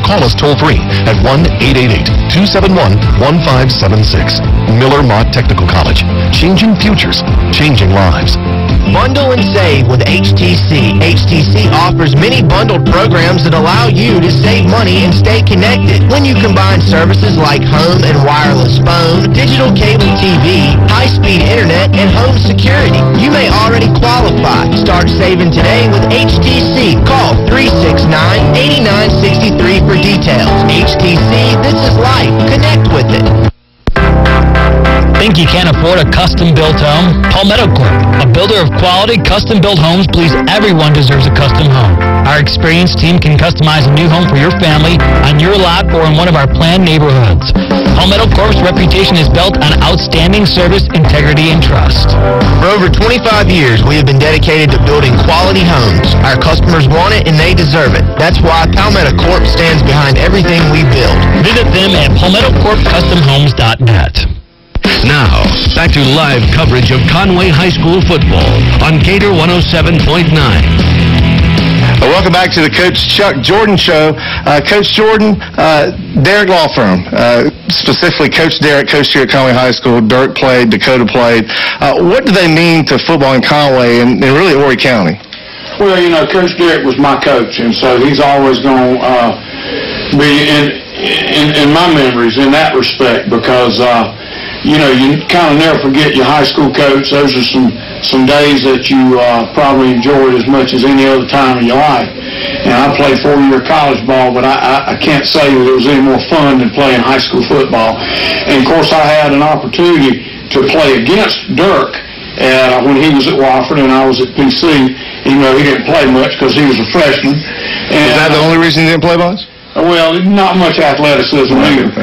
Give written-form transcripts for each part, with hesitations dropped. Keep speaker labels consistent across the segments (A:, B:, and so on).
A: call us toll-free at 1-888-271-1576. Miller Mott Technical College. Changing futures, changing lives.
B: Bundle and save with HTC. HTC offers many bundled programs that allow you to save money and stay connected. When you combine services like home and wireless phone, digital cable TV, high-speed internet, and home security, you may already qualify. Start saving today with HTC. Call 369-8963 for details. HTC, this is life. Connect with it.
C: Think you can't afford a custom-built home? Palmetto Corp., a builder of quality custom-built homes, believes everyone deserves a custom home. Our experienced team can customize a new home for your family on your lot or in one of our planned neighborhoods. Palmetto Corp's reputation is built on outstanding service, integrity, and trust.
B: For over 25 years, we have been dedicated to building quality homes. Our customers want it and they deserve it. That's why Palmetto Corp stands behind everything we build.
C: Visit them at palmettocorpcustomhomes.net.
D: Now, back to live coverage of Conway High School football on Gator 107.9.
E: Welcome back to the Coach Chuck Jordan Show. Coach Jordan, Derek Law Firm, specifically Coach Derek, coached here at Conway High School. Dirk played, Dakota played. What do they mean to football in Conway and really Horry County?
F: Well, you know, Coach Derek was my coach, and so he's always going to be in my memories in that respect because you know, you kind of never forget your high school coach. Those are some days that you probably enjoyed as much as any other time in your life. And I played 4-year college ball, but I can't say that it was any more fun than playing high school football. And, of course, I had an opportunity to play against Dirk when he was at Wofford and I was at PC, even though he didn't play much because he was a freshman. And,
E: is that the only reason he didn't play much?
F: Well, not much athleticism either.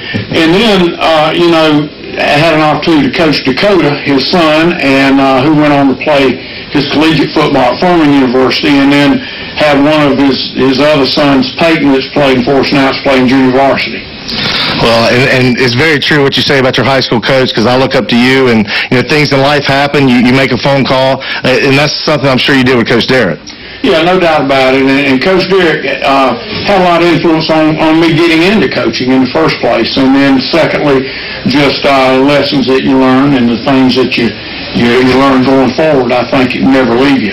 F: And then, you know, I had an opportunity to coach Dakota, his son, and who went on to play his collegiate football at Furman University, and then had one of his other sons, Peyton, that's playing for us now, is playing junior varsity.
E: Well, and it's very true what you say about your high school coach, because I look up to you, and you know things in life happen. You make a phone call, and that's something I'm sure you did with Coach Derek.
F: Yeah, no doubt about it. And Coach Derek had a lot of influence on me getting into coaching in the first place. And then secondly, just lessons that you learn and the things that you learn going forward, I think it never leave you.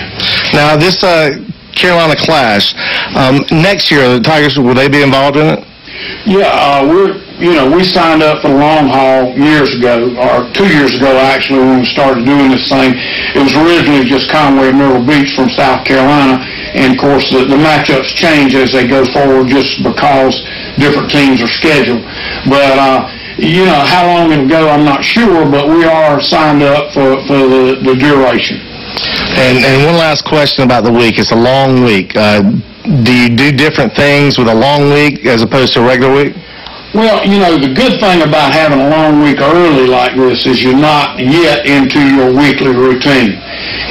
E: Now, this Carolina Clash, next year, the Tigers, will they be involved in it?
F: Yeah, we signed up for the long haul years ago, or 2 years ago actually, when we started doing this thing. It was originally just Conway and Myrtle Beach from South Carolina, and of course the matchups change as they go forward just because different teams are scheduled. But you know, how long it'll go, I'm not sure, but we are signed up for the duration.
E: And one last question about the week. It's a long week. Do you do different things with a long week as opposed to a regular week?
F: Well, you know, the good thing about having a long week early like this is you're not yet into your weekly routine.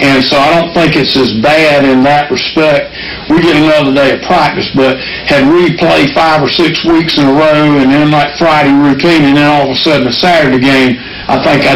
F: And so I don't think it's as bad in that respect. We get another day of practice, but had we played 5 or 6 weeks in a row and then like Friday routine and then all of a sudden a Saturday game, I think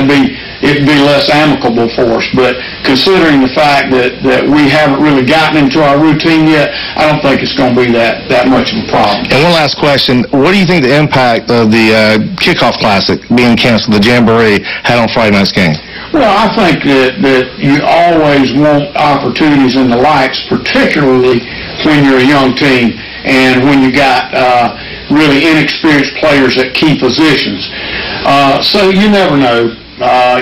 F: it'd be less amicable for us. But considering the fact that we haven't really gotten into our routine yet, I don't think it's going to be that much of a problem.
E: And one last question. What do you think the impact of the Kickoff Classic being canceled, the Jamboree, had on Friday night's game?
F: Well, I think that you always want opportunities in the lights, particularly when you're a young team and when you got really inexperienced players at key positions. So you never know.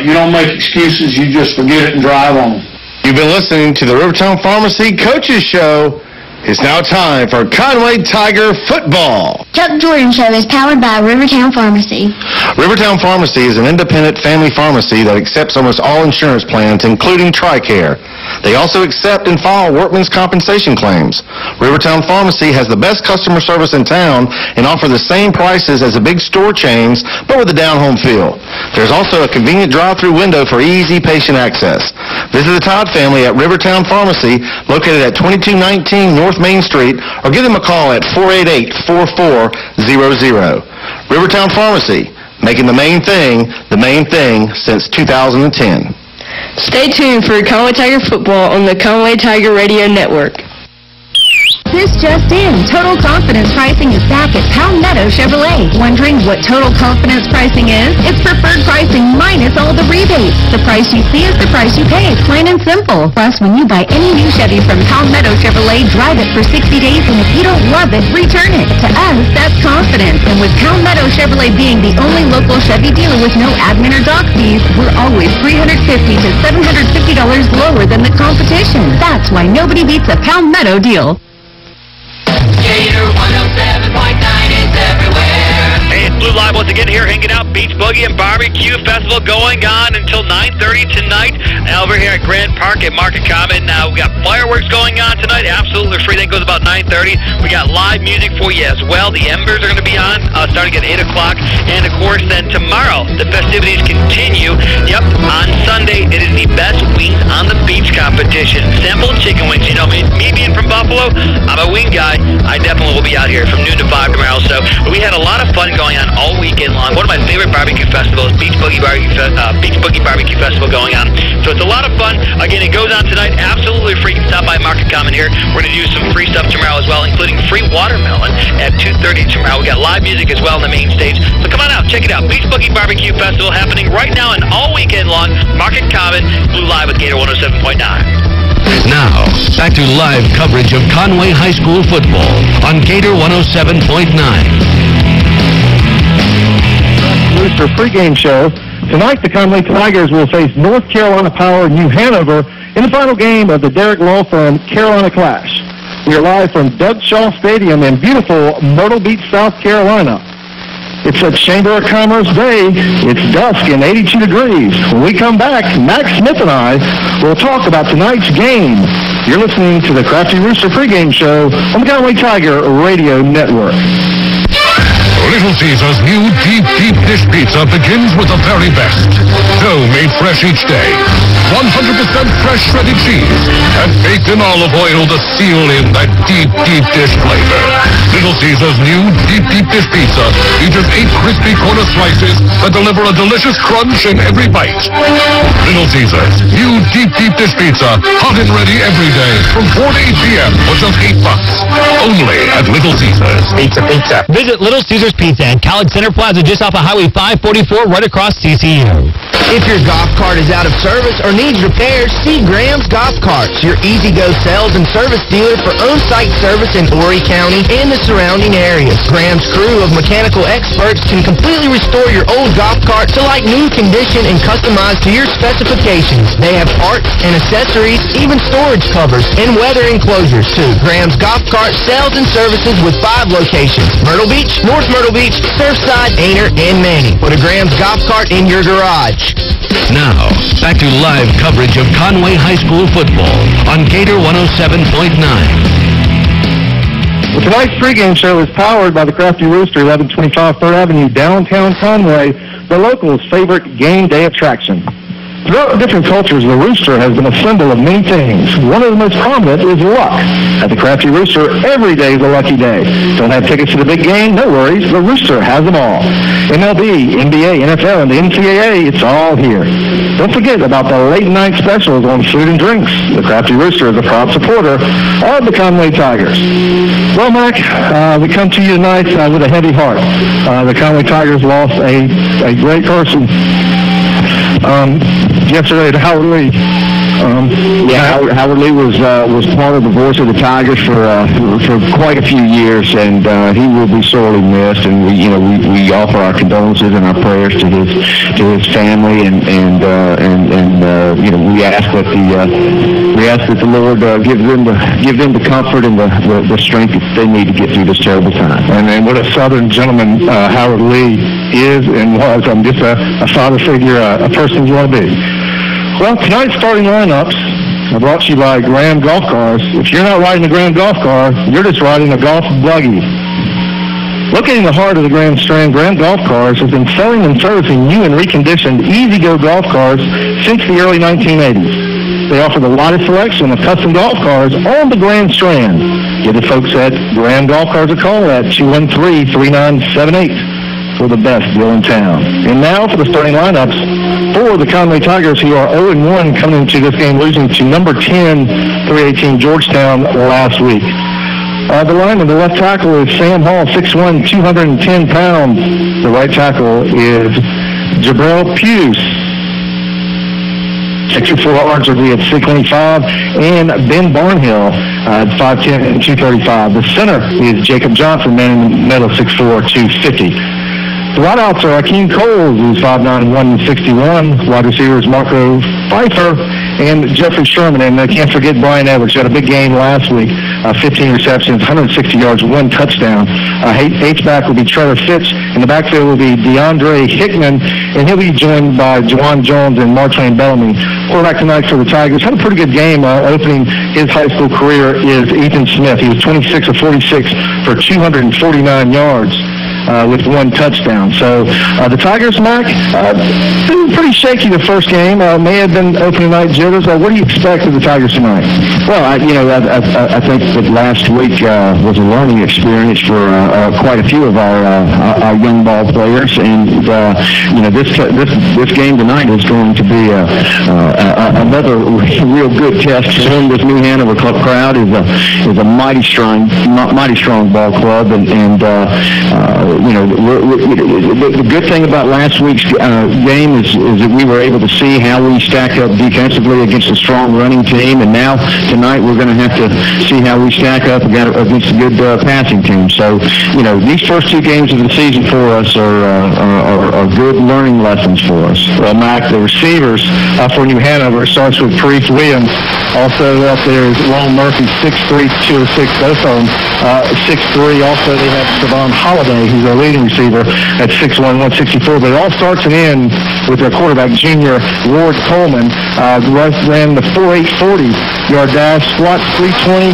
F: You don't make excuses, you just forget it and drive on.
E: You've been listening to the Rivertown Pharmacy Coaches Show. It's now time for Conway Tiger football.
G: Chuck Jordan Show is powered by Rivertown Pharmacy.
E: Rivertown Pharmacy is an independent family pharmacy that accepts almost all insurance plans, including TRICARE. They also accept and file workmen's compensation claims. Rivertown Pharmacy has the best customer service in town and offer the same prices as the big store chains, but with a down-home feel. There's also a convenient drive-through window for easy patient access. Visit the Todd family at Rivertown Pharmacy, located at 2219 North Main Street, or give them a call at 488-4400. Rivertown Pharmacy, making the main thing since 2010.
H: Stay tuned for Conway Tiger football on the Conway Tiger Radio Network. This just in, Total Confidence pricing is back at Palmetto Chevrolet. Wondering what Total Confidence pricing is? It's preferred pricing minus all the rebates. The price you see is the price you pay, plain and simple. Plus, when you buy any new Chevy from Palmetto Chevrolet, drive it for 60 days, and if you don't love it, return it. To us, that's confidence. And with Palmetto Chevrolet being the only local Chevy dealer with no admin or dock fees, we're always $350 to $750 lower than the competition. That's why nobody beats a Palmetto deal.
I: Gator 107.9 is everywhere.
C: Hey, it's Blue Live once again here, hanging out. Beach Boogie and Barbecue Festival going on until 9:30 tonight. Over here at Grand Park at Market Common. We got fireworks going on tonight, absolutely free. That goes about 9:30. We got live music for you as well. The Embers are going to be on starting at 8 o'clock. And, of course, then tomorrow, the festivities continue. Yep, on Sunday, it is the best wings on the beach competition. Simple chicken wings. You know, me being from Buffalo, I'm a wing guy. I definitely will be out here from noon to 5 tomorrow. So we had a lot of fun going on all weekend long. One of my favorite barbecue festivals, Beach Boogie Barbecue Festival going on. So it's a lot of fun. Again, it goes on tonight, absolutely free. You can stop by Market Common here. We're going to do some free stuff tomorrow as well, including free watermelon at 2:30 tomorrow. We got live music as well on the main stage. So come on out, check it out. Beach Boogie Barbecue Festival happening right now and all weekend long. Market Common, Blue Live with Gator 107.9.
D: Now, back to live coverage of Conway High School football on Gator 107.9.
J: Rooster pregame show. Tonight, the Conway Tigers will face North Carolina Power New Hanover in the final game of the Derrick Law Firm Carolina Clash. We are live from Doug Shaw Stadium in beautiful Myrtle Beach, South Carolina. It's a Chamber of Commerce day. It's dusk and 82 degrees. When we come back, Max Smith and I will talk about tonight's game. You're listening to the Crafty Rooster pregame show on the Conway Tiger Radio Network.
A: Little Caesar's new deep dish pizza begins with the very best. Dough made fresh each day. 100% fresh shredded cheese. And baked in olive oil to seal in that deep dish flavor. Little Caesar's new deep dish pizza features 8 crispy corner slices that deliver a delicious crunch in every bite. Little Caesar's new deep dish pizza. Hot and ready every day from 4 to 8 p.m. for just $8. Only at Little Caesar's. Pizza.
C: Visit Little Caesar's Pizza at College Center Plaza just off of Highway 544 right across CCU.
B: If your golf cart is out of service or needs repairs, see Graham's Golf Carts, your easy-go sales and service dealer for on-site service in Horry County and the surrounding areas. Graham's crew of mechanical experts can completely restore your old golf cart to like new condition and customized to your specifications. They have parts and accessories, even storage covers, and weather enclosures too. Graham's Golf Cart sales and services with 5 locations: Myrtle Beach, North Myrtle Beach, Surfside, Ainer, and Manning. Put a Graham's Golf Cart in your garage.
D: Now, back to live coverage of Conway High School football on Gator 107.9.
J: Well, tonight's pregame show is powered by the Crafty Rooster, 1125 3rd Avenue, downtown Conway, the locals' favorite game day attraction. Throughout different cultures, the rooster has been a symbol of many things. One of the most prominent is luck. At the Crafty Rooster, every day is a lucky day. Don't have tickets to the big game? No worries. The Rooster has them all. MLB, NBA, NFL, and the NCAA, it's all here. Don't forget about the late night specials on food and drinks. The Crafty Rooster is a proud supporter of the Conway Tigers. Well, Mac, we come to you tonight with a heavy heart. The Conway Tigers lost a great person yesterday to Howard Lee. Howard Lee was part of the voice of the Tigers for quite a few years, and he will be sorely missed. And we offer our condolences and our prayers to his family, and we ask that the Lord give them the comfort and the strength that they need to get through this terrible time. And what a Southern gentleman Howard Lee is and was. Just a father figure, a person you want to be. Well, tonight's starting lineups are brought to you by Graham Golf Cars. If you're not riding a Graham golf car, you're just riding a golf buggy. Located in the heart of the Grand Strand, Graham Golf Cars has been selling and servicing new and reconditioned easy-go golf cars since the early 1980s. They offer the widest selection of custom golf cars on the Grand Strand. Give the folks at Graham Golf Cars a call at 213-3978. For the best deal in town. And now for the starting lineups for the Conway Tigers, who are 0-1 coming into this game, losing to number 10, 318 Georgetown last week. The lineman, the left tackle is Sam Hall, 6'1", 210 pounds. The right tackle is Jabril Puce. 6'4" will be at 625, and Ben Barnhill at 5'10" and 235. The center is Jacob Johnson, man in the middle, 6'4", 250. The wideouts are Akeem Coles, who's 5'9", 161. Wide receivers Marco Pfeiffer and Jeffrey Sherman. And can't forget Brian Edwards. He had a big game last week. 15 receptions, 160 yards, 1 touchdown. H-back will be Trevor Fitz. In the backfield will be DeAndre Hickman, and he'll be joined by Juwan Jones and Martrain Bellamy. Quarterback tonight for the Tigers. Had a pretty good game opening his high school career is Ethan Smith. He was 26 of 46 for 249 yards. With 1 touchdown. So the Tigers, Mike, been pretty shaky the first game. May have been opening night jitters. What do you expect of the Tigers tonight?
K: Well, I think that last week was a learning experience for quite a few of our young ball players, and this game tonight is going to be another real good test for them. This new Hanover crowd is a mighty strong ball club, and the good thing about last week's game is that we were able to see how we stack up defensively against a strong running team, and now tonight we're going to have to see how we stack up against a good passing team. So, these first 2 games of the season for us are good learning lessons for us.
J: Well, Mike, the receivers for New Hanover starts with Preece Williams. Also up there is Lone Murphy, 6'3", 206, both of them 6'3". Also, they have Savon Holiday, who's our leading receiver at 6'1", 164. But it all starts and ends with their quarterback, junior Ward Coleman. Ran the 4.840-yard dash, squat 320,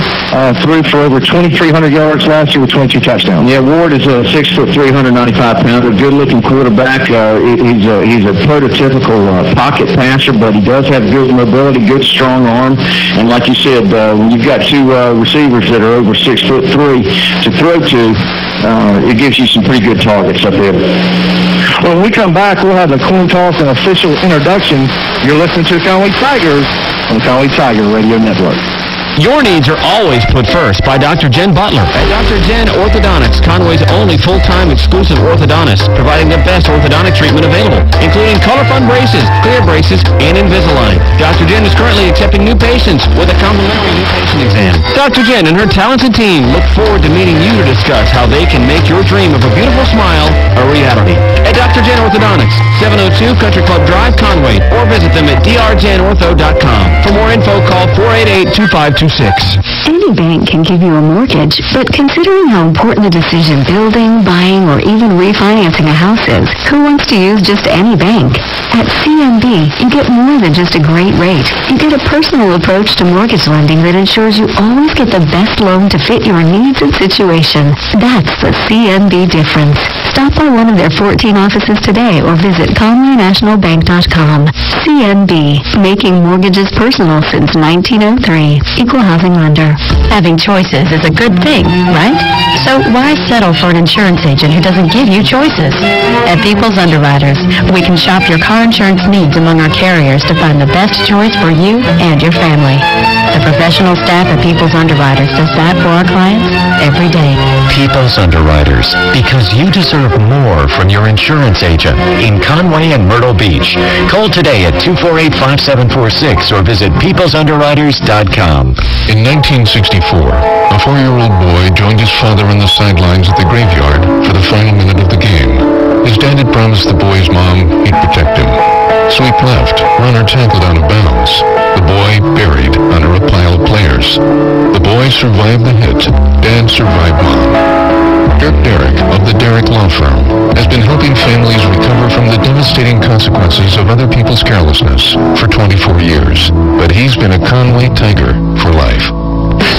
J: threw for over 2,300 yards last year with 22 touchdowns.
K: Yeah, Ward is a 6'3", 395-pounder, good-looking quarterback. He's a prototypical pocket passer, but he does have good mobility, good strong arm. And like you said, when you've got 2 receivers that are over 6'3" to throw to, it gives you some pretty good targets up there.
J: When we come back, we'll have the coin toss and official introduction. You're listening to the Conway Tigers on the Conway Tiger Radio Network.
L: Your needs are always put first by Dr. Jen Butler. At Dr. Jen Orthodontics, Conway's only full-time exclusive orthodontist, providing the best orthodontic treatment available, including color-fund braces, clear braces, and Invisalign. Dr. Jen is currently accepting new patients with a complimentary new patient exam. Dr. Jen and her talented team look forward to meeting you to discuss how they can make your dream of a beautiful smile a reality. At Dr. Jen Orthodontics, 702 Country Club Drive, Conway, or visit them at drjenortho.com. For more info, call 488-2526.
H: Any bank can give you a mortgage, but considering how important the decision building, buying, or even refinancing a house is, who wants to use just any bank? At CMB, you get more than just a great rate. You get a personal approach to mortgage lending that ensures you always get the best loan to fit your needs and situation. That's the CMB difference. Stop by one of their 14 offices today or visit ConwayNationalBank.com. CMB, making mortgages personal since 1903. Equal housing lender. Having choices is a good thing, right? So why settle for an insurance agent who doesn't give you choices? At People's Underwriters, we can shop your car insurance needs among our carriers to find the best choice for you and your family. The professional staff at People's Underwriters does that for our clients every day.
M: People's Underwriters, because you deserve more from your insurance agent in Conway and Myrtle Beach. Call today at 248-5746 or visit peoplesunderwriters.com.
A: In 1964, a 4-year-old boy joined his father on the sidelines at the graveyard for the final minute of the game. His dad had promised the boy's mom he'd protect him. Sweep left, runner tackled out of bounds. The boy buried under a pile of players. The boy survived the hit. Dad survived mom. Dirk Derrick of the Derrick Law Firm has been helping families recover from the devastating consequences of other people's carelessness for 24 years. But he's been a Conway Tiger for life.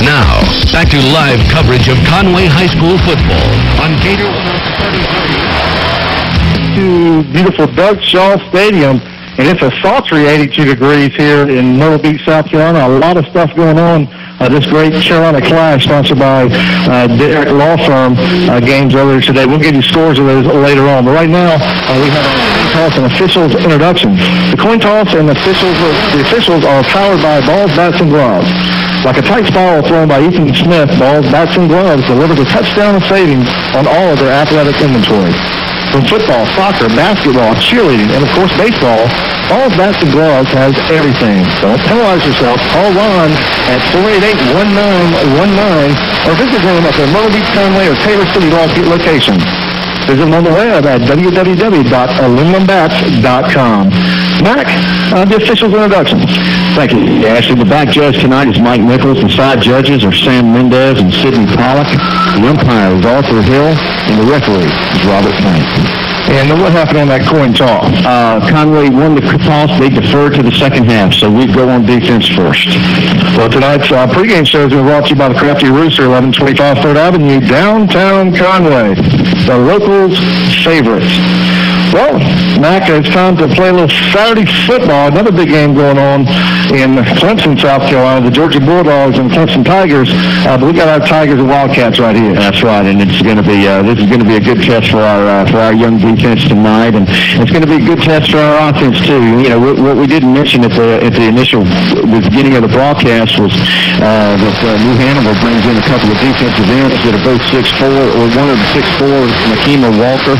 D: Now, back to live coverage of Conway High School football on Gator 107.
J: To beautiful Doug Shaw Stadium, and it's a sultry 82 degrees here in Myrtle Beach, South Carolina. A lot of stuff going on. This great Carolina Clash sponsored by Derrick Law Firm games earlier today. We'll give you scores of those later on. But right now, we have our coin toss and officials introductions. The coin toss and the officials are powered by balls, bats, and gloves. Like a tight spiral thrown by Ethan Smith, balls, bats, and gloves delivers a touchdown of savings on all of their athletic inventory. From football, soccer, basketball, cheerleading, and of course baseball, Balls, Bats, and Gloves has everything. Don't penalize yourself. Call Ron at 488-1919 or visit him at their Myrtle Beach, Conway, or Taylor City location. Visit them on the web at www.aluminumBats.com. Mac, the officials' introductions.
K: Thank you, Ashley. The back judge tonight is Mike Nichols. The side judges are Sam Mendez and Sidney Pollock. The umpire is Arthur Hill, and the referee is Robert Frank.
J: And what happened on that coin toss?
K: Conway won the toss. They deferred to the second half, so we go on defense first.
J: Well, tonight's pregame show is brought to you by the Crafty Rooster, 1125 3rd Avenue, downtown Conway. The locals' favorites. Well, Mac, it's time to play a little Saturday football. Another big game going on in Clemson, South Carolina. The Georgia Bulldogs and Clemson Tigers. But we got our Tigers and Wildcats right here.
K: That's right, and it's going to be this is going to be a good test for our young defense tonight, and it's going to be a good test for our offense too. You know, what we didn't mention at the beginning of the broadcast was that New Hanover brings in a couple of defensive ends that are both 6'4", or one of the 6'4", Makima Walker,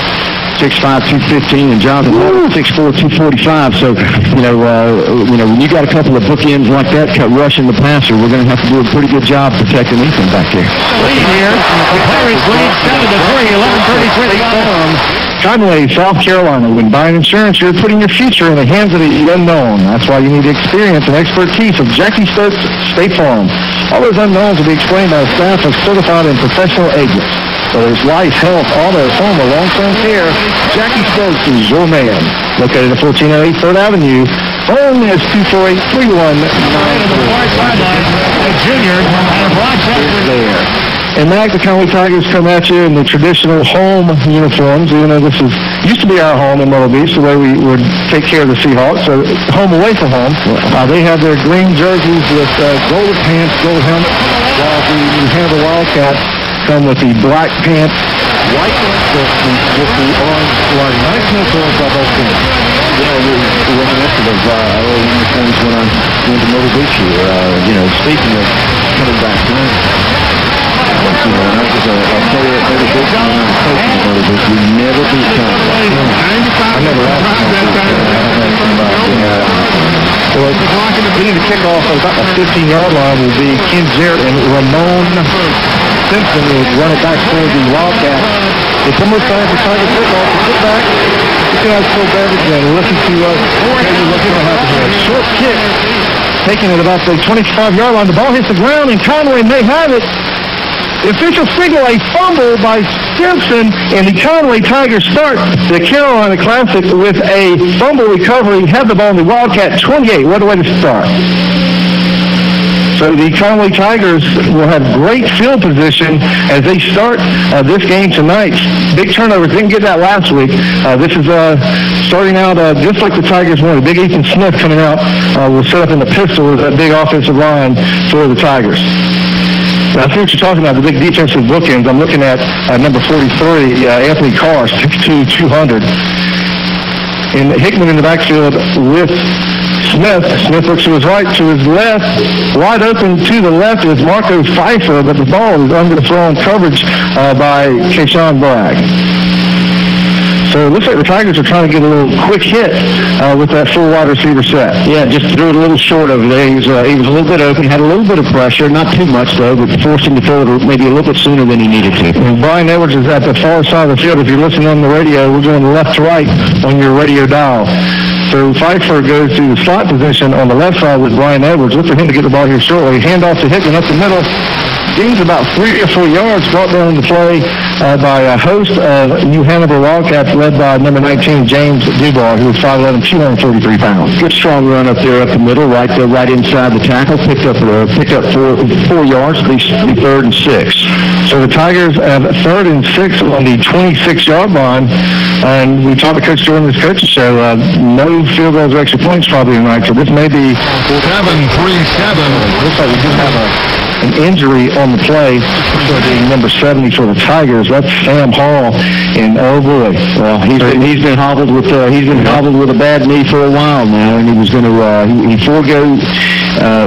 K: 6'5", 215, and Jonathan 6'4", 245. So, when you got a couple of bookends like that rushing the passer, we're going to have to do a pretty good job protecting Ethan back there.
B: Lead here. The Pirates lead 7-3, 11:33 to go.
J: Conway, South Carolina. When buying insurance, you're putting your future in the hands of the unknown. That's why you need the experience and expertise of Jackie Stokes State Farm. All those unknowns will be explained by a staff of certified and professional agents. Whether it's life, health, auto, home, or long-term care, Jackie Stokes is your man. Located at 1408 3rd Avenue. Phone is 248-3194.
B: Junior and a broadcaster
J: there. And Mac, the Conway Tigers come at you in the traditional home uniforms, even though this used to be our home in Myrtle Beach, the way we would take care of the Seahawks. So home away from home. They have their green jerseys with gold pants, gold helmet, while the New Hanover Wildcats come with the black pants, white with the orange line. Nice uniforms by both teams.
K: Yeah, we're reminiscent of our old uniforms when I went to Myrtle Beach here. Speaking of coming back home. When I was a player at Myrtle Beach, and I was coaching at Myrtle Beach, we never beat Conway.
J: I never asked Well, beginning to kick off about the 15-yard line will be Ken Jarrett, and Ramon Simpson will run it back for the Wildcats. It's almost time for Tiger football to sit back. You guys feel beverage and listen to us. What's going to happen here? A short kick taken at about the 25-yard line. The ball hits the ground, and Conway may have it. The officials signal a fumble by Simpson, and the Conway Tigers start the Carolina Classic with a fumble recovery. Have the ball in the Wildcat 28. What a way to start. So the Conway Tigers will have great field position as they start this game tonight. Big turnovers. Didn't get that last week. This is starting out just like the Tigers wanted. Big Ethan Smith coming out will set up in the pistol with that big offensive line for the Tigers. Now, I see what you're talking about, the big defensive bookends. I'm looking at number 43, Anthony Carr, 6'2", 200. And Hickman in the backfield with Smith. Smith looks to his right, to his left. Wide open to the left is Marco Pfeiffer, but the ball is underthrown coverage by Kayshawn Bragg. So it looks like the Tigers are trying to get a little quick hit with that full wide receiver set.
K: Yeah, just threw it a little short over there. He was a little bit open, had a little bit of pressure, not too much though, but forced him to throw it maybe a little bit sooner than he needed to.
J: And Brian Edwards is at the far side of the field. If you're listening on the radio, we're going left to right on your radio dial. So Pfeiffer goes to the slot position on the left side with Brian Edwards. Look for him to get the ball here shortly. Hand off to Hickman up the middle. Gains about 3 or 4 yards, brought down the play by a host of New Hanover Wildcats led by number 19, James Dubar, who is 5'11", 243 pounds.
K: Good strong run up there up the middle, right inside the tackle. Picked up 4 yards, be 3rd and 6.
J: So the Tigers have 3rd and 6 on the 26-yard line. And we talked to Coach Jordan this coaching show. No field goals or extra points probably tonight. So this may be
A: 7-3-7.
J: Looks like we do have a an injury on the play. Being number 70 for the Tigers, that's Sam Hall. And oh boy, well, he's been hobbled with a bad knee for a while now, and he was going to he forego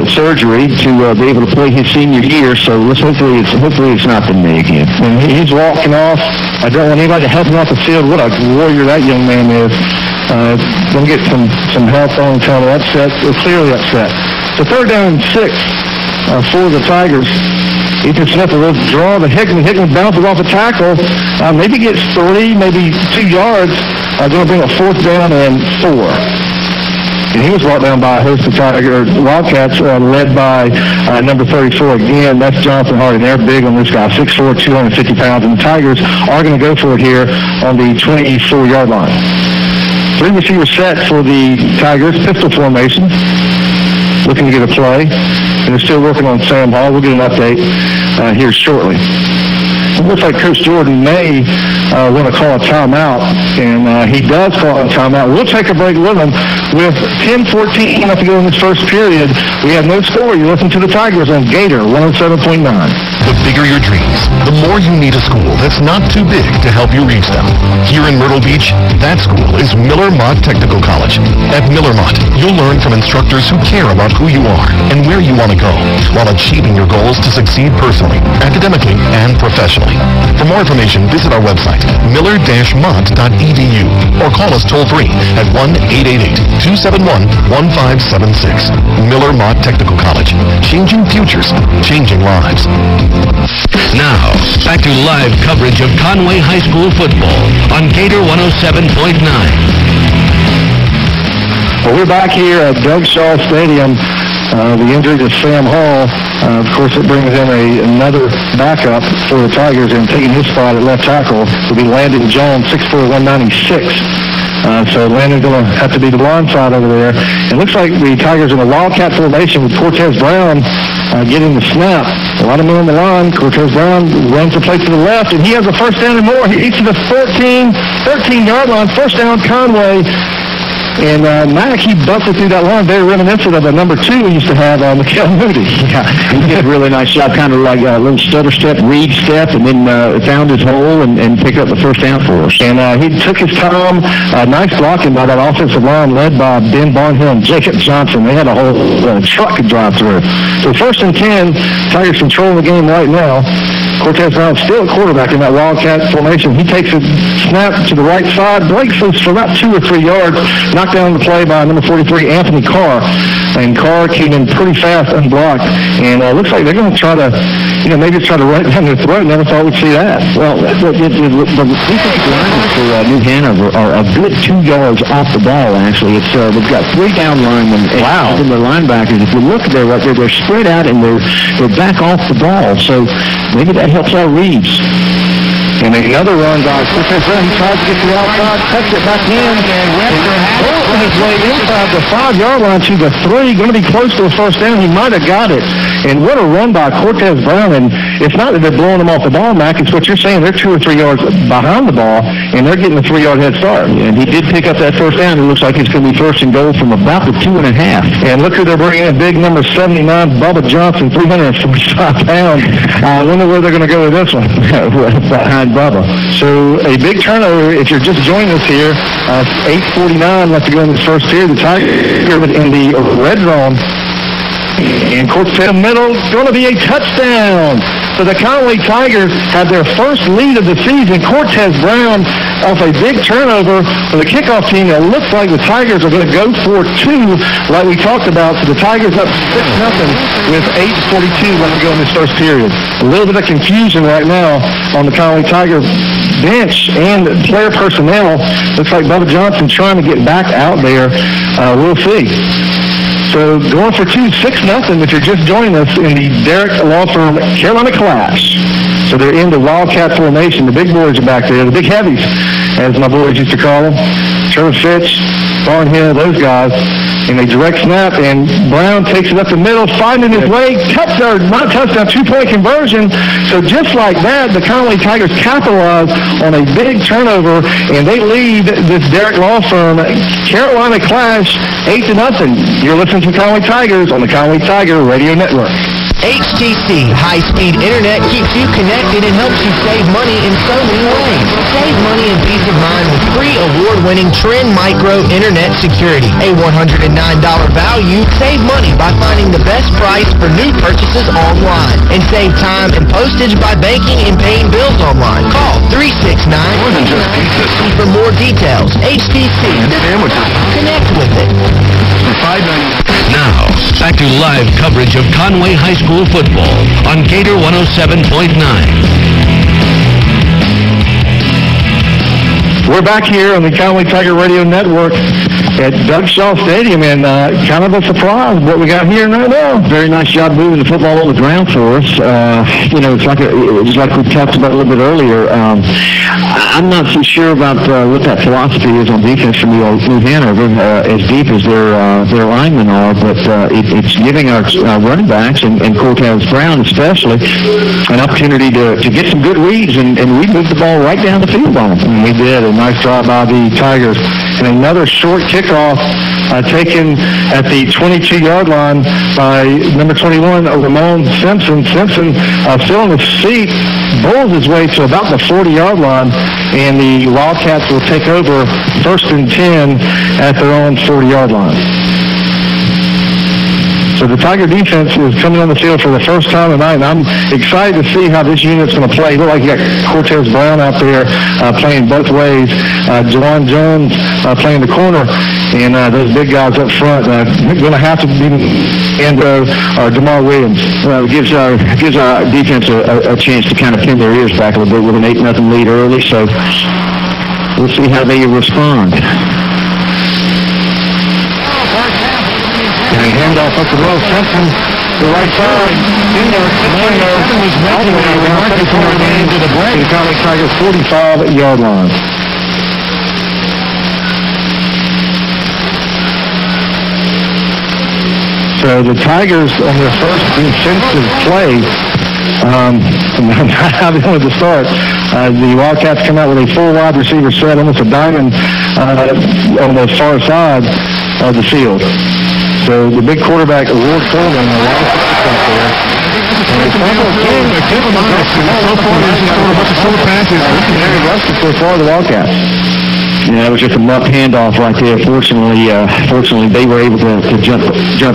J: surgery to be able to play his senior year. So hopefully it's not the knee again. And he's walking off. I don't want anybody to help him off the field. What a warrior that young man is. Going to get some help on him. Upset. They're clearly upset. So 3rd down and 6 for the Tigers. Ethan Smith will draw the Hickman. Hickman bounces off a tackle. Maybe gets 3, maybe 2 yards. Going to bring a 4th down and 4. And he was brought down by a host of Wildcats, led by number 34 again. That's Jonathan Hardy. They're big on this guy, 6'4", 250 pounds. And the Tigers are going to go for it here on the 24-yard line. 3 receivers set for the Tigers, pistol formation, looking to get a play. And they're still working on Sam Hall. We'll get an update here shortly. It looks like Coach Jordan may want to call a timeout, and he does call a timeout. We'll take a break with him. With 10:14 left to go in this first period, we have no score. You listen to the Tigers on Gator 107.9.
A: The bigger your dreams, the more you need a school that's not too big to help you reach them. Here in Myrtle Beach, that school is Miller Mott Technical College. At Miller Mott, you'll learn from instructors who care about who you are and where you want to go, while achieving your goals to succeed personally, academically, and professionally. For more information, visit our website, miller-mott.edu, or call us toll-free at 1-888-271-1576. Miller Mott Technical College. Changing futures, changing lives.
D: Now, back to live coverage of Conway High School football on Gator 107.9.
J: Well, we're back here at Doug Shaw Stadium. The injury to Sam Hall, of course, it brings in another backup for the Tigers, and taking his spot at left tackle will be Landon Jones, 6'4", 196. So Landon's going to have to be the blind side over there. It looks like the Tigers in a Wildcat formation with Cortez Brown getting the snap. A lot of men on the line. Cortez Brown runs the play to the left, and he has a first down and more. He gets to the 13-yard line. First down, Conway. And Mack, he busted through that line, very reminiscent of the number 2 we used to have, Mikael Moody. Yeah, he did a really nice job, kind of like a little stutter step, read step, and then found his hole and picked up the first down for us. And he took his time. Nice blocking by that offensive line led by Ben Barnhill and Jacob Johnson. They had a whole truck to drive through. So 1st and 10, Tigers controlling the game right now. Cortez Brown still a quarterback in that Wildcat formation. He takes a snap to the right side, breaks loose for about 2 or 3 yards, knocked down the play by number 43, Anthony Carr. And Carr came in pretty fast, unblocked. And looks like they're going to try to, maybe try to run it down their throat. Never thought we'd see that. Well, the defensive linemen for New Hanover are a good 2 yards off the ball, actually. It's they've got 3 down linemen. Wow. And the linebackers, if you look there right there, they're spread out and they're back off the ball. So maybe that helps our reads. And another run by Cortez Brown. He tries to get to the outside, cuts it back in, and on his way inside the 5-yard line to the 3. Going to be close to the first down. He might have got it. And what a run by Cortez Brown. And it's not that they're blowing him off the ball, Mac. It's what you're saying. They're 2 or 3 yards behind the ball, and they're getting a 3-yard head start. And he did pick up that first down. It looks like it's going to be 1st and goal from about the 2.5. And look who they're bringing in. Big number 79, Bubba Johnson, 345 pounds. I wonder where they're going to go with this one. Behind Bubba. So a big turnover if you're just joining us here. 8:49 left to go in this first period. The Tigers in the red zone. And Cortez middle, going to be a touchdown. So the Conway Tigers had their first lead of the season. Cortez Brown off a big turnover for the kickoff team. It looks like the Tigers are going to go for 2 like we talked about. So the Tigers up 6-0 with 8:42 left to go in this first period. A little bit of confusion right now on the Conway Tigers bench and player personnel. Looks like Bubba Johnson trying to get back out there. We'll see. So going for 2, 6-0 if you're just joining us in the Derrick Law Firm Carolina Clash. So they're in the Wildcat formation. The big boys are back there, the big heavies, as my boys used to call them. Trevor Fitch, Barnhill, those guys. And a direct snap, and Brown takes it up the middle, finding his way, touchdown, not touchdown, 2-point conversion. So just like that, the Conway Tigers capitalize on a big turnover, and they lead this Derrick Law Firm Carolina Clash 8-0. You're listening to Conway Tigers on the Conway Tiger Radio Network.
B: HTC high-speed internet keeps you connected and helps you save money in so many ways. Save money and peace of mind with free award-winning Trend Micro Internet Security. A $109 value, save money by finding the best price for new purchases online. And save time and postage by banking and paying bills online. Call 369 for more details. HTC. Connect with it.
D: Now, back to live coverage of Conway High School football on Gator 107.9.
J: We're back here on the Conway Tiger Radio Network at Doug Shaw Stadium, and kind of a surprise what we got here right now.
K: Very nice job moving the football on the ground for us. It's like we talked about a little bit earlier. I'm not so sure about what that philosophy is on defense from New Hanover, as deep as their linemen are, but it's giving our running backs and Cortez Brown especially an opportunity to get some good reads, and we moved the ball right down the field on them.
J: And we did. A nice drive by the Tigers. And another short kickoff taken at the 22-yard line by number 21, Ramon Simpson. Simpson still in the seat, bowls his way to about the 40-yard line, and the Wildcats will take over 1st and 10 at their own 40-yard line. So the Tiger defense is coming on the field for the first time tonight, and I'm excited to see how this unit's going to play. Look like you got Cortez Brown out there playing both ways. Jawan Jones playing the corner, and those big guys up front going to have to be DeMar Williams.
K: Well, it gives our defense a chance to kind of pin their ears back a little bit with an 8-0 lead early. So we'll see how they respond.
J: And handoff up the road, Simpson to the right side. Simpson was making a remarkable game to the break. The Conway Tigers 45-yard line. So the Tigers on their first defensive play, how they wanted to start. The Wildcats come out with a full wide receiver set, almost a diamond on the far side of the field. So the big quarterback, Ward Coleman, a lot of success out there. And so far, they've scored a bunch of short passes. Very rusty so far, the Wildcats.
K: Yeah, it was just a muff handoff right there. Fortunately, they were able to jump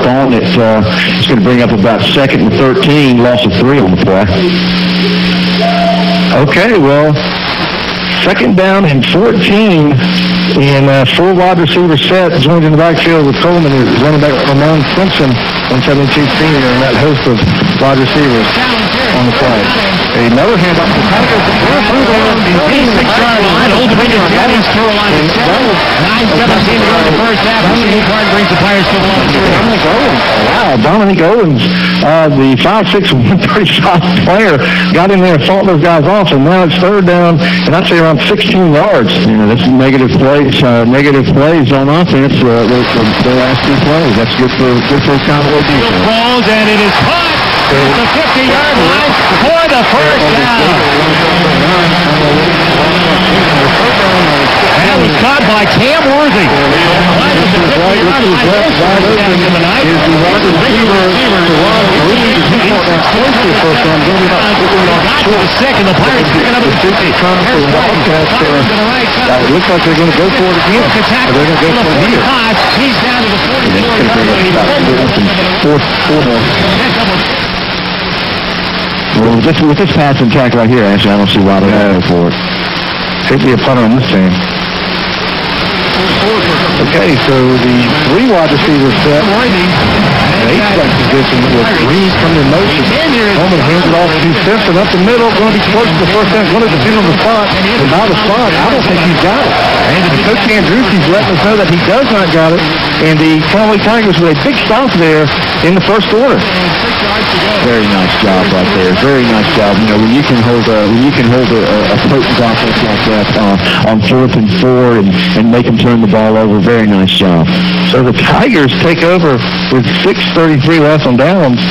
K: on it. It's going to bring up about 2nd and 13, loss of 3 on the play.
J: Okay, well, 2nd down and 14. And full wide receiver set joined in the backfield with Coleman, who's running back Ramon Simpson, 172 senior, and that host of wide receivers on the play. Another handoff to Tigers.
C: 6-yard line. Old Dominion County's Carolina 7. 9-17 to go in the first half. Shane Clark brings the Pirates to the line.
J: Wow, Dominic Owens, the 5'6", 135 player, got in there and fought those guys off, and now it's 3rd down, and I'd say around 16 yards.
K: That's negative plays on offense. The last 2 plays. That's good for Conway defense.
C: Falls, and it is caught at the 50-yard line for the first down. That was caught by Cam Worthy. Second, the Pirates picking up the 50.
J: It looks like they're going to go for it again. They're going to go for it here.
C: He's down to the 44.
K: Well, with this passing attack right here, actually, I don't see why they're going to go for it.
J: Could be a punter on this team. Okay, so the 3 wide receivers set. H-back position with Green coming in motion. Coleman hands it off to Simpson up the middle. Going to be close to the first down. Going to defend on the spot. And by the spot, I don't think he's got it. And Coach Andrewski's letting us know that he does not got it. And the Conway Tigers with a big stop there in the first quarter.
K: Very nice job right there. Very nice job. When you can hold a potent offense like that on 4th and 4 and make them turn the ball over. Very nice job.
J: So the Tigers take over with 6:33 left on downs.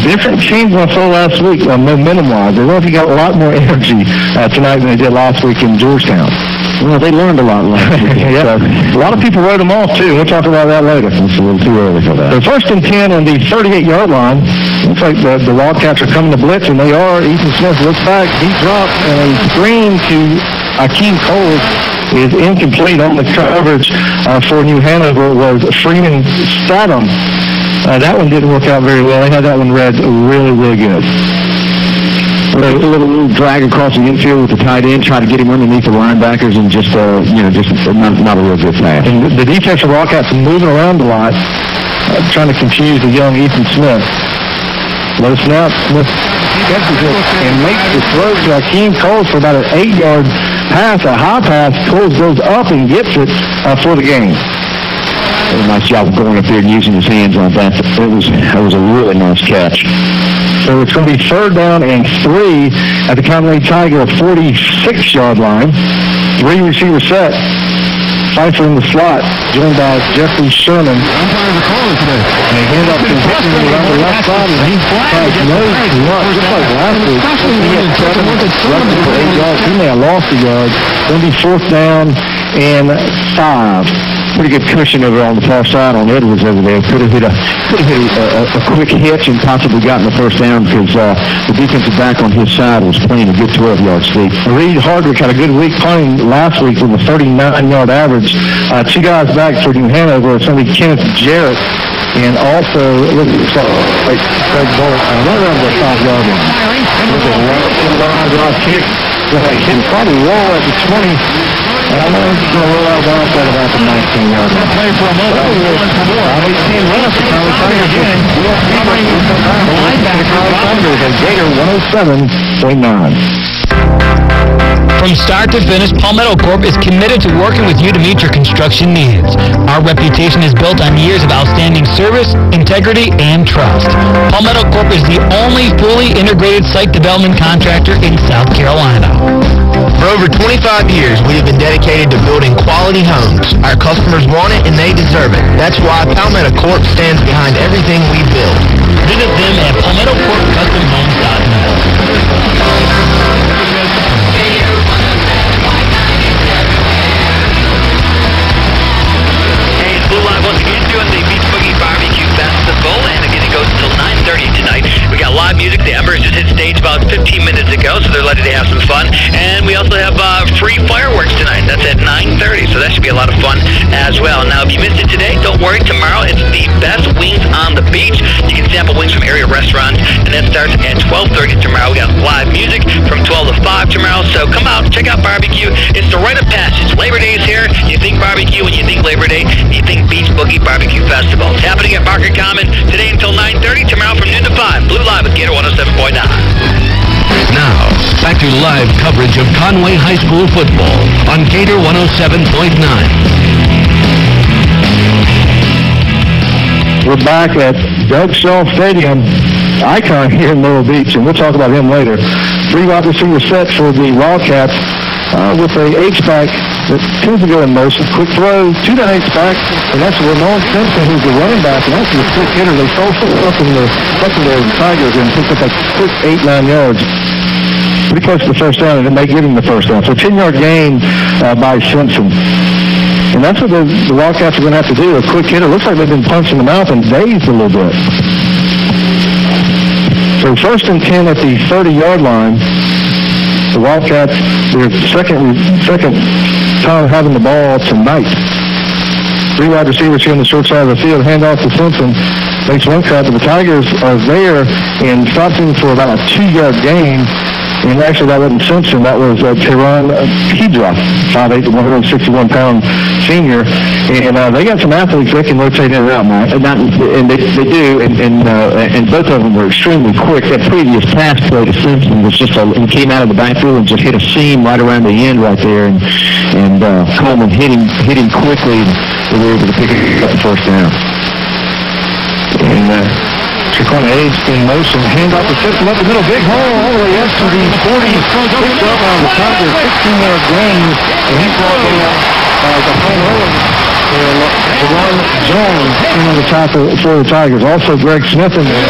J: Different teams I saw last week, momentum-wise. They look got a lot more energy tonight than they did last week in Georgetown.
K: Well, they learned a lot last week.
J: Yeah. A lot of people wrote them off, too. We'll talk about that later.
K: It's a little too early for that.
J: So first and 10 on the 38-yard line. Looks like the Wildcats are coming to blitz, and they are. Ethan Smith looks back, deep drop, and a screen to Akeem Cole is incomplete on the coverage for New Hanover. Was Freeman Statham. That one didn't work out very well. They had that one read really, really good.
K: So a little drag across the infield with the tight end, try to get him underneath the linebackers, and just not a real good pass.
J: And the defensive Wildcats are moving around a lot, trying to confuse the young Ethan Smith. Low snap, Smith catches it and makes the throw to Akeem Coles for about an 8-yard pass, a high pass. Coles goes up and gets it for the game.
K: A nice job of going up there and using his hands on that. That was a really nice catch.
J: So it's going to be 3rd down and 3 at the Conway Tiger 46-yard line. 3 receiver set. Pfeiffer in the slot, joined by Jeffrey Sherman. And they hand off to Hickman around the left side, and he tries nose to luck, just like last week. He had 7 rushes for 8 yards. He may have lost a yard. Going to be 4th down and 5.
K: Pretty good cushion over on the far side on Edwards over there. Could have hit a quick hitch and possibly gotten the first down because the defensive back on his side was playing a good 12-yard sweep.
J: Reed Hardwick had a good week punting last week with a 39-yard average. 2 guys back for New Hanover. It's going to be Kenneth Jarrett and also it looks like Craig Bolt right around the 5-yard line. With a long kick. He probably roll at the 20. I know he's going to roll out bounce at about the 19-yard line. Play for a moment. 18 runs for Conway Tigers again. Gator 107.9.
C: From start to finish, Palmetto Corp is committed to working with you to meet your construction needs. Our reputation is built on years of outstanding service, integrity, and trust. Palmetto Corp is the only fully integrated site development contractor in South Carolina.
B: For over 25 years, we have been dedicated to building quality homes. Our customers want it and they deserve it. That's why Palmetto Corp stands behind everything we build.
C: Visit them at palmettocorpcustomhomes.net.
L: Blue Line once again doing the Beach Boogie Barbecue Festival, and again it goes until 9:30 tonight. We got live music. The Embers just hit stage about 15 minutes ago, so they're ready to have some fun. And we also have free fireworks tonight. That's at 9:30, so that should be a lot of fun as well. Now, if you missed it today, don't worry. Tomorrow it's the best wings on the beach. You can sample wings from area restaurants, and that starts at 12:30 tomorrow. We got live music from 12 to 5 tomorrow, so come out, check out barbecue. It's the rite of passage. Labor Day is here. You think barbecue when you think Labor Day. You think Beach Boogie Barbecue Festival. It's happening at Barker Common today until 9:30, tomorrow from noon to 5. Blue Live with Gator 107.9.
D: Now, back to live coverage of Conway High School football on Gator 107.9.
J: We're back at Doug Shaw Stadium, icon here in Myrtle Beach, and we'll talk about him later. 3 wide receiver sets for the Wildcats with a H-back that tends to go in motion. Quick throw to the H-back, and that's Ramon Simpson, who's the running back, and actually a quick hitter. They social up in the secondary of the Tigers and picked up a quick 8-9 yards. Pretty close to the first down, and it may give him the first down. So 10-yard gain by Simpson. And that's what the Wildcats are going to have to do, a quick hitter. Looks like they've been punched in the mouth and dazed a little bit. So 1st and 10 at the 30-yard line. The Wildcats, their second time having the ball tonight. 3 wide receivers here on the short side of the field. Handoff to Simpson. Makes one cut, but the Tigers are there and stops him for about a 2-yard gain. And actually, that wasn't Simpson. That was Teron Pedra, 5'8", 161-pound senior. And they got some athletes they can rotate in and out, Mike.
K: And they do, and both of them were extremely quick. That previous pass play to Simpson was just he came out of the backfield and just hit a seam right around the end right there, and Coleman hit him quickly, and they were able to pick up the first down.
J: And Shaquan Age in motion, hand off to Simpson up the middle, big hole all the way up to the 40, picked up on the Tigers, 16-yard gain, and he's brought down the home run. Ron Jones in on the top for the Tigers. Also Greg Smith in there.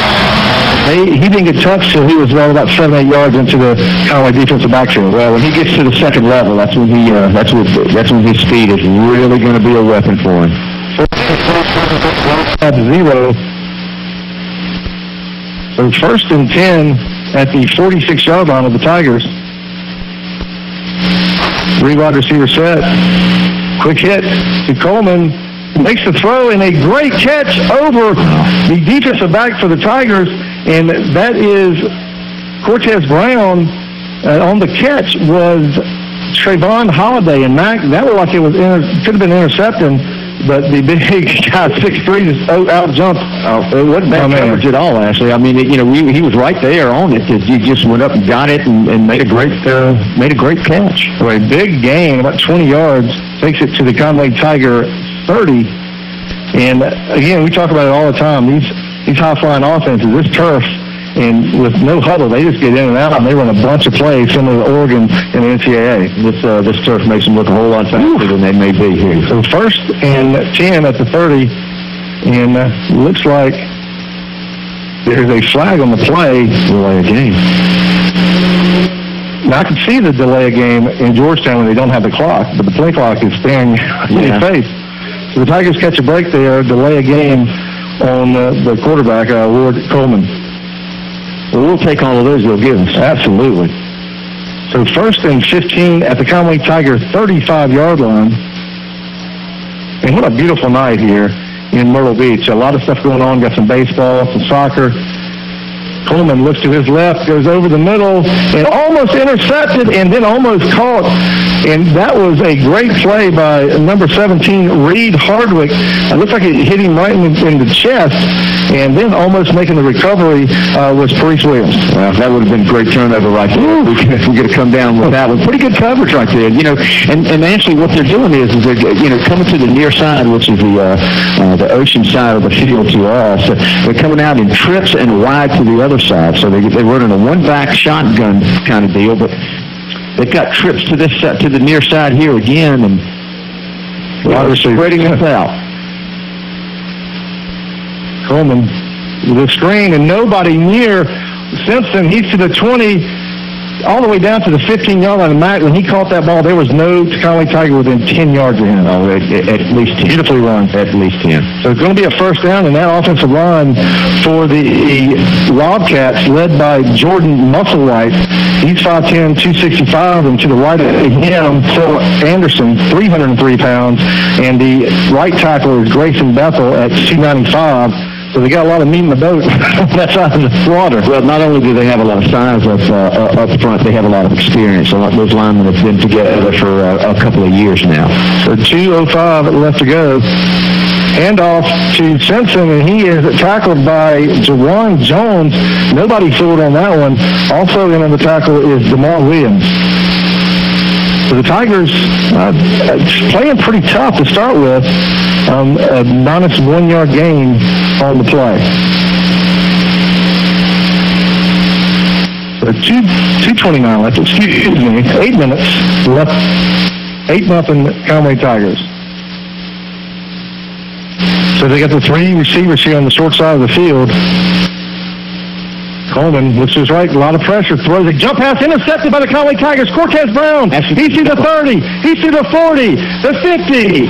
J: he didn't get touched till he was about 7-8 yards into the Conway defensive backfield. Well, when he gets to the second level, that's when his speed is really going to be a weapon for him. 0. So 1st and 10 at the 46-yard line of the Tigers. 3 wide receiver set. Quick hit to Coleman. Makes the throw and a great catch over the defensive back for the Tigers, and that is Cortez Brown. On the catch was Trayvon Holiday, and Mac, that looked like it was could have been intercepting, but the big guy 6'3" just out jumped.
K: It wasn't bad coverage at all, actually. I mean, he was right there on it. He just went up and got it and made a great catch.
J: So a big gain, about 20 yards, takes it to the Conway Tiger 30. And again, we talk about it all the time. These high-flying offenses, this turf, and with no huddle, they just get in and out, and they run a bunch of plays similar to Oregon in the NCAA.
K: This turf makes them look a whole lot faster than they may be here.
J: So 1st and 10 at the 30, and looks like there's a flag on the play.
K: Delay of game.
J: Now, I can see the delay of game in Georgetown when they don't have the clock, but the play clock is staring in your face. So the Tigers catch a break there, delay a game on the quarterback, Ward Coleman.
K: Well, we'll take all of those they'll give us.
J: Absolutely. So 1st and 15 at the Conway Tiger 35-yard line. And what a beautiful night here in Myrtle Beach. A lot of stuff going on. Got some baseball, some soccer. Coleman looks to his left, goes over the middle, and almost intercepted, and then almost caught. And that was a great play by number 17, Reed Hardwick. It looked like it hit him right in the chest, and then almost making the recovery was Parise Williams.
K: Well, that would have been a great turnover right there. If we could have come down with that one. Pretty good coverage right there. And actually what they're doing is they're coming to the near side, which is the ocean side of the field to us. They're coming out in trips and wide to the other side. So they're running a one-back shotgun kind of deal, but they've got trips to the near side here again, and they're spreading us out.
J: Coleman with a screen and nobody near Simpson. He's to the 20, all the way down to the 15-yard line. Matt, when he caught that ball, there was no Conway Tiger within 10 yards of him.
K: Oh, at least 10.
J: Beautifully run.
K: At least 10.
J: So it's going to be a first down, and that offensive line for the Wildcats, led by Jordan Musselwhite. He's 5'10", 265, and to the right of him, Phil Anderson, 303 pounds, and the right tackle is Grayson Bethel at 295. So they got a lot of meat in the boat on that side of the water.
K: Well, not only do they have a lot of size up front, they have a lot of experience. Those linemen have been together for a couple of years now.
J: So 2:05 left to go. Handoff to Simpson, and he is tackled by Jawan Jones. Nobody fooled on that one. Also in on the tackle is DeMar Williams. So the Tigers playing pretty tough to start with. A minus 1 yard gain on the play. So 2:29 left. Excuse me. 8 minutes left. 8-0 Conway Tigers. So they got the 3 receivers here on the short side of the field. Coleman looks to his right, a lot of pressure, throws a jump pass, intercepted by the Conway Tigers. Cortez Brown, he's to the 30, he's to the 40, the 50,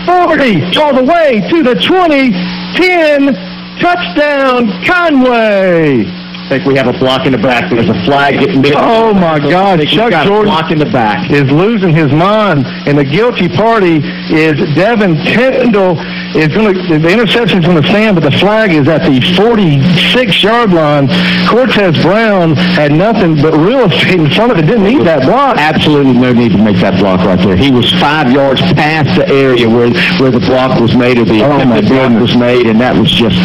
J: 40, all the way to the 20, 10, touchdown, Conway.
K: I think we have a block in the back. There's a flag getting missed.
J: Oh, my God. Chuck Jordan
K: block in the back
J: is losing his mind, and the guilty party is Devin Kendall. The interception is going to stand, but the flag is at the 46-yard line. Cortez Brown had nothing but real estate in front of it. Didn't need that block.
K: Absolutely no need to make that block right there. He was 5 yards past the area where the block was made, or the block was made, and that was just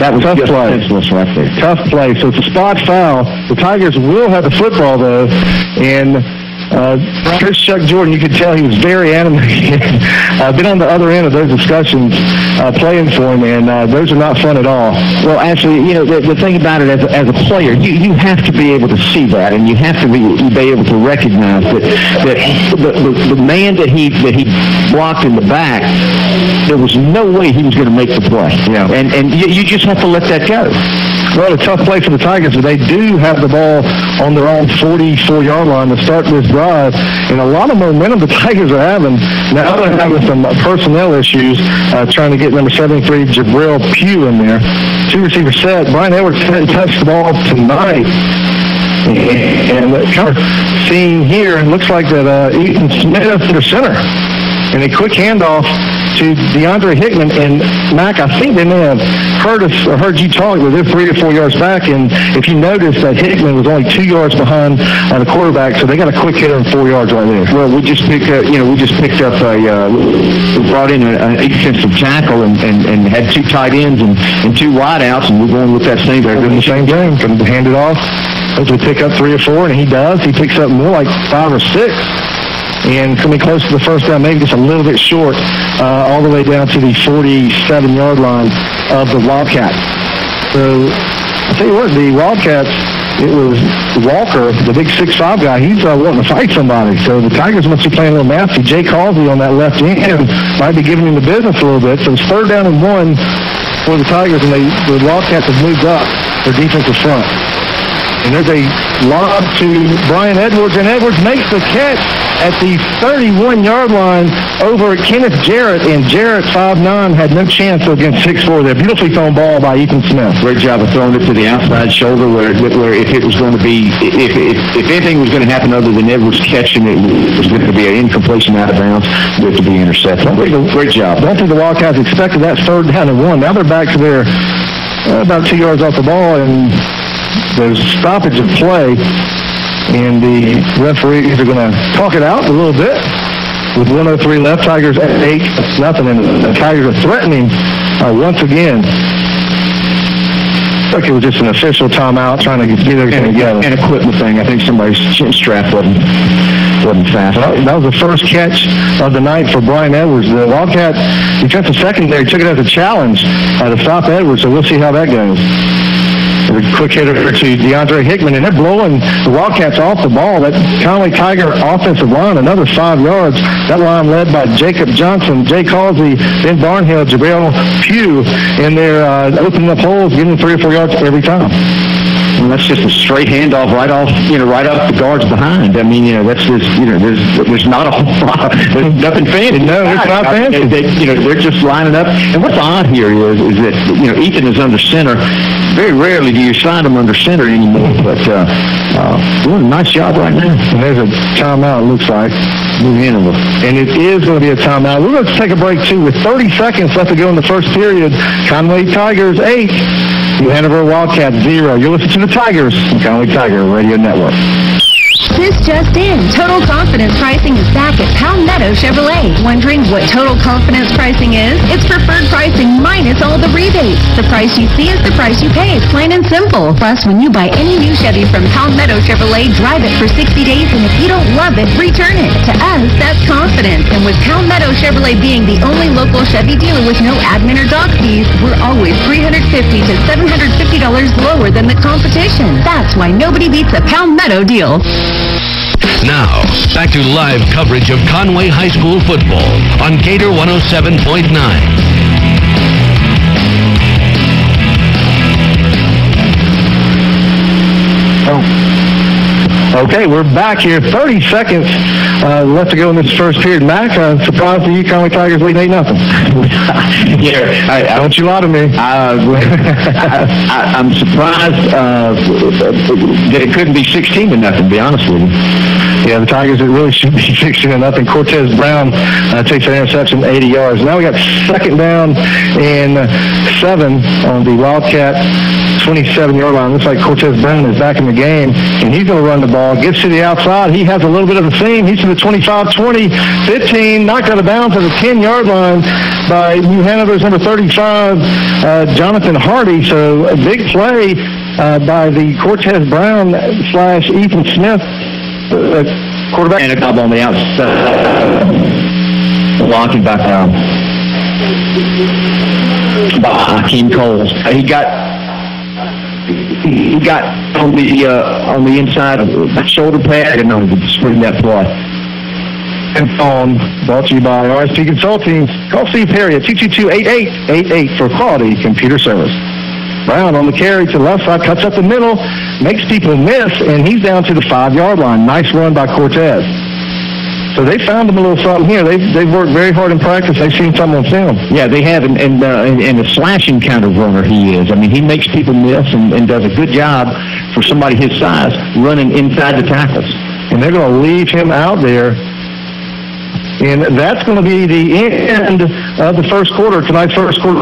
K: senseless right there.
J: Tough play. So it's a spot foul. The Tigers will have the football, though, and Coach Chuck Jordan, you could tell he was very animated. I've been on the other end of those discussions playing for him, and those are not fun at all.
K: Well, actually, the thing about it as a player, you have to be able to see that, and you have to be able to recognize that the man that he blocked in the back, there was no way he was going to make the play.
J: Yeah.
K: And you just have to let that go.
J: Well, a tough play for the Tigers, but they do have the ball on their own 44-yard line to start this drive, and a lot of momentum the Tigers are having. Now they're having some personnel issues trying to get number 73, Jabril Pugh, in there. 2 receiver set. Brian Edwards hadn't touched the ball tonight. And kind of seeing here, it looks like that Ethan Smith to the center. And a quick handoff to DeAndre Hickman. And, Mac, I think they may have heard you talk, but they're 3 or 4 yards back. And if you notice that Hickman was only 2 yards behind the quarterback, so they got a quick hitter in 4 yards right there.
K: Well, we just picked up, we brought in an defensive tackle and had 2 tight ends and 2 wideouts, and we're going with that same.
J: They're doing the same thing. Going to hand it off. Hopefully pick up 3 or 4, and he does. He picks up more like 5 or 6. And coming close to the first down, maybe just a little bit short, all the way down to the 47-yard line of the Wildcats. So, I'll tell you what, the Wildcats, it was Walker, the big 6'5 guy, he's wanting to fight somebody. So the Tigers must be playing a little nasty. Jay Causey on that left end might be giving him the business a little bit. So it's 3rd down and 1 for the Tigers, and the Wildcats have moved up their defensive front. And there's a lob to Brian Edwards, and Edwards makes the catch at the 31-yard line over Kenneth Jarrett, and Jarrett, 5'9", had no chance against 6'4 there. Beautifully thrown ball by Ethan Smith.
K: Great job of throwing it to the outside shoulder where if it was going to be, if anything was going to happen other than Edwards catching it, was going to be an incompletion out of bounds, with to be intercepted. Great job.
J: Don't think the Wildcats expected that 3rd down and 1. Now they're back to their about 2 yards off the ball, and there's stoppage of play, and the referees are going to talk it out a little bit. With 1:03 left, Tigers at 8-0, and the Tigers are threatening once again. I think it was just an official timeout trying to get everything together.
K: An equipment thing. I think somebody's chin strap wasn't fast.
J: That was the first catch of the night for Brian Edwards. The Wildcat defensive secondary took it as a challenge to stop Edwards, so we'll see how that goes. A quick hitter to DeAndre Hickman, and they're blowing the Wildcats off the ball. That Conway Tiger offensive line, another 5 yards. That line led by Jacob Johnson, Jay Causey, Ben Barnhill, Jabril Pugh, and they're opening up holes, getting 3 or 4 yards every time.
K: Well, that's just a straight handoff right off the guards behind. I mean, that's just, there's not a whole lot. There's nothing fancy.
J: No, it's not fancy.
K: They're just lining up. And what's odd here is that, Ethan is under center. Very rarely do you sign him under center anymore, but doing a nice job right now.
J: And there's a timeout, it looks like. And it is going to be a timeout. We're going to take a break, too, with 30 seconds left to go in the first period. Conway Tigers 8, Hanover Wildcats 0. You're listening to the Tigers on Conway Tiger Radio Network.
H: This just in. Total Confidence pricing is back at Palmetto Chevrolet. Wondering what Total Confidence pricing is? It's preferred pricing minus all the rebates. The price you see is the price you pay. Plain and simple. Plus, when you buy any new Chevy from Palmetto Chevrolet, drive it for 60 days, and if you don't love it, return it. To us, that's confidence. And with Palmetto Chevrolet being the only local Chevy dealer with no admin or dock fees, we're always $350 to $750 lower than the competition. That's why nobody beats a Palmetto deal.
D: Now, back to live coverage of Conway High School football on Gator 107.9.
J: Okay, we're back here. 30 seconds left to go in this first period. Mac, surprised that you Conway Tigers lead 8-0.
K: Yeah,
J: don't you lie to me.
K: I'm surprised that it couldn't be 16-0, to be honest with you.
J: Yeah, the Tigers, it really should be 16-0. Cortez Brown takes an interception 80 yards. Now we got 2nd down and 7 on the Wildcat 27-yard line. Looks like Cortez Brown is back in the game, and he's going to run the ball. Gets to the outside. He has a little bit of a seam. He's to the 25, 20, 15, knocked out of bounds at the 10-yard line by New Hanover's number 35, Jonathan Hardy. So a big play by the Cortez Brown / Ethan Smith
K: quarterback, and a couple on the outside. Blocking back down by Hakeem Cole. He got on the inside of the shoulder pad and on the spring that play.
J: And phone brought to you by RSP Consulting. Call Steve Perry at 222-8888 for quality computer service. Brown on the carry to the left side, cuts up the middle, makes people miss, and he's down to the 5-yard line. Nice run by Cortez. So they found him a little something here. They've worked very hard in practice. They've seen something on film.
K: Yeah, they have, and a slashing kind of runner he is. I mean, he makes people miss and does a good job for somebody his size running inside the tackles.
J: And they're going to leave him out there. And that's going to be the end of the first quarter, tonight's first quarter.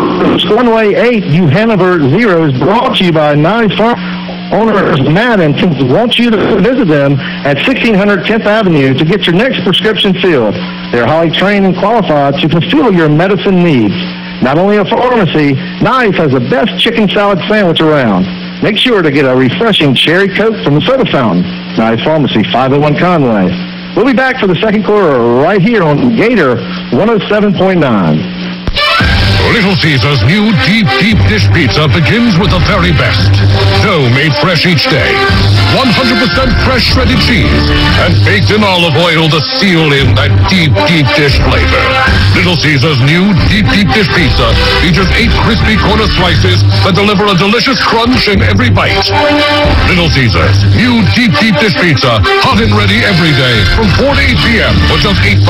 J: Conway 8, Hanover 0 is brought to you by Nice Farm. Owners Matt and Tim want you to visit them at 1600 10th Avenue to get your next prescription filled. They're highly trained and qualified to fulfill your medicine needs. Not only a pharmacy, Nice has the best chicken salad sandwich around. Make sure to get a refreshing cherry Coke from the soda fountain. Nice Pharmacy, 501 Conway. We'll be back for the second quarter right here on Gator 107.9.
A: Little Caesar's new deep dish pizza begins with the very best. Dough made fresh each day. 100% fresh shredded cheese. And baked in olive oil to seal in that deep dish flavor. Little Caesar's new deep dish pizza features 8 crispy corner slices that deliver a delicious crunch in every bite. Little Caesar's new deep dish pizza. Hot and ready every day from 4 to 8 p.m. for just $8.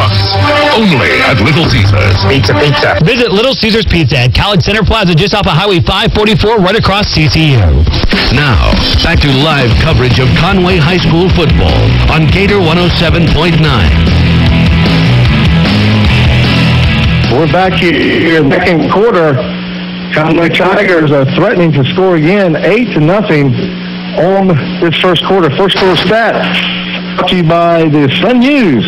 A: Only at Little Caesar's. Pizza.
C: Visit Little Caesar's Pizza at College Center Plaza just off of Highway 544 right across CCU.
D: Now, back to live coverage of Conway High School football on Gator 107.9.
J: We're back here in the second quarter. Conway Tigers are threatening to score again, 8-0 on this first quarter. First quarter stats brought to you by the Sun News.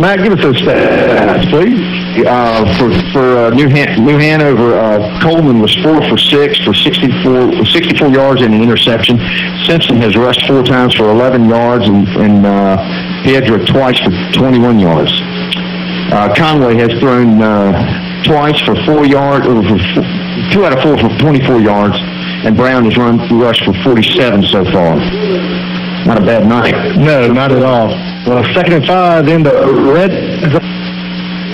J: Matt, give us those stats, please.
K: For New Hanover, Coleman was 4 for 6 for 64 yards and an interception. Simpson has rushed 4 times for 11 yards and Piedra twice for 21 yards. Conway has thrown twice for 4 yards, or for 2 out of 4 for 24 yards, and Brown has rushed for 47 so far. Not a bad night.
J: No, not at all. Well, 2nd and 5 in the red zone.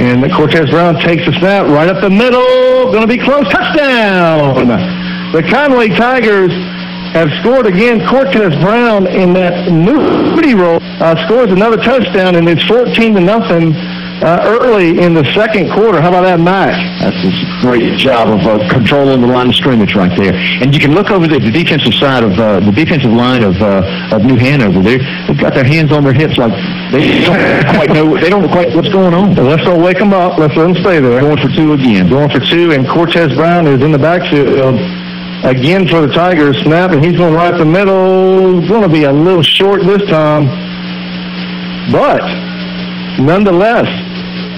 J: And Cortez Brown takes the snap right up the middle. Going to be close. Touchdown! The Conway Tigers have scored again. Cortez Brown in that nudie roll scores another touchdown, and it's 14-0 early in the second quarter. How about that, Mac?
K: That's a great job of controlling the line of scrimmage right there. And you can look over the defensive side of the defensive line of New Hanover. They've got their hands on their hips like they don't quite what's going on.
J: Well, let's not wake them up. Let's let them stay there.
K: Going for 2 again.
J: Going for 2, and Cortez Brown is in the backfield again for the Tigers. Snap, and he's going right the middle. Going to be a little short this time. But nonetheless,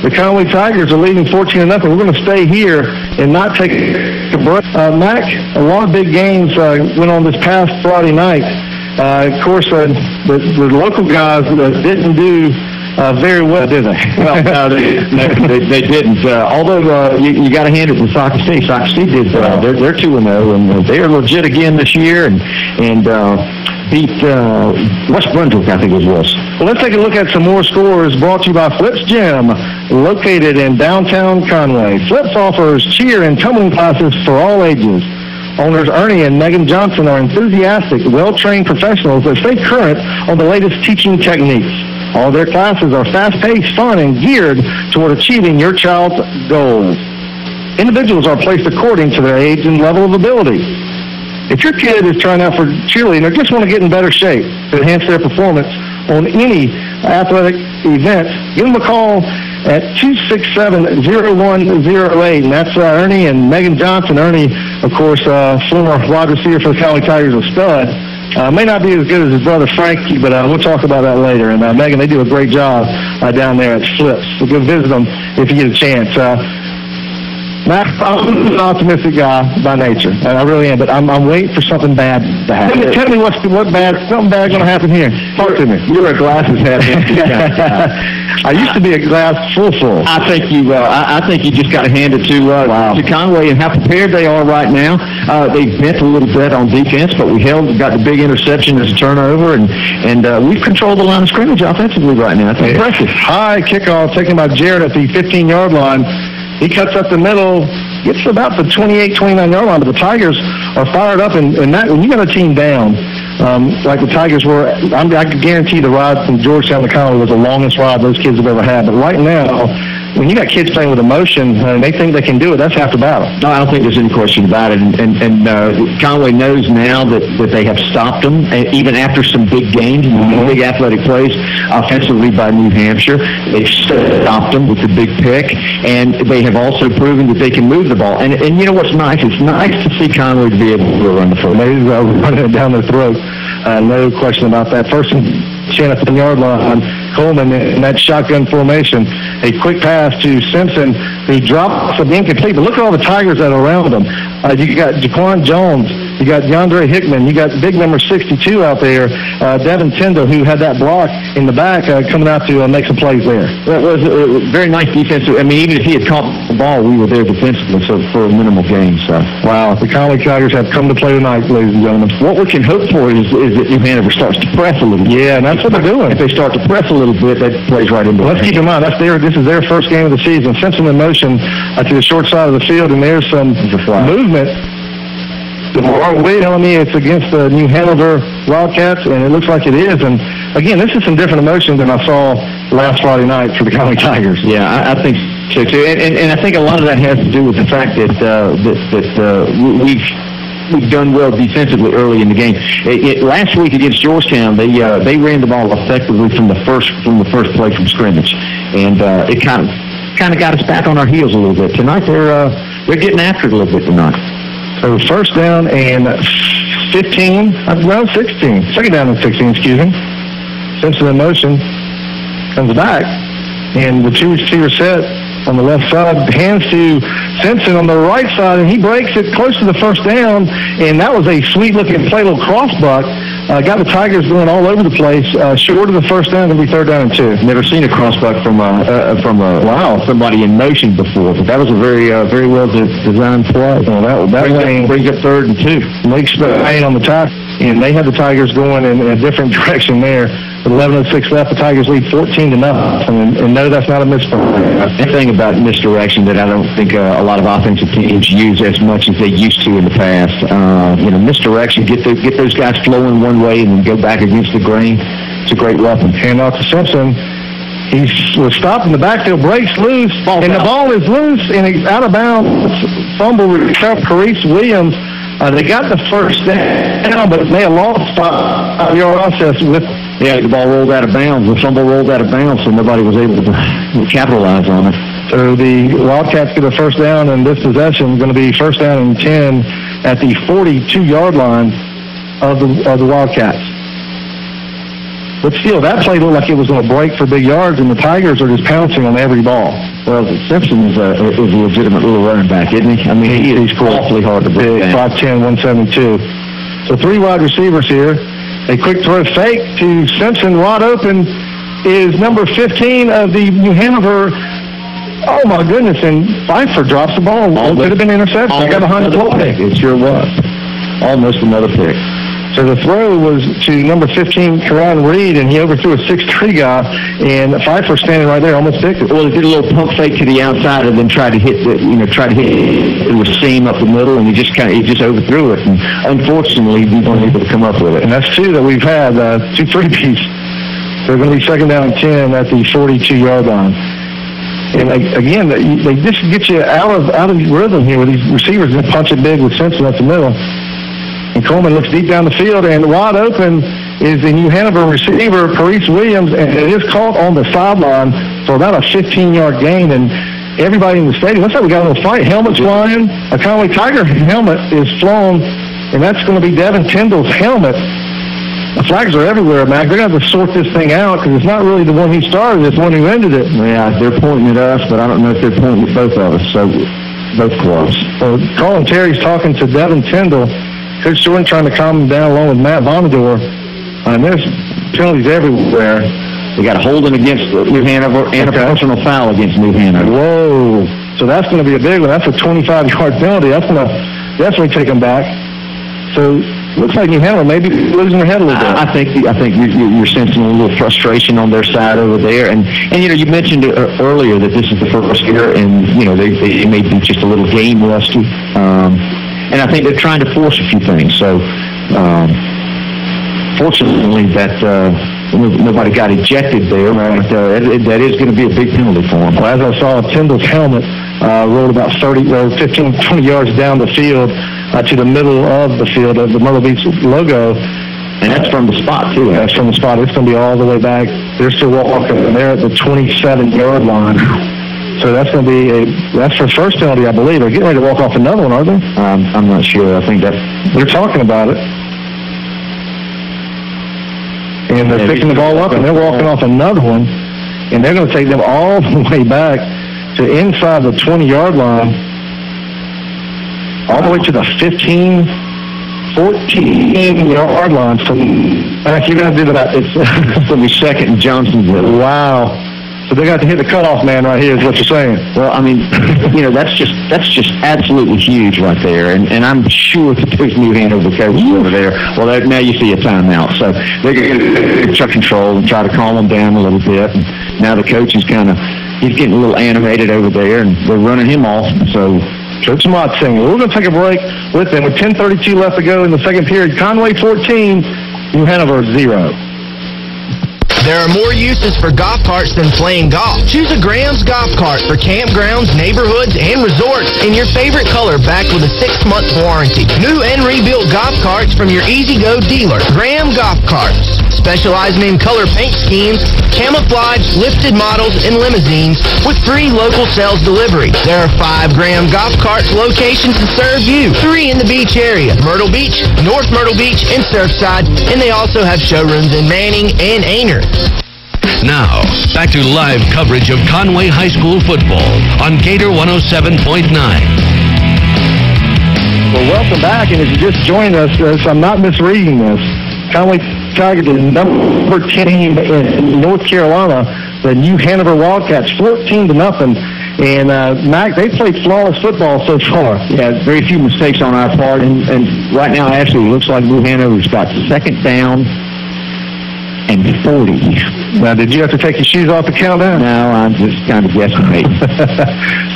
J: the Conway Tigers are leading 14-0. We're going to stay here and not take a break. Mac, a lot of big games went on this past Friday night. Of course, the local guys didn't do very well, did they?
K: Well, no, they didn't. Although you got to hand it to Sauk State. Sauk State did. They're 2-0, and they are legit again this year, and beat West Brunswick, I think it was.
J: Well, let's take a look at some more scores brought to you by Flips Gym, located in downtown Conway. Flips offers cheer and tumbling classes for all ages. Owners Ernie and Megan Johnson are enthusiastic, well-trained professionals that stay current on the latest teaching techniques. All their classes are fast-paced, fun, and geared toward achieving your child's goals. Individuals are placed according to their age and level of ability. If your kid is trying out for cheerleading or just want to get in better shape to enhance their performance on any athletic event, give them a call at 267-0108. And that's Ernie and Megan Johnson. Ernie, of course, former wide receiver for the Conway Tigers, a stud. May not be as good as his brother Frankie, but we'll talk about that later. And Megan, they do a great job down there at Flips. So go visit them if you get a chance. I'm an optimistic guy by nature, and I really am. But I'm waiting for something bad to happen. Tell me something bad going to happen here. Talk to me.
K: You're a glasses half empty guy.
J: I used to be a glass full.
K: I think you just got to hand it to Conway and how prepared they are right now. They bent a little bit on defense, but we got the big interception as a turnover, and we've controlled the line of scrimmage offensively right now. It's impressive.
J: High kickoff taken by Jarrett at the 15-yard line. He cuts up the middle, gets about the 28, 29-yard line, but the Tigers are fired up. And that, when you got a team down, like the Tigers were, I can guarantee the ride from Georgetown to Conway was the longest ride those kids have ever had. But right now, when you got kids playing with emotion and they think they can do it, that's half the battle.
K: No, I don't think there's any question about it. And Conway knows now that they have stopped them, even after some big games and big athletic plays offensively by New Hampshire. They've stopped them with the big pick, and they have also proven that they can move the ball. And you know what's nice? It's nice to see Conway be able to run the football.
J: They're running it down their throat. No question about that. First and 10 at the yard line. Coleman in that shotgun formation. A quick pass to Simpson, who drops it incomplete. But look at all the Tigers that are around him. You got Jaquan Jones. You got DeAndre Hickman. You got big number 62 out there, Devin Tyndall, who had that block in the back coming out to make some plays there.
K: That was a very nice defensive. I mean, even if he had caught the ball, we were there defensively for a minimal gain. So,
J: wow, the Conway Tigers have come to play tonight, ladies and gentlemen.
K: What we can hope for is that New Hanover starts to press a little bit.
J: Yeah, and that's what they're doing.
K: If they start to press a little bit, that plays right into it.
J: Let's keep in mind, this is their first game of the season. Simpson in motion to the short side of the field, and there's some movement. Wait, telling me it's against the New Hanover Wildcats, and it looks like it is. And again, this is some different emotion than I saw last Friday night for the Conway Tigers.
K: Yeah, I think so too. And I think a lot of that has to do with the fact that we've done well defensively early in the game. Last week against Georgetown, they ran the ball effectively from the first play from scrimmage, and it kind of got us back on our heels a little bit. Tonight they're getting after it a little bit tonight.
J: So first down and 16. Second down and 16, excuse me. Simpson in motion, comes back, and the two receiver set on the left side, hands to Simpson on the right side, and he breaks it close to the first down, and that was a sweet-looking play, little crossbuck. Got the Tigers going all over the place. Short of the first down, it'll be third down and 2.
K: Never seen a crossbuck from somebody in motion before, but that was a very well designed play.
J: Well, that
K: brings up third and 2.
J: Lake Spain on the top, and they had the Tigers going in a different direction there. With 11:06 left, the Tigers lead 14-0, and no, that's not a misplay.
K: The thing about misdirection that I don't think a lot of offensive teams use as much as they used to in the past. Misdirection, get those guys flowing one way and then go back against the grain. It's a great weapon.
J: Hand off to Simpson. He was stopped in the backfield, breaks loose, and the ball is loose, and he's out of bounds. Fumble recovered, Carice Williams. They got the first down, but they lost 5-yard process with.
K: Yeah, the ball rolled out of bounds. The fumble rolled out of bounds, so nobody was able to capitalize on it.
J: So the Wildcats get a first down, and this possession is going to be first down and 10 at the 42-yard line of the Wildcats. But still, that play looked like it was going to break for big yards, and the Tigers are just pouncing on every ball.
K: Well, Simpson is a legitimate little running back, isn't he? I mean, he's awfully hard to break down.
J: 5'10", 172. So 3 wide receivers here. A quick throw fake to Simpson, wide open, is number 15 of the New Hanover. Oh, my goodness, and Pfeiffer drops the ball. It could have been intercepted. I got behind the play.
K: It sure was. Almost another pick.
J: So the throw was to number 15, Karan Reed, and he overthrew a 6'3" guy, and Pfeiffer standing right there almost picked it.
K: Well, he did a little pump fake to the outside and then tried to hit the seam up the middle, and he just overthrew it. And unfortunately, we weren't able to come up with it.
J: And that's 2 that we've had, 2 3-piece. So they're going to be second down and 10 at the 42-yard line. And again, they just get you out of rhythm here with these receivers and punch it big with Simpson up the middle. And Coleman looks deep down the field, and wide open is the New Hanover receiver, Carice Williams, and it is caught on the sideline for about a 15-yard gain. And everybody in the stadium, looks like we got a little fight. Helmets flying. A Conway Tiger helmet is flown, and that's going to be Devin Tyndall's helmet. The flags are everywhere, Mac. They're going to have to sort this thing out because it's not really the one who started it, it's the one who ended it.
K: Yeah, they're pointing at us, but I don't know if they're pointing at both of us. So both clubs.
J: Well, Colin Terry's talking to Devin Tyndall. Coach Jordan trying to calm him down along with Matt Vonador. And there's penalties everywhere.
K: They got a holding against New Hanover and a personal foul against New Hanover.
J: Whoa. So that's going to be a big one. That's a 25-yard penalty. That's going to definitely take them back. So looks like New Hanover may be losing their head a little bit.
K: I think you're sensing a little frustration on their side over there. And you mentioned earlier that this is the first year, and, they may be just a little game rusty. And I think they're trying to force a few things. So, fortunately, that nobody got ejected there. But that is going to be a big penalty for them.
J: Well, as I saw, Tyndall's helmet rolled about 15, 20 yards down the field to the middle of the field of the Myrtle Beach logo.
K: And that's from the spot, too.
J: That's from the spot. It's going to be all the way back. They're still walking. They're at the 27-yard line. So that's going to be that's for first penalty, I believe. They're getting ready to walk off another one, aren't they?
K: I'm not sure. I think
J: they're talking about it. And they're picking the ball up, and they're walking off another one. And they're going to take them all the way back to inside the 20-yard line, all the way to the 14-yard line. So, you're going to do that. It's
K: going to be second and Johnsonville.
J: Wow. So they got to hit the cutoff man right here is what you're saying.
K: Well, I mean, that's just absolutely huge right there. And I'm sure that there's New Hanover coaches over there. Well, now you see a timeout. So they're going to check control and try to calm them down a little bit. And now the coach is he's getting a little animated over there, and they're running him off. So Coach Mott saying, we're going to take a break with them with 10:32 left to go in the second period. Conway 14, New Hanover 0.
B: There are more uses for golf carts than playing golf. Choose a Graham's Golf Cart for campgrounds, neighborhoods, and resorts in your favorite color backed with a 6-month warranty. New and rebuilt golf carts from your easy-go dealer. Graham Golf Carts. Specializing in color paint schemes, camouflage, lifted models, and limousines with free local sales delivery. There are 5 Graham Golf Carts locations to serve you. 3 in the beach area, Myrtle Beach, North Myrtle Beach, and Surfside, and they also have showrooms in Manning and Aynor.
D: Now, back to live coverage of Conway High School football on Gator 107.9.
J: Well, welcome back, and if you just joined us, I'm not misreading this. Conway Tigers, the number 10 team in North Carolina, the New Hanover Wildcats, 14-0. And, Mac, they played flawless football so far.
K: Yeah, very few mistakes on our part. And right now, actually, it looks like New Hanover's got second down and 40.
J: Now, did you have to take your shoes off to count down?
K: No, I'm just kind of guesstimating.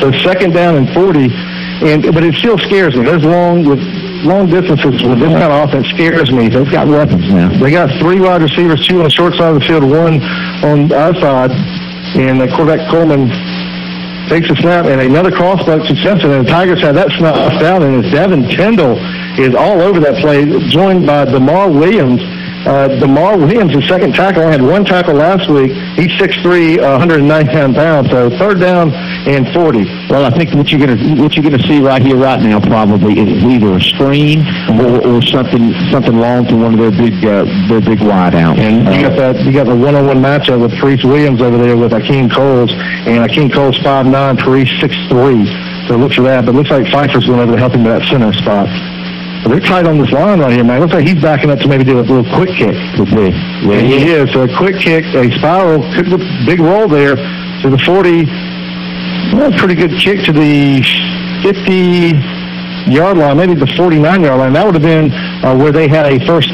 J: So second down and 40, but it still scares me. Those long distances with this kind of offense scares me.
K: They've got weapons now.
J: They got 3 wide receivers, 2 on the short side of the field, 1 on our side, and quarterback Coleman takes a snap, and another crossback to Simpson, and the Tigers have that snuffed out, and as Devin Tyndall is all over that play, joined by DeMar Williams. DeMar Williams, his second tackle, had 1 tackle last week. He's 6'3", 199 pounds. So third down and 40.
K: Well, I think what you're gonna see right here, right now, probably is either a screen or something long to one of their big wideouts.
J: And you got the one-on-one matchup with Therese Williams over there with Akeem Coles, and Akeem Coles 5'9", Therese 6'3". So look for that. But it looks like Pfeiffer's going over to help him with that center spot. They're tight on this line right here, man. Looks like he's backing up to maybe do a little quick kick. Yeah, he is. So a quick kick, a spiral, big roll there to the 40. Well, pretty good kick to the 50-yard line, maybe the 49-yard line. That would have been where they had a first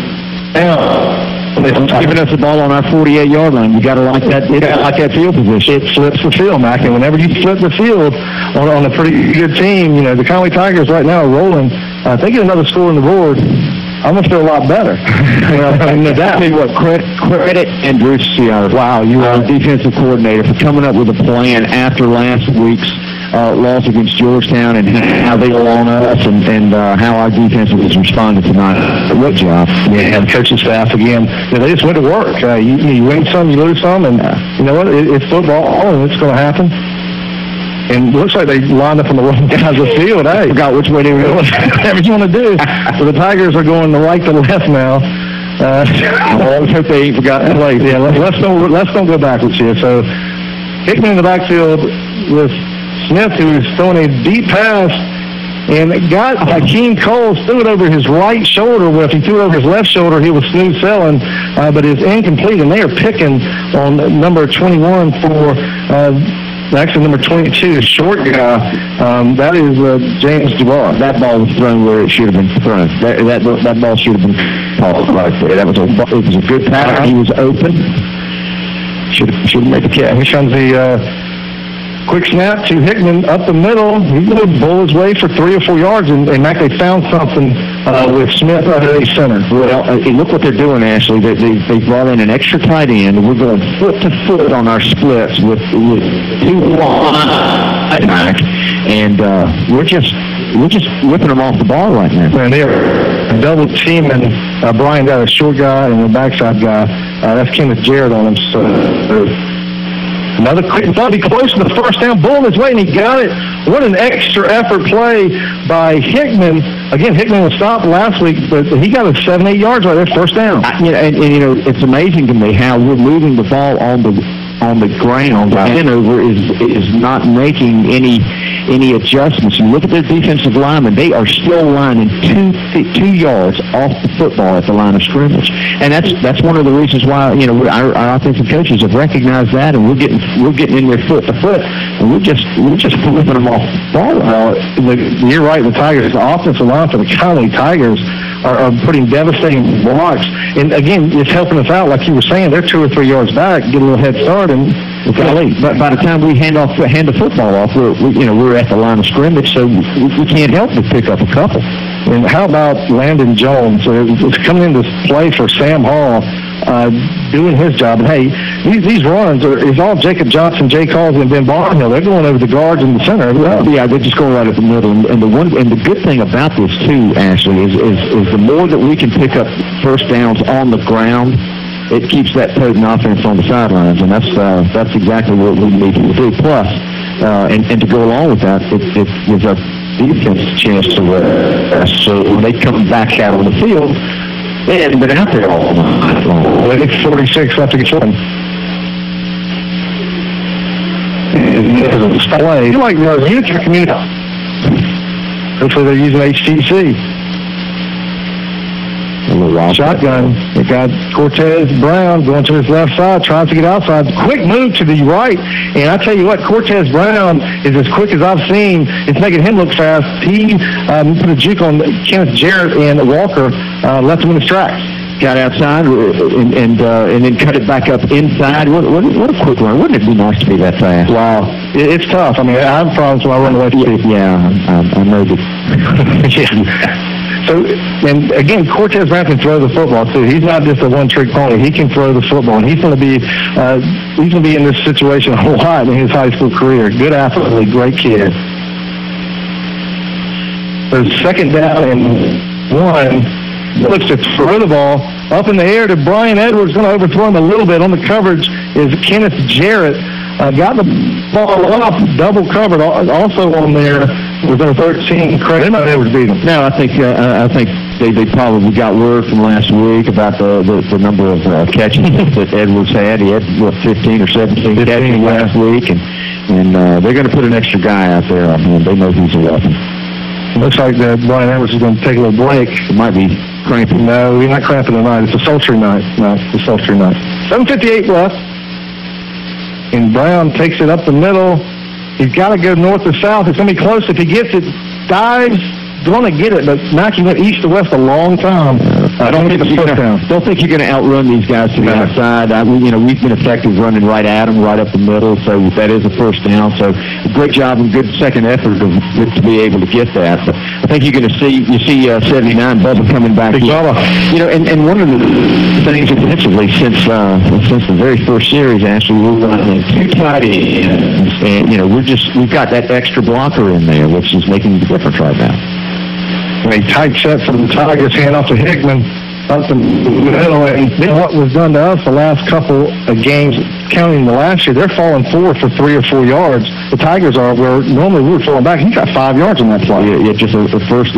J: down.
K: Giving us the ball on our 48-yard line. You got to like that. Like that field position.
J: It flips the field, Mac. And whenever you flip the field on a pretty good team, the Conway Tigers right now are rolling. If they get another score on the board, I'm going to feel a lot better. No doubt.
K: Tell you what, credit and Bruce Ciara. Wow, you are defensive coordinator for coming up with a plan after last week's loss against Georgetown and how they were on us and how our defense has responded tonight. What job?
J: Yeah, and the coaching staff again. They just went to work. You win some, you lose some, and you know what? It's football, and it's going to happen. And it looks like they lined up on the wrong guys of the field. I forgot which way they were going. Whatever you want to do. So the Tigers are going the right to left now.
K: Well, let's hope they ain't forgotten the place.
J: Yeah, let's don't go backwards here. So Hickman in the backfield with Smith, who was throwing a deep pass, and it got Hakeem Cole, threw it over his right shoulder. Well, if he threw it over his left shoulder, he was smooth sailing, but it's incomplete, and they are picking on number 21 for actually number 22, the short guy. That is James Dubois.
K: That ball was thrown where it should have been thrown. That ball should have been called right there. It was a good pass. He was open. Should have made the catch.
J: Here comes the quick snap to Hickman up the middle. He's going to bowl his way for 3 or 4 yards, and Mac, they found something with Smith under the center.
K: Well, look what they're doing, Ashley. They brought in an extra tight end, and we're going foot to foot on our splits with 2 wide back, and we're just whipping them off the ball right now.
J: And they're double teaming Brian got a short guy and a backside guy. That's Kenneth Jarrett on him. So another quick, thought he'd be close to the first down, bull his way, and he got it. What an extra effort play by Hickman. Again, Hickman was stopped last week, but he got a 7-8 yards right there, first down.
K: And it's amazing to me how we're moving the ball on the ground. Hanover is not making any adjustments. You look at their defensive linemen; they are still lining 2 yards off the football at the line of scrimmage, and that's one of the reasons why our offensive coaches have recognized that, and we're getting in there foot to foot, and we're just flipping them off the ball.
J: You're right. The Tigers, the offensive line for the Conway Tigers are putting devastating blocks, and again, it's helping us out. Like you were saying, they're 2 or 3 yards back, get a little head start, and
K: but by the time we hand the football off, we're at the line of scrimmage, so we can't help but pick up a couple.
J: And how about Landon Jones? It's coming into play for Sam Hall, doing his job. And hey, these runs is all Jacob Johnson, Jay Causey, and Ben Barnhill. They're going over the guards in the center.
K: Yeah, they're just going right at the middle. And the good thing about this too, Ashley, is the more that we can pick up first downs on the ground, it keeps that potent offense on the sidelines, and that's exactly what we need to do. Plus, and to go along with that, it gives our defense a chance to rest. So when they come back out on the field, they haven't been out there all night long.
J: Well, I think 46 left to get one. Play. You like unitary community. Hopefully they're using HTC. Shotgun. They got Cortez Brown going to his left side, trying to get outside. Quick move to the right. And I tell you what, Cortez Brown is as quick as I've seen. It's making him look fast. He put a juke on Kenneth Jarrett, and Walker left him in his tracks.
K: Got outside and then cut it back up inside. What a quick run. Wouldn't it be nice to be that fast?
J: Wow. It's tough. I mean, I have problems when I run away from people.
K: Yeah, I know that.
J: Yeah. So, and again, Cortez Brown can throw the football too. He's not just a one-trick pony. He can throw the football, and he's going to be in this situation a lot in his high school career. Good athlete, great kid. So second down and 1. Looks to throw the ball up in the air to Brian Edwards. Going to overthrow him a little bit. On the coverage is Kenneth Jarrett. Got the ball off, double covered. Also on there was number 13. Craig Edwards beat him.
K: No, I think they probably got word from last week about the number of catches that Edwards had. He had 15 or 17 catches last week, and they're going to put an extra guy out there on him. They know he's a weapon.
J: Looks like Brian Edwards is going to take a little break.
K: It might be cramping.
J: No, he's not cramping tonight. It's a sultry night. No, it's a sultry night. 7:58 left. And Brown takes it up the middle. He's got to go north to south. It's going to be close. If he gets it, dives, going to get it. But Mackey went east to west a long time. Don't think you're
K: going to outrun these guys to the outside. We've been effective running right at them, right up the middle. So that is a first down. So great job and good second effort to be able to get that. But I think you're going to see 79 Bubba coming back. And one of the things defensively since the very first series, actually, we're running 2 tight ends, and we've got that extra blocker in there, which is making the difference right now.
J: And a tight set from the Tigers, hand off to Hickman. Up the middle, and what was done to us the last couple of games, counting the last year, they're falling forward for 3 or 4 yards. The Tigers are where normally we were falling back. He got 5 yards on that play.
K: Yeah, just the first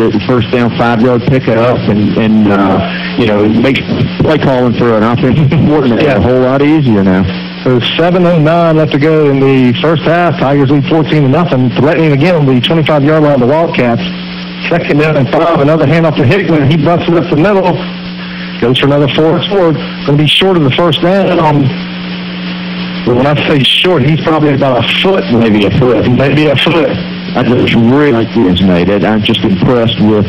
K: down 5-yard pickup, and it makes play calling for an offensive coordinator a whole lot easier now.
J: There's 7:09 left to go in the first half. Tigers lead 14-0. Threatening again on the 25-yard line of the Wildcats. Second down and 5. Another handoff to Hickman. He busts it up the middle. Goes for another forward. Going to be short of the first down. But when I say short, he's probably about a foot. Maybe a foot.
K: I just really like this, mate. I'm just impressed with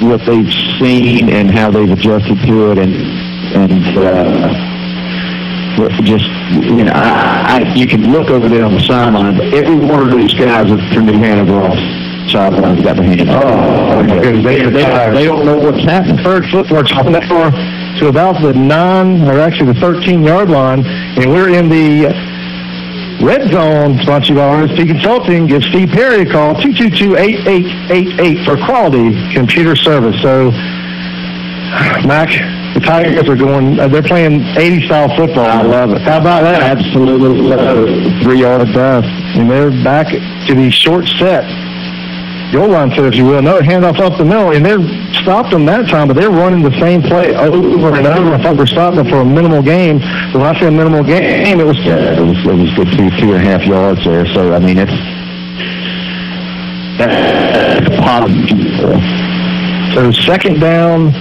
K: what they've seen and how they've adjusted to it, and just, you know, you can look over there on the sideline, but every one of these guys from New Hanover sideline got their hands up. Oh, they don't know what's happening.
J: Third footwork chopping that far to about the the 13-yard line, and we're in the red zone. Sponsored by RSP Consulting. Give Steve Perry a call, 222-8888 for quality computer service. So, Mac, the Tigers are they're playing 80-style football.
K: I love it.
J: How about that?
K: Absolutely love it.
J: 3-yard dive. And they're back to the short set. Goal line set, if you will. Another handoff up the middle, and they're stopped them that time, but they're running the same play over and over. I thought we're stopping them for a minimal game. But when I say a minimal game, it was
K: good 2.5 yards there. So, I mean, it's positive.
J: So second down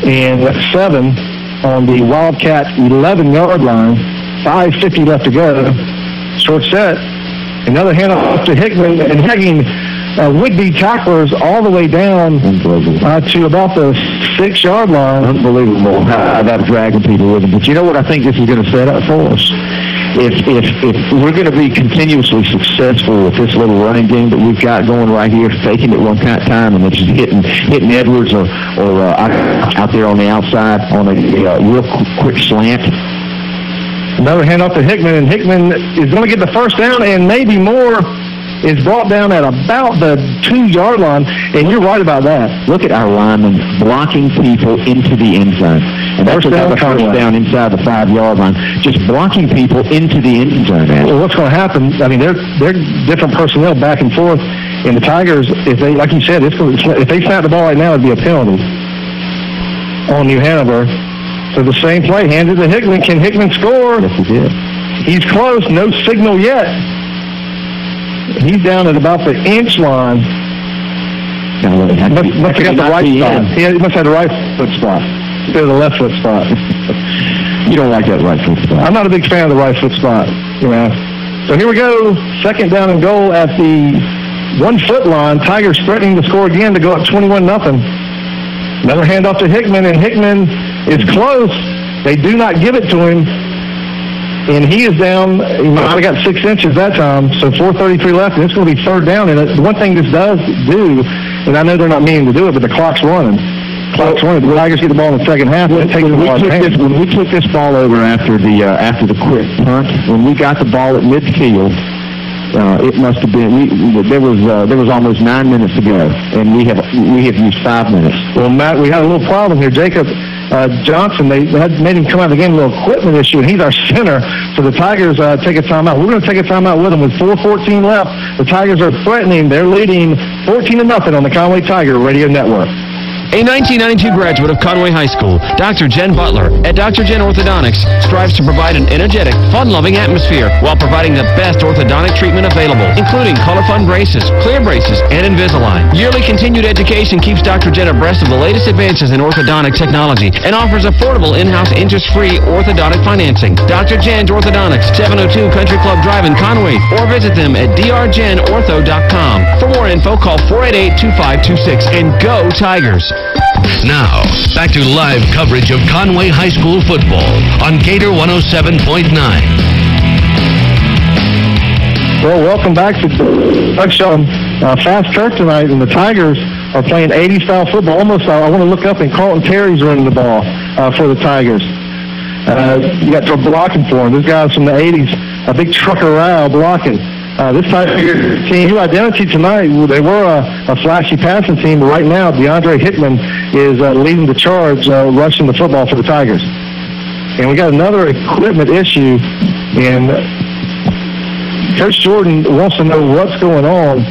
J: and 7 on the Wildcat 11-yard line. 5:50 left to go. Short set. Another handoff to Hickman, and Higging would-be tacklers all the way down to about the 6-yard line.
K: Unbelievable how about dragging people with them. But you know what I think this is going to set up for us? If we're going to be continuously successful with this little running game that we've got going right here, faking it one time and then just hitting Edwards or out there on the outside on a real quick slant.
J: Another handoff to Hickman, and Hickman is going to get the first down and maybe more. Is brought down at about the 2-yard line, and you're right about that.
K: Look at our linemen blocking people into the end zone. And that's another first down inside the 5-yard line. Just blocking people into the end zone.
J: Well, what's going to happen, I mean, they're different personnel back and forth, and the Tigers, if they, like you said, if they snap the ball right now, it'd be a penalty on New Hanover. So the same play, handed to Hickman. Can Hickman score?
K: Yes, he did.
J: He's close, no signal yet. He's down at about the inch line. Must have got the right spot. He must have the right foot spot instead of the left foot spot.
K: You don't like that right foot spot.
J: I'm not a big fan of the right foot spot. You know. So here we go. Second down and goal at the 1-foot line. Tigers threatening to score again to go up 21-0. Another handoff to Hickman, and Hickman is close. They do not give it to him. And he is down, he might have got 6 inches that time, so 4:33 left, and it's going to be third down. And the one thing this does do, and I know they're not meaning to do it, but the clock's running. The Tigers get the ball in the second half. When
K: we took this ball over after the quick punt, when we got the ball at midfield, it must have been there was almost 9 minutes to go, and we have used 5 minutes.
J: Well, Matt, we had a little problem here. Jacob Johnson, they had made him come out of the game, a little equipment issue, and he's our center. So the Tigers take a timeout. We're going to take a timeout with him with 4:14 left. The Tigers are threatening. They're leading 14-0 on the Conway Tiger Radio Network.
L: A 1992 graduate of Conway High School, Dr. Jen Butler at Dr. Jen Orthodontics strives to provide an energetic, fun-loving atmosphere while providing the best orthodontic treatment available, including ColorFund braces, clear braces, and Invisalign. Yearly continued education keeps Dr. Jen abreast of the latest advances in orthodontic technology and offers affordable in-house interest-free orthodontic financing. Dr. Jen's Orthodontics, 702 Country Club Drive in Conway, or visit them at drgenortho.com. For more info, call 488-2526 and go Tigers!
D: Now, back to live coverage of Conway High School football on Gator 107.9.
J: Well, welcome back to Fast Turf tonight, and the Tigers are playing 80-style football. Almost, I want to look up, and Carlton Terry's running the ball for the Tigers. You got to blocking for him. This guy's from the 80s, a big trucker Rao blocking. This Tiger team, new identity tonight, they were a flashy passing team, but right now DeAndre Hickman is leading the charge, rushing the football for the Tigers. And we got another equipment issue, and Coach Jordan wants to know what's going on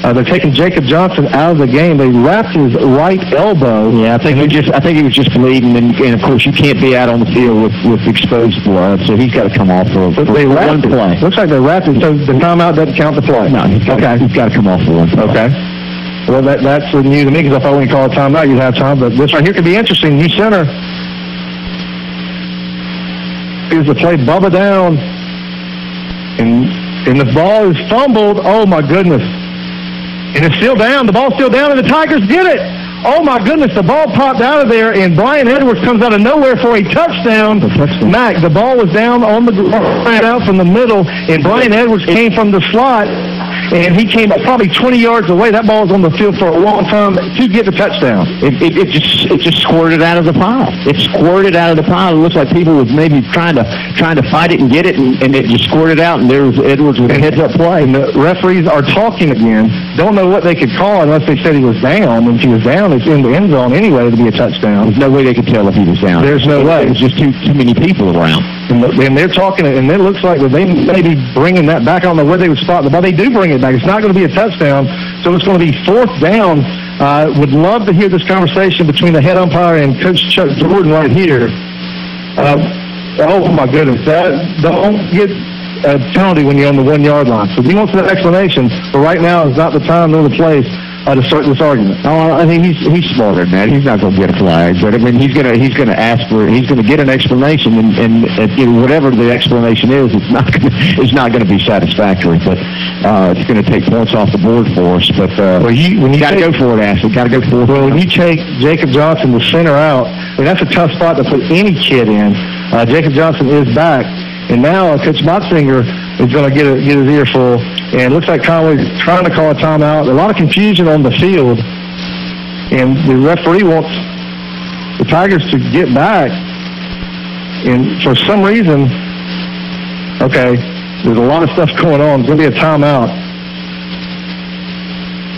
J: They're taking Jacob Johnson out of the game. They wrapped his right elbow.
K: Yeah, I think he was just bleeding, and of course you can't be out on the field with exposed blood, so he's got to come off for one play.
J: Looks like they wrapped it, so the timeout doesn't count the play.
K: No, he's got to come off for one play.
J: Okay. Well, that's new to me because I thought when you call a timeout, you'd have time. But this right here could be interesting. New center. Here's the play, Bubba down. And the ball is fumbled. Oh, my goodness. And it's still down. The ball's still down, and the Tigers get it. Oh, my goodness. The ball popped out of there, and Brian Edwards comes out of nowhere for a touchdown. Mac, the ball was down on the ground out from the middle, and Brian Edwards came from the slot, and he came probably 20 yards away. That ball was on the field for a long time to get the touchdown.
K: It just squirted out of the pile. It squirted out of the pile. It looks like people was maybe trying to fight it and get it, and it just squirted out, and there was Edwards with a heads-up play.
J: And the referees are talking again. Don't know what they could call unless they said he was down. And if he was down, it's in the end zone anyway to be a touchdown.
K: There's no way they could tell if he was down.
J: There's no way.
K: There's just too many people around.
J: And they're talking, and it looks like they may be bringing that back. I don't know where they would spot the ball. They do bring it back. It's not going to be a touchdown, so it's going to be fourth down. Would love to hear this conversation between the head umpire and Coach Chuck Jordan right here. Oh, my goodness. Don't get a penalty when you're on the 1 yard line. So he wants an explanation, but right now is not the time nor the place to start this argument.
K: Oh, I think he's smarter than that. He's not going to get a flag, but I mean he's going to ask for. He's going to get an explanation, and whatever the explanation is, it's not going to be satisfactory. But it's going to take points off the board for us. But when you got to go for it, Ashley. Got to go for it.
J: Well, when you take Jacob Johnson, the center out, I mean, that's a tough spot to put any kid in. Jacob Johnson is back. And now Coach Motzinger is going to get his ear full. And it looks like Conway's trying to call a timeout. A lot of confusion on the field. And the referee wants the Tigers to get back. And for some reason, okay, there's a lot of stuff going on. It's going to be a timeout.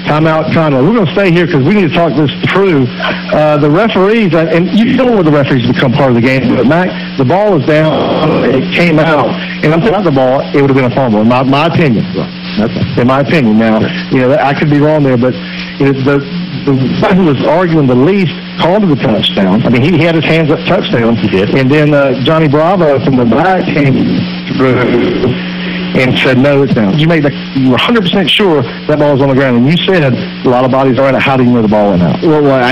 J: Timeout, Conway. We're going to stay here because we need to talk this through. The referees, and you know where the referees become part of the game, but Mac, the ball was down, it came out, and I'm talking about the ball, it would have been a fumble, in my opinion. In my opinion. Now, I could be wrong there, but the guy who was arguing the least called it a touchdown. I mean, he had his hands up touchdown. He did. And then Johnny Bravo from the back came through and said, no, it's down. You were 100% sure that ball was on the ground, and you said a lot of bodies are in it. How do you know the ball went out?
K: Well, and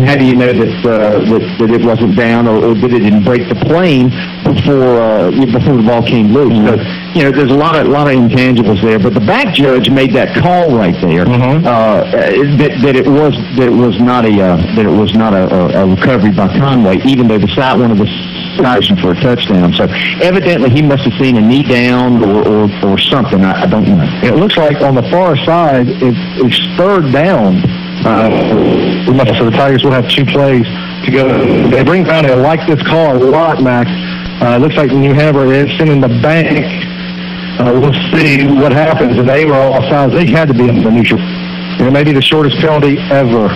K: how do you know that it wasn't down or that it didn't break the plane before the ball came loose? Mm-hmm. So, there's a lot of intangibles there, but the back judge made that call right there that it was not a recovery by Conway, even though one of the for a touchdown. So evidently he must have seen a knee down or something. I don't know.
J: It looks like on the far side it's third down. So the Tigers will have 2 plays to go. They bring down. I like this call a lot, Max. It looks like New Hanover is sending the bank. We'll see what happens. And they were all sides. They had to be in the neutral. It may be the shortest penalty ever.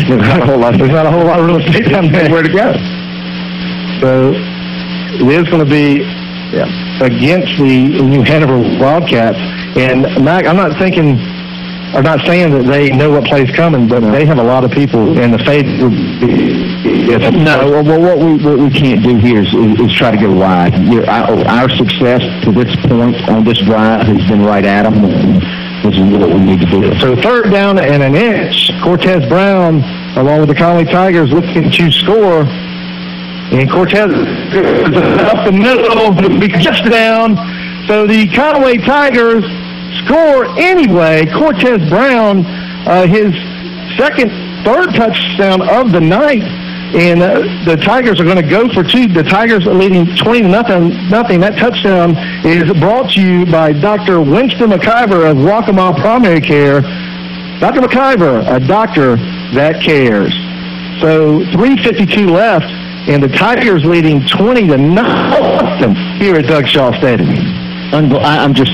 J: There's not a whole lot of real estate down there.
K: Where to go?
J: So it is going to be against the New Hanover Wildcats. And Mac, I'm not saying that they know what play's coming, but they have a lot of people, and the fade would be.
K: No, well, what we can't do here is try to go wide. Our success to this point on this drive has been right at them. This is what we need to do.
J: So third down and an inch. Cortez Brown, along with the Conway Tigers, looking to score. And Cortez up the middle, just down. So the Conway Tigers score anyway. Cortez Brown, his third touchdown of the night. And the Tigers are going to go for 2. The Tigers are leading 20-0. That touchdown is brought to you by Dr. Winston McIver of Waccamaw Primary Care. Dr. McIver, a doctor that cares. So 3:52 left, and the Tigers leading 20-0 here at Doug Shaw Stadium.
K: I'm just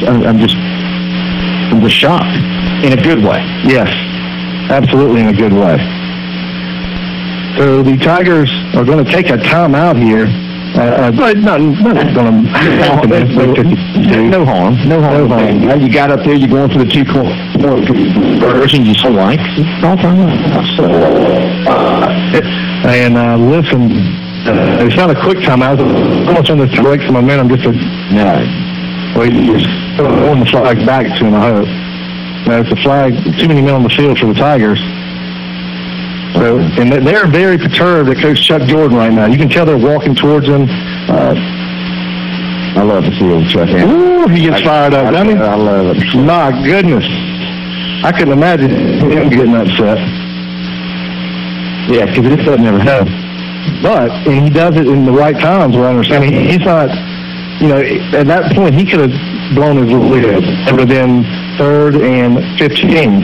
K: shocked in a good way.
J: Yes, absolutely in a good way. So the Tigers are going to take a timeout here, But nothing's going to happen. No harm. You got up there, you're going for the 2-point conversion, you so like. All fine. And listen, it's not a quick timeout. So much on this to break some momentum. Just well, you're throwing the flag back to him, I hope. Now, it's a flag, too many men on the field for the Tigers. So, and they're very perturbed at Coach Chuck Jordan right now. You can tell they're walking towards him. I love to see old Chuck. Ooh, he gets fired up. I love it. My goodness. I couldn't imagine him getting upset. Yeah, because this doesn't never happen. And he does it in the right times, where I understand. He's not, at that point, he could have blown his lead. It would have been 3rd and 15.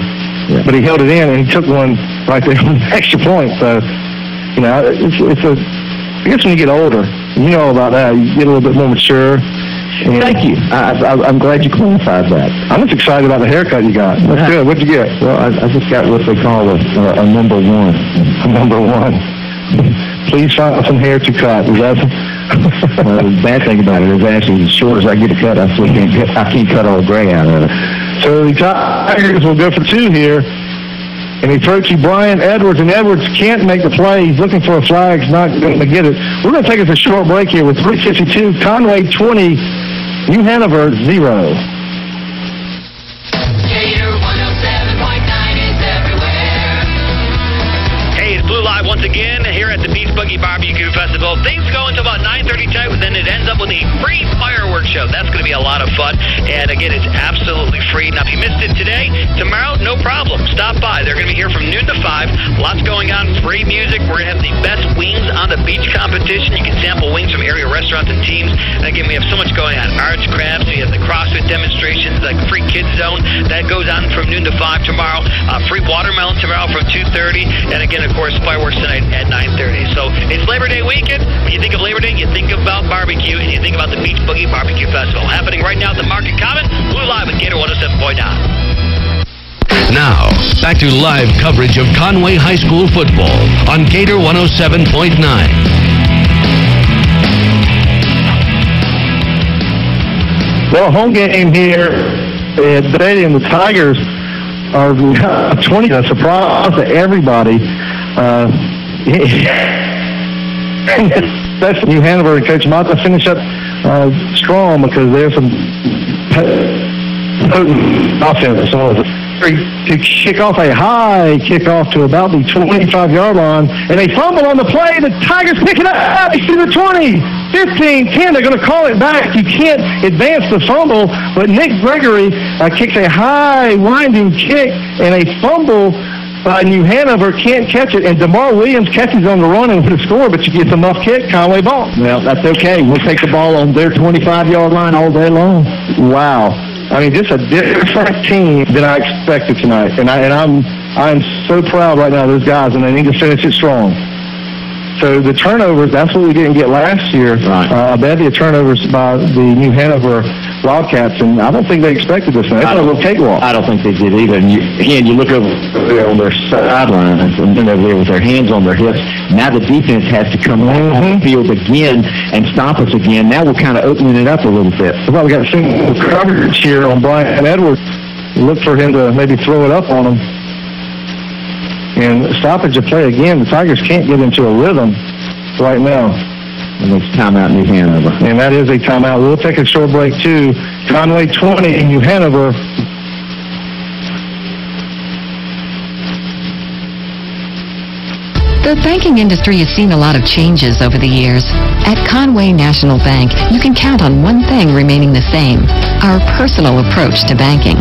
J: Yeah. But he held it in, and he took one right there on the extra point. So, I guess when you get older, you know all about that. You get a little bit more mature. Thank you. I'm glad you clarified that. I'm just excited about the haircut you got. That's good. What'd you get? Well, I just got what they call a number 1. A number 1. Please find some hair to cut. Is that? Well, the bad thing about it is actually as short as I get to cut, I can't cut all the gray out of it. So the Tigers will go for 2 here. And he throws to Brian Edwards, and Edwards can't make the play. He's looking for a flag. He's not going to get it. We're going to take us a short break here with 3:52. Conway 20, New Hanover 0.
I: Gator 107.9 is everywhere.
L: Hey, it's Blue Live once again here at the Beach Buggy Barbecue Festival. Things go until about 9:30 tonight, but then it ends up with a free fireworks show. That's going to be a lot of fun. And again, it's absolutely free. Now, if you missed it today, tomorrow, no problem. Stop by. They're going to be here from noon to 5. Lots going on. Free music. We're going to have the best wings on the beach competition. You can sample wings from area restaurants and teams. And again, we have so much going on. Arts, crafts. We have the CrossFit demonstrations, the free kids zone. That goes on from noon to 5 tomorrow. Free watermelon tomorrow from 2:30. And again, of course, fireworks tonight at 9:30. So it's Labor Day weekend. When you think of Labor Day, you think about barbecue, and you think about the Beach Buggy Barbecue Festival. Happening right now at the Market Common. Blue Live with Gator 107.9.
D: Now, back to live coverage of Conway High School football on Gator 107.9.
J: Well, home game here at the stadium. The Tigers are 20. A surprise to everybody. That's New Hanover and Coach Mata finish up strong because there's some potent offense. So to kick off a high kickoff to about the 25-yard line, and a fumble on the play. The Tigers pick it up to the 20, 15, 10. They're going to call it back. You can't advance the fumble, but Nick Gregory kicks a high winding kick, and a fumble by New Hanover can't catch it, and DeMar Williams catches on the run and would have scored, but you get the muff kick, Conway ball. Well, that's okay. We'll take the ball on their 25-yard line all day long. Wow. I mean, just a different team than I expected tonight, and I'm so proud right now of those guys, and they need to finish it strong. So the turnovers, that's what we didn't get last year. Right. I bet the turnovers by the New Hanover Wildcats, and I don't think they expected this. It's a little cakewalk. I don't think they did either. And you look over there on their sidelines and then over there with their hands on their hips. Now the defense has to come on the field again and stop us again. Now we're kind of opening it up a little bit. Well, we got a single coverage here on Brian Edwards. Look for him to maybe throw it up on him. And stoppage of play again. The Tigers can't get into a rhythm right now. And it's timeout New Hanover. And that is a timeout. We'll take a short break too. Conway 20, New Hanover.
N: The banking industry has seen a lot of changes over the years. At Conway National Bank, you can count on one thing remaining the same: our personal approach to banking.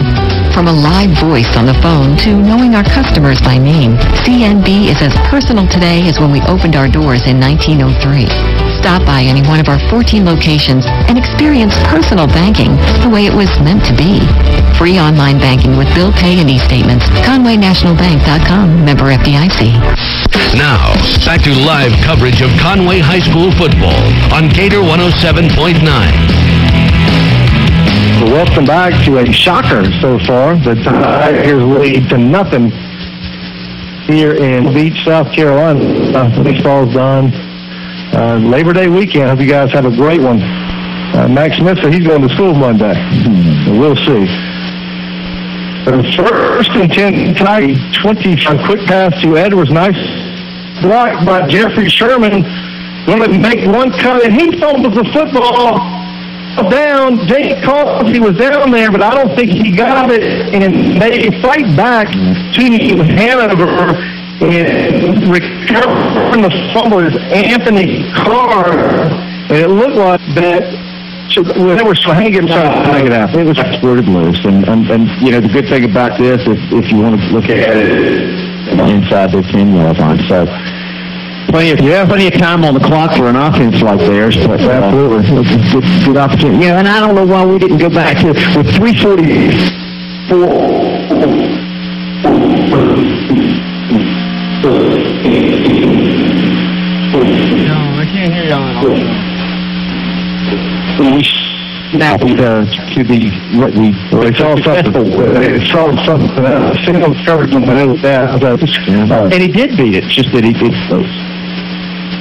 N: From a live voice on the phone to knowing our customers by name, CNB is as personal today as when we opened our doors in 1903. Stop by any one of our 14 locations and experience personal banking the way it was meant to be. Free online banking with bill pay and e-statements. ConwayNationalBank.com. Member FDIC.
D: Now, back to live coverage of Conway High School football on Gator 107.9.
J: Welcome back to a shocker so far. The Tigers lead to nothing here in Beach, South Carolina. Baseball's done. Labor Day weekend. Hope you guys have a great one. Max Smith said he's going to school Monday. We'll see. First and 10, 20, quick pass to Edwards. Nice block by Jeffrey Sherman. Going to make one cut, and he fumbles the football down. Jake Coffey was down there, but I don't think he got it, and they fight back to Hanover, and recovering the fumble is Anthony Carr, and it looked like that they were trying to hang it out.
K: It was squirted loose, and the good thing about this, if you want to look at it inside the 10-yard line, so plenty of time on the clock for an offense like theirs, but absolutely good opportunity. And I don't know why we didn't go back to with 3:44.
O: No, I can't hear y'all.
K: Now to the what we saw something single coverage on that, and he did beat it. Just that he did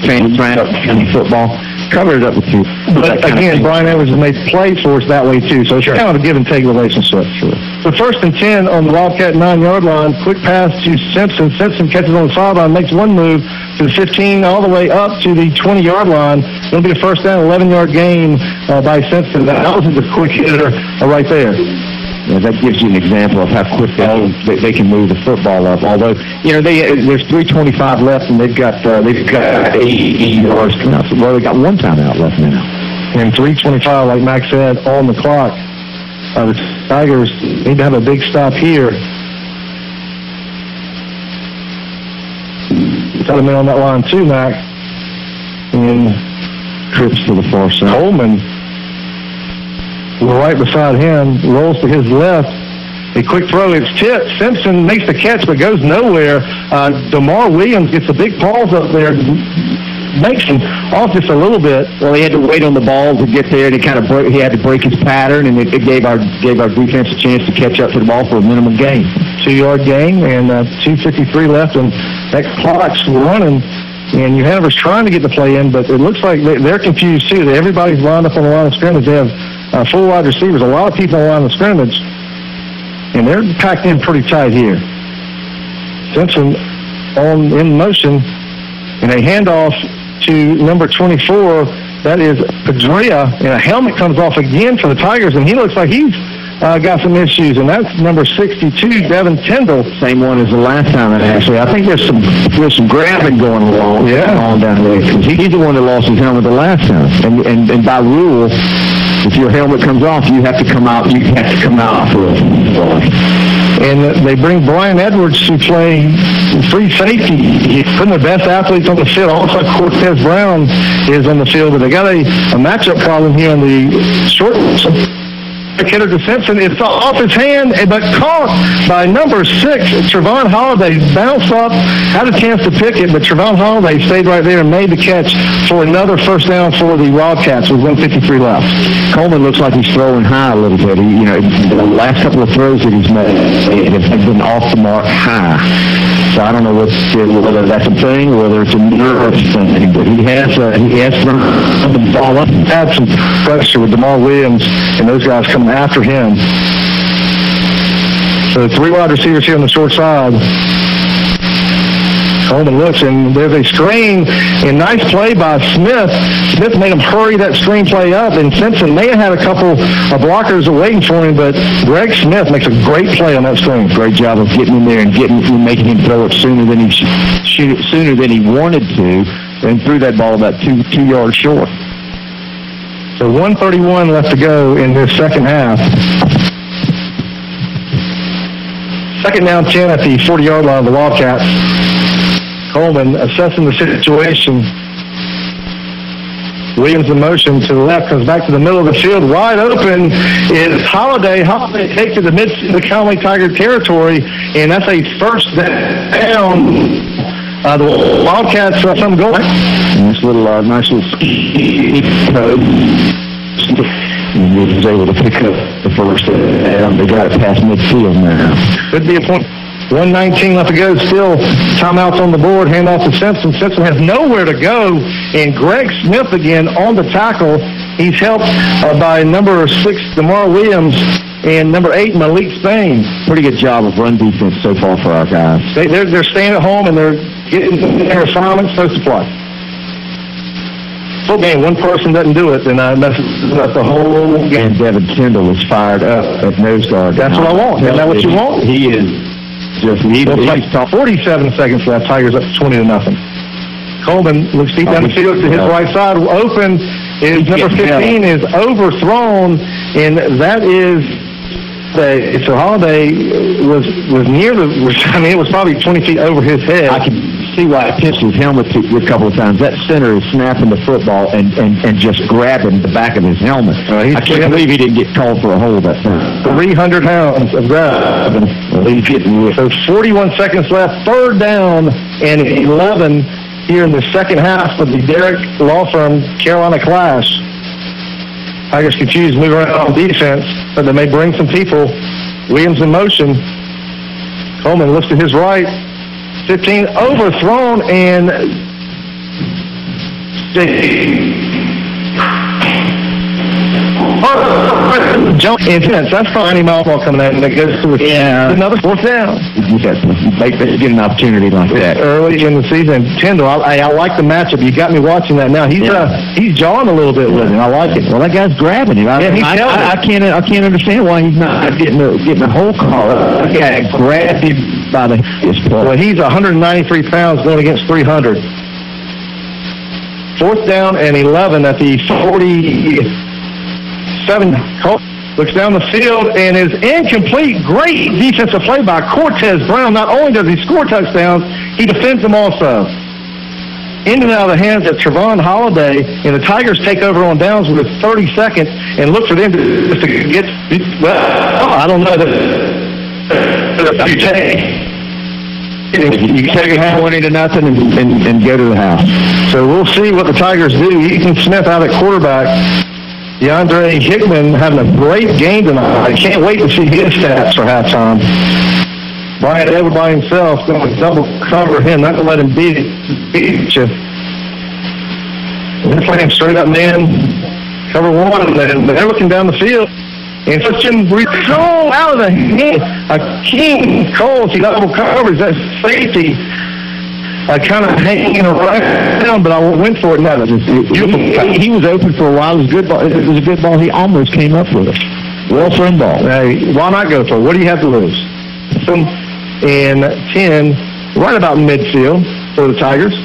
K: county football covered it up with two.
J: But again, Brian Edwards has made plays for us that way too, so it's kind of a give and take relationship. Sure. So first and 10 on the Wildcat 9-yard line. Quick pass to Simpson. Simpson catches on the sideline, makes one move to the 15, all the way up to the 20-yard line. It'll be a first down, 11-yard gain by Simpson. That was a quick hitter right there.
K: Yeah, that gives you an example of how quick they can move the football up. Although, there's 3:25 left, and they've got 80 yards. Well, they got one timeout left now.
J: And 3:25, like Max said, on the clock. The Tigers need to have a big stop here. Got him in on that line too, Max. And
K: trips to the far side.
J: Coleman, right beside him, rolls to his left. A quick throw, it's tipped. Simpson makes the catch but goes nowhere. DeMar Williams gets a big pause up there, makes him off just a little bit.
K: Well, he had to wait on the ball to get there, and he had to break his pattern, and it gave our defense a chance to catch up to the ball for a minimum gain.
J: 2-yard gain, and 2:53 left, and that clock's running. And New Hanover's trying to get the play in, but it looks like they're confused too. Everybody's lined up on the line of scrimmage. They have 4 wide receivers, a lot of people on the line of scrimmage, and they're packed in pretty tight here. Simpson in motion, and a handoff to number 24. That is Pedrea, and a helmet comes off again for the Tigers, and he looks like he's got some issues, and that's number 62, Devin Tyndall.
K: Same one as the last time, actually. I think there's some grabbing going along down there, because he's the one that lost his helmet the last time, and by rule, if your helmet comes off, you have to come out. You have to come out for it.
J: And they bring Brian Edwards to play free safety. He's putting the best athletes on the field. Also, Cortez Brown is on the field, but they got a matchup problem here on the short. Hitter to Simpson. It's off his hand, but caught by number 6, Trevon Holiday. Bounced up, had a chance to pick it, but Trevon Holiday stayed right there and made the catch for another first down for the Wildcats with 1:53 left.
K: Coleman looks like he's throwing high a little bit. The last couple of throws that he's made have been off the mark high. So I don't know whether that's a thing or whether it's a nerve thing, but he has thrown the ball up.
J: Had some pressure with DeMar Williams and those guys coming after him. So 3 wide receivers here on the short side. Coleman looks, and there's a screen, and nice play by Smith. Smith made him hurry that screen play up, and Simpson may have had a couple of blockers waiting for him, but Greg Smith makes a great play on that screen.
K: Great job of getting in there and making him throw it sooner than he wanted to, and threw that ball about two yards short.
J: So 1:31 left to go in this second half. Second down 10 at the 40-yard line of the Wildcats. Coleman assessing the situation. Williams in motion to the left, comes back to the middle of the field. Wide open is Holiday. Holiday takes to the Conway Tiger territory, and that's a first down. The Wildcats some goal.
K: Nice little code. He was able to pick up the first down. They got it past midfield now.
J: Could be a point. 1:19 left to go. Still timeouts on the board. Handoff to Simpson. Simpson has nowhere to go. And Greg Smith again on the tackle. He's helped by number 6, DeMar Williams, and number 8, Malik Spain.
K: Pretty good job of run defense so far for our guys.
J: They're staying at home and they're getting their assignments supposed to play. Full game, one person doesn't do it, then messes up the whole game.
K: And Devin Kendall is fired up at nose guard.
J: That's what I want. Isn't that what you want?
K: He is just he's
J: 47 seconds left. Tigers up 20-0. Coleman looks deep down the field to his right side. Open is number 15 is overthrown, and that is so Holiday was near the. I mean, it was probably 20 feet over his head.
K: I can see why I pinched his helmet a couple of times. That center is snapping the football and just grabbing the back of his helmet. I can't believe he didn't get called for a hold that time.
J: 300 pounds of grabbing. So 41 seconds left. Third down and 11 here in the second half of the Derrick Law Firm Carolina class. Tigers can choose to move around on defense, but they may bring some people. Williams in motion. Coleman looks to his right. 15 overthrown and jump intense. That's fine. Any mouth ball coming out and it goes to another fourth down.
K: They get an opportunity like that
J: early in the season. Tyndall, I like the matchup. You got me watching that now. He's jawing a little bit with him. I like it.
K: Well, that guy's grabbing him. I can't understand why he's not getting a whole call. That guy grabbed him by the
J: Well, he's 193 pounds going against 300. Fourth down and 11 at the 47. Looks down the field and is incomplete. Great defensive play by Cortez Brown. Not only does he score touchdowns, he defends them also. In and out of the hands of Trevon Holiday, and the Tigers take over on downs with 30 seconds and look for them to get, I don't know. You take it 20-0
K: and go to the house.
J: So we'll see what the Tigers do. Ethan Smith out at quarterback. DeAndre Hickman having a great game tonight. I can't wait to see his stats for halftime. Brian Edwards by himself going to double cover him, not going to let him beat you. They're playing straight up man, cover one, and they're looking down the field. And such a thrown out of the hand. King Cole, he double covers that safety. Kind of hanging around, but I went for it. No,
K: he was open for a while. It was a good ball. It was a good ball. He almost came up with it. Well thrown ball.
J: Hey, why not go for it? What do you have to lose? And 10, right about midfield for the Tigers.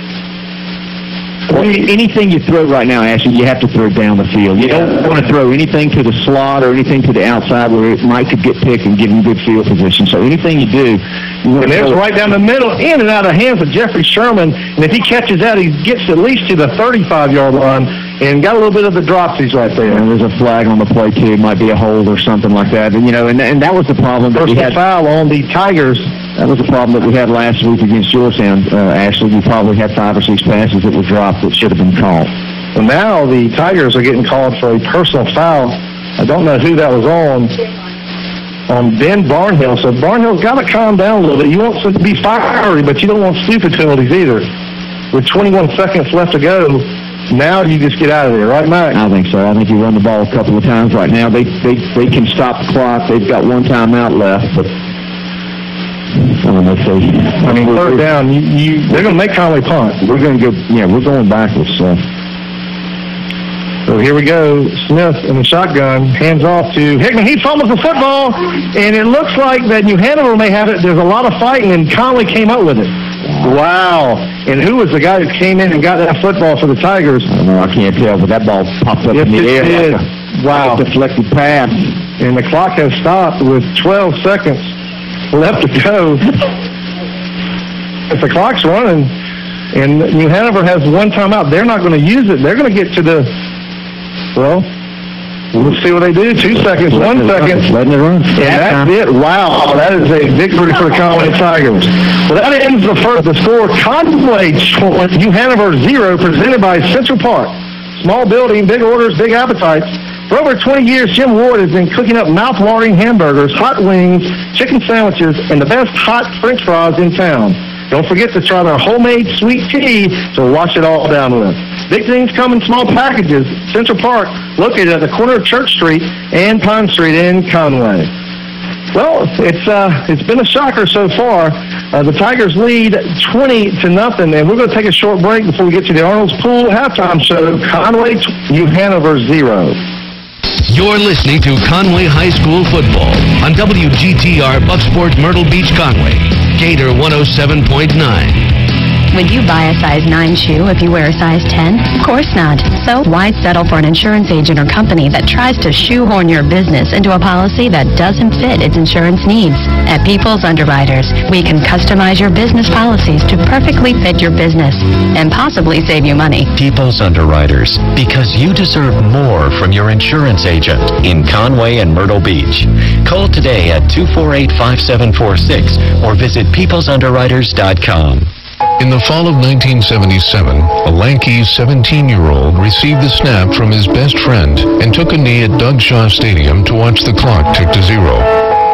K: Well, anything you throw right now, Ashley, you have to throw down the field. You don't want to throw anything to the slot or anything to the outside where it might could get picked and give him good field position. So anything you do,
J: and there's right down the middle, in and out of the hands of Jeffrey Sherman. And if he catches that, he gets at least to the 35-yard line and got a little bit of the dropsies right there.
K: And there's a flag on the play, too. It might be a hold or something like that. And, and that was the problem.
J: Personal foul on the Tigers.
K: That was the problem that we had last week against Georgetown, Ashley. We probably had 5 or 6 passes that were dropped that should have been called.
J: Well, now the Tigers are getting called for a personal foul. I don't know who that was on Ben Barnhill. So Barnhill's got to calm down a little bit. You want to be fiery, but you don't want stupid penalties either. With 21 seconds left to go, now you just get out of there, right, Mike?
K: I think so. I think you run the ball a couple of times right now. They can stop the clock. They've got one timeout left, but
J: third down, they're going to make Conway punt.
K: We're going to go, we're going backwards. So
J: here we go. Smith in the shotgun, hands off to Hickman. He fumbles the football, and it looks like that New Hanover may have it. There's a lot of fighting, and Conway came up with it. Wow. And who was the guy that came in and got that football for the Tigers?
K: I don't know. I can't tell, but that ball popped up in the air.
J: Wow.
K: Like a deflected pass.
J: And the clock has stopped with 12 seconds left to go. If the clock's running and New Hanover has one timeout, they're not going to use it. They're going to get to the, we'll see what they do. 2 seconds, 1 second.
K: Letting it run.
J: And that's it. Wow, that is a victory for the Conway Tigers. Well, that ends the first. The score, Conway 20, New Hanover 0, presented by Central Park. Small building, big orders, big appetites. For over 20 years, Jim Ward has been cooking up mouth-watering hamburgers, hot wings, chicken sandwiches, and the best hot French fries in town. Don't forget to try their homemade sweet tea to wash it all down with. Big things come in small packages. Central Park, located at the corner of Church Street and Pine Street in Conway. Well, it's been a shocker so far. The Tigers lead 20-0, and we're going to take a short break before we get to the Arnold's Pool halftime show. Conway, New Hanover 0.
D: You're listening to Conway High School football on WGTR Bucksport Myrtle Beach, Conway. Gator 107.9.
P: Would you buy a size 9 shoe if you wear a size 10? Of course not. So why settle for an insurance agent or company that tries to shoehorn your business into a policy that doesn't fit its insurance needs? At People's Underwriters, we can customize your business policies to perfectly fit your business and possibly save you money.
M: People's Underwriters, because you deserve more from your insurance agent in Conway and Myrtle Beach. Call today at 248-5746 or visit peoplesunderwriters.com.
A: In the fall of 1977, a lanky 17-year-old received the snap from his best friend and took a knee at Doug Shaw Stadium to watch the clock tick to 0.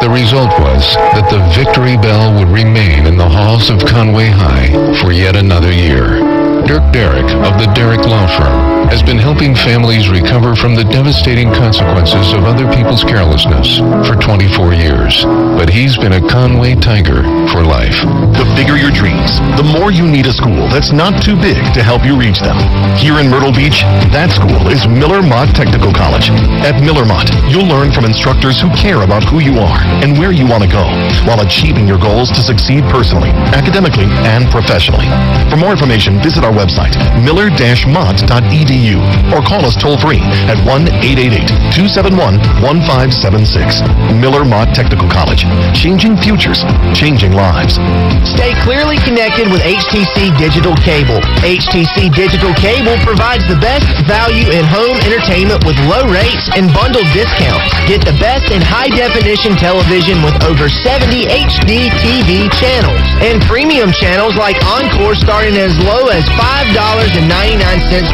A: The result was that the victory bell would remain in the halls of Conway High for yet another year. Dirk Derrick of the Derrick Law Firm has been helping families recover from the devastating consequences of other people's carelessness for 24 years. But he's been a Conway Tiger for life.
Q: The bigger your dreams, the more you need a school that's not too big to help you reach them. Here in Myrtle Beach, that school is Miller Mott Technical College. At Miller Mott, you'll learn from instructors who care about who you are and where you want to go, while achieving your goals to succeed personally, academically, and professionally. For more information, visit our website, miller-mott.edu, or call us toll-free at 1-888-271-1576. Miller Mott Technical College. Changing futures, changing lives.
B: Stay clearly connected with HTC Digital Cable. HTC Digital Cable provides the best value in home entertainment with low rates and bundled discounts. Get the best in high-definition television with over 70 HD TV channels and premium channels like Encore starting as low as $5.99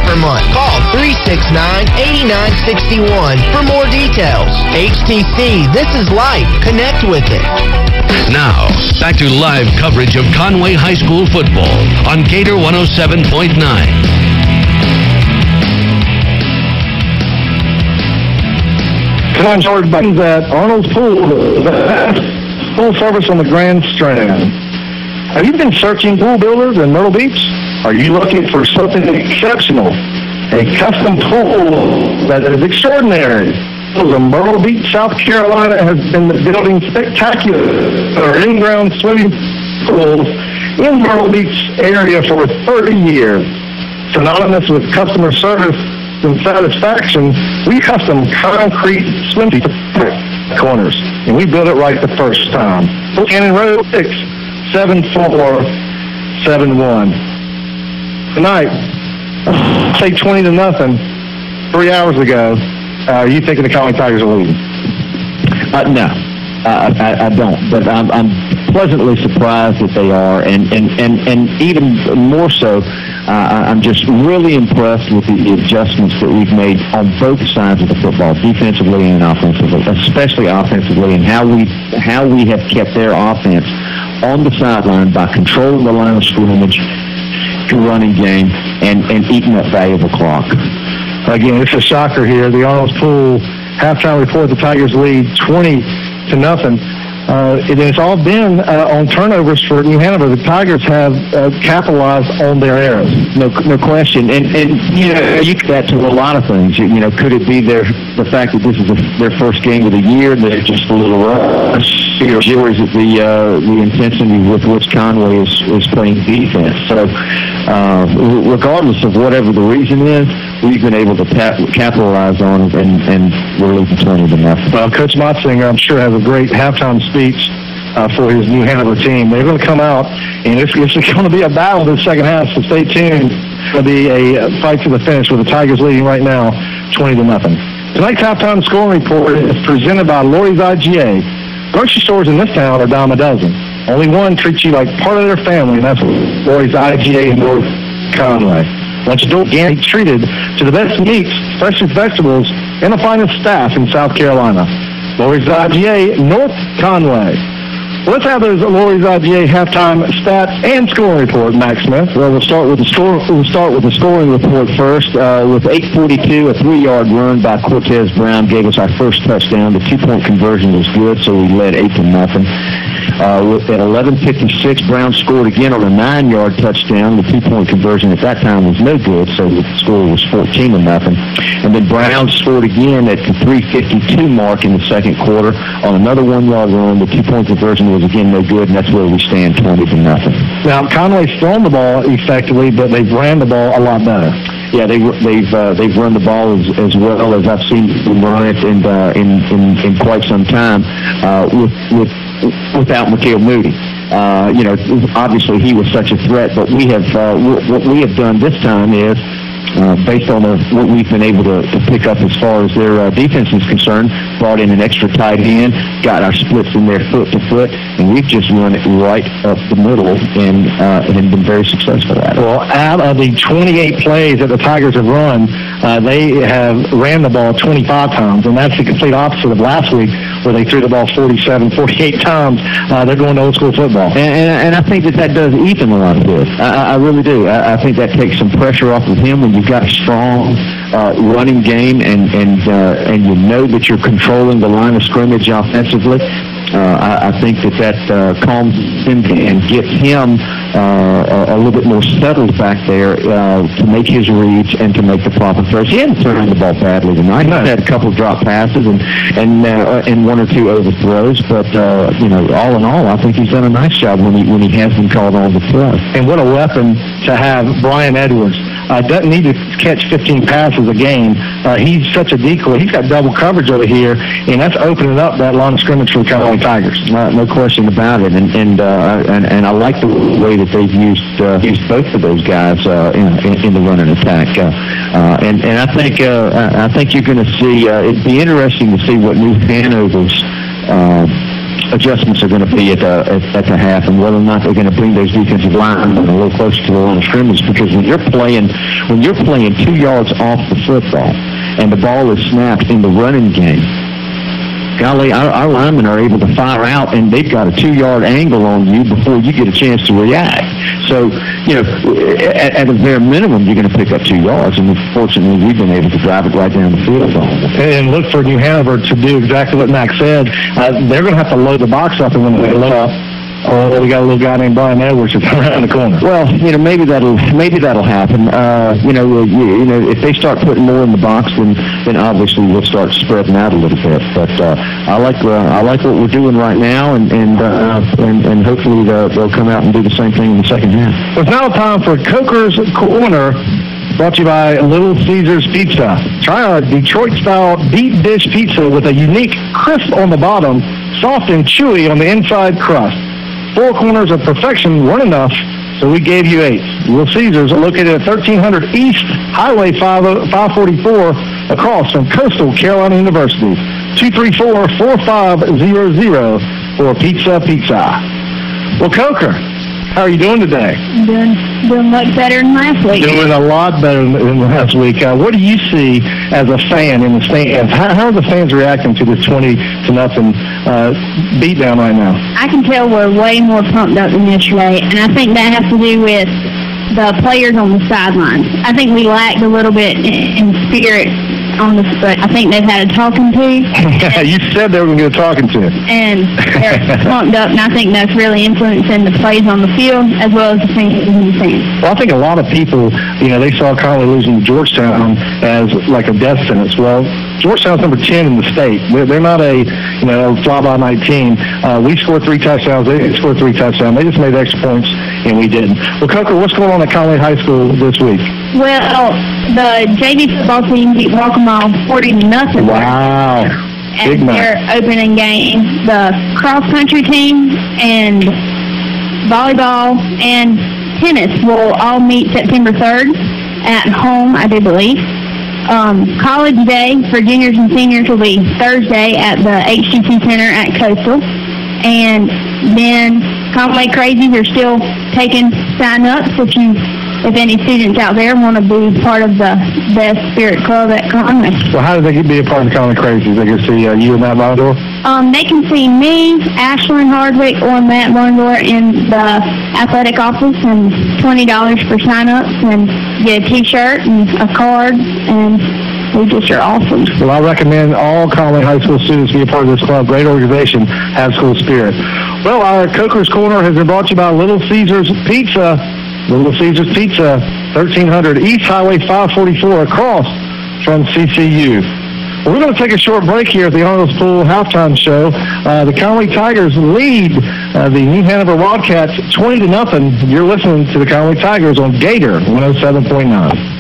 B: per month. Call 369-8961 for more details. HTC, this is life. Connect with it.
D: Now, back to live coverage of Conway High School football on Gator 107.9.
J: Come on, George Buttons at Arnold's Pool. Full service on the Grand Strand. Have you been searching pool builders in Myrtle Beach? Are you looking for something exceptional? A custom pool that is extraordinary. Myrtle Beach, South Carolina has been building spectacular in-ground swimming pools in Myrtle Beach area for 30 years. Synonymous with customer service and satisfaction, we custom concrete swimming corners, and we build it right the first time. Cannon Road 67471. Tonight, say 20-0. 3 hours ago, are you thinking the Conway Tigers are leading?
K: No, I don't. But I'm pleasantly surprised that they are, and even more so, I'm just really impressed with the adjustments that we've made on both sides of the football, defensively and offensively, especially offensively, and how we have kept their offense on the sideline by controlling the line of scrimmage, running game, and eating up valuable clock.
J: Again, it's a shocker here. The Arnold's Pool halftime report, the Tigers lead 20-0. It's all been on turnovers for New Hanover. The Tigers have capitalized on their errors.
K: No question. And you know, you could add to a lot of things. You know, could it be the fact that this is their first game of the year and they're just a little rush? Or is it the intensity with which Conway is playing defense? So regardless of whatever the reason is, we've been able to capitalize on it, and we're losing 20-0.
J: Well, Coach Motzinger, I'm sure, has a great halftime speech for his New Hanover team. They're going to come out, and it's going to be a battle this second half, so stay tuned. It's going to be a fight to the finish with the Tigers leading right now 20-0. Tonight's halftime scoring report is presented by Lori's IGA. Grocery stores in this town are dime a dozen. Only one treats you like part of their family, and that's Lori's IGA in North Conway. Once you don't get treated to the best meats, freshest vegetables, and the finest staff in South Carolina. Lori's IGA, North Conway. Let's have those Lori's IGA halftime stats and scoring report, Max Smith.
K: Well, we'll start with the scoring report first. With 8:42, a 3-yard run by Cortez Brown gave us our first touchdown. The 2-point conversion was good, so we led 8-0. At 11:56, Brown scored again on a 9-yard touchdown. The 2-point conversion at that time was no good, so the score was 14-0. And then Brown scored again at the 3:52 mark in the second quarter on another 1-yard run. The 2-point conversion was again no good, and that's where we stand, 20-0.
J: Now, Conway's thrown the ball effectively, but they've ran the ball a lot better.
K: Yeah, they've run the ball as well as I've seen them run it in quite some time without Mikael Moody. Obviously he was such a threat, but what we have done this time is, based on what we've been able to pick up as far as their defense is concerned, brought in an extra tight end, got our splits in there foot to foot, and we've just run it right up the middle and been very successful at it.
J: Well, out of the 28 plays that the Tigers have run, they have ran the ball 25 times, and that's the complete opposite of last week where they threw the ball 47, 48 times. They're going to old school football.
K: And I think that does even a lot of this. I really do. I think that takes some pressure off of him when you've got a strong running game and you know that you're controlling the line of scrimmage offensively. I think that calms him and gets him a little bit more settled back there to make his reads and to make the proper throws. He hasn't thrown the ball badly tonight. He's had a couple of drop passes and one or two overthrows, but all in all, I think he's done a nice job when he has been called on to throw.
J: And what a weapon to have Brian Edwards. Doesn't need to catch 15 passes a game. He's such a decoy. He's got double coverage over here, and that's opening up that line of scrimmage for the Conway Tigers.
K: No question about it. And I like the way that they've used both of those guys in the running attack. And I think you're going to see. It'd be interesting to see what New Hanover's adjustments are going to be at the half, and whether or not they're going to bring those defensive linemen a little closer to the line of scrimmage, because when you're playing 2 yards off the football and the ball is snapped in the running game, golly, our linemen are able to fire out, and they've got a 2-yard angle on you before you get a chance to react. So, at a bare minimum, you're going to pick up 2 yards, and fortunately, we've been able to drive it right down the field.
J: And look for New Hanover to do exactly what Max said. They're going to have to load the box up, and when they load up, we got a little guy named Brian Edwards that's around the corner.
K: Well, maybe that'll happen. If they start putting more in the box, then obviously we'll start spreading out a little bit. But I like what we're doing right now, and hopefully they'll come out and do the same thing in the second half.
J: Well, it's now time for Coker's Corner, brought to you by Little Caesars Pizza. Try our Detroit-style deep dish pizza with a unique crisp on the bottom, soft and chewy on the inside crust. 4 corners of perfection weren't enough, so we gave you 8. Little Caesars are located at 1300 East Highway 544 across from Coastal Carolina University. 234-4500 for Pizza. Well, Coker, how are you doing today?
G: Doing much better than last week.
J: Doing a lot better than last week. What do you see as a fan in the stands? How are the fans reacting to this 20-0 beatdown right now?
G: I can tell we're way more pumped up than yesterday, and I think that has to do with the players on the sidelines. I think we lacked a little bit in spirit but I think they've had a talking to.
J: You said they were going to get a talking to.
G: And they're pumped up, and I think that's really influencing the plays on the field as well as the things in the stands.
J: Well, I think a lot of people, they saw Conway losing to Georgetown as like a death sentence. Well, Georgetown's number 10 in the state. They're not a fly-by-night team. We scored 3 touchdowns. They scored 3 touchdowns. They just made extra points, and we didn't. Well, Coker, what's going on at Conway High School this week?
G: Well, the JV football team beat Walkmall 40-0.
J: Wow.
G: At their opening game. The cross-country team and volleyball and tennis will all meet September 3rd at home, I do believe. College Day for juniors and seniors will be Thursday at the HTC Center at Coastal. And then Conway Crazies are still taking sign-ups if you if any students out there want to be part of the Best Spirit Club at Conway.
J: Well, how do they be a part of the Conway Crazies? They can see you and Matt Bondor?
G: They can see me, Ashlyn Hardwick, or Matt Bondor in the athletic office, and $20 for sign-ups, and get a T-shirt and a card, and we just are awesome.
J: Well, I recommend all Conway High School students be a part of this club. Great organization, have school spirit. Well, our Coker's Corner has been brought to you by Little Caesars Pizza. Little Caesars Pizza, 1300 East Highway 544 across from CCU. Well, we're going to take a short break here at the Arnold's Pool halftime show. The Conway Tigers lead the New Hanover Wildcats 20-0. You're listening to the Conway Tigers on Gator 107.9.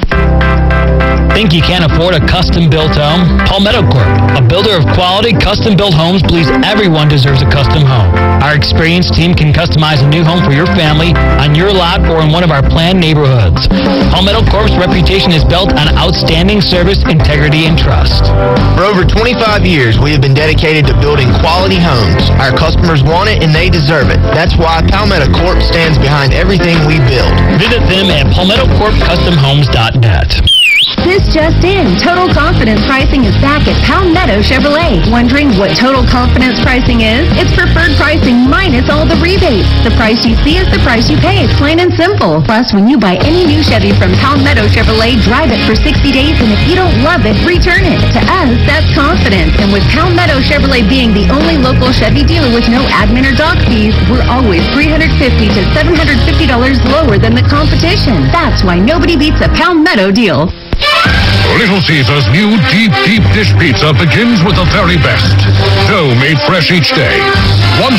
C: Think you can't afford a custom-built home? Palmetto Corp, a builder of quality custom-built homes, believes everyone deserves a custom home. Our experienced team can customize a new home for your family on your lot or in one of our planned neighborhoods. Palmetto Corp's reputation is built on outstanding service, integrity, and trust.
B: For over 25 years, we have been dedicated to building quality homes. Our customers want it and they deserve it. That's why Palmetto Corp stands behind everything we build.
C: Visit them at palmettocorpcustomhomes.net.
H: This just in. Total Confidence pricing is back at Palmetto Chevrolet. Wondering what Total Confidence pricing is? It's preferred pricing minus all the rebates. The price you see is the price you pay, plain and simple. Plus, when you buy any new Chevy from Palmetto Chevrolet, drive it for 60 days, and if you don't love it, return it. To us, that's confidence. And with Palmetto Chevrolet being the only local Chevy dealer with no admin or dock fees, we're always $350 to $750 lower than the competition. That's why nobody beats a Palmetto deal.
A: Little Caesar's new deep dish pizza begins with the very best. Dough made fresh each day. 100%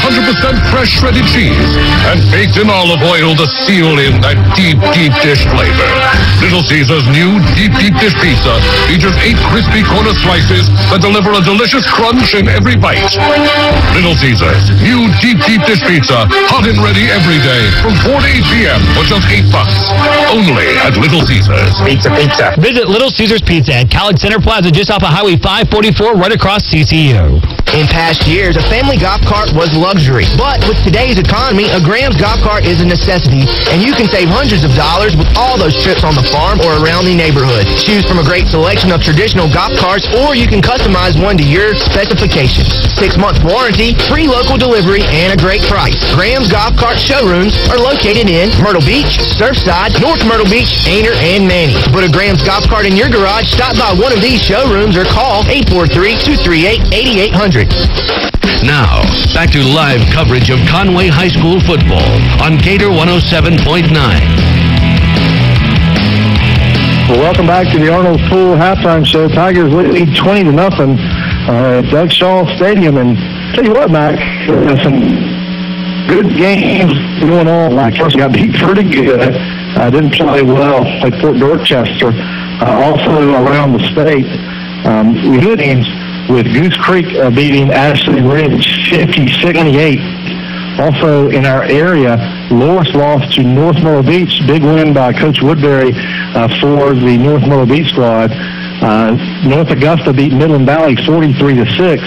A: fresh shredded cheese. And baked in olive oil to seal in that deep dish flavor. Little Caesar's new deep dish pizza features 8 crispy corner slices that deliver a delicious crunch in every bite. Little Caesar's new deep dish pizza. Hot and ready every day from 4 to 8 p.m. for just $8. Only at Little Caesar's. Pizza.
C: Visit Little Caesar's Pizza at College Center Plaza just off of Highway 544 right across CCU.
B: In past years, a family golf cart was luxury. But with today's economy, a Graham's golf cart is a necessity, and you can save hundreds of dollars with all those trips on the farm or around the neighborhood. Choose from a great selection of traditional golf carts, or you can customize one to your specifications. 6-month warranty, free local delivery, and a great price. Graham's Golf Cart showrooms are located in Myrtle Beach, Surfside, North Myrtle Beach, Ainer, and Manny. To put a Graham's golf cart in your garage, stop by one of these showrooms or call 843-238-8800.
D: Now, back to live coverage of Conway High School football on Gator 107.9.
J: Well, welcome back to the Arnold Pool halftime show. Tigers lead 20-0 at Doug Shaw Stadium. And tell you what, Mac, some good games going on. Like first got beat pretty good. Didn't play well. Played Fort Dorchester. Also around the state, we had games with Goose Creek beating Ashley Ridge 56-28. Also in our area, Loris lost to North Myrtle Beach. Big win by Coach Woodbury for the North Myrtle Beach squad. North Augusta beat Midland Valley 43-6.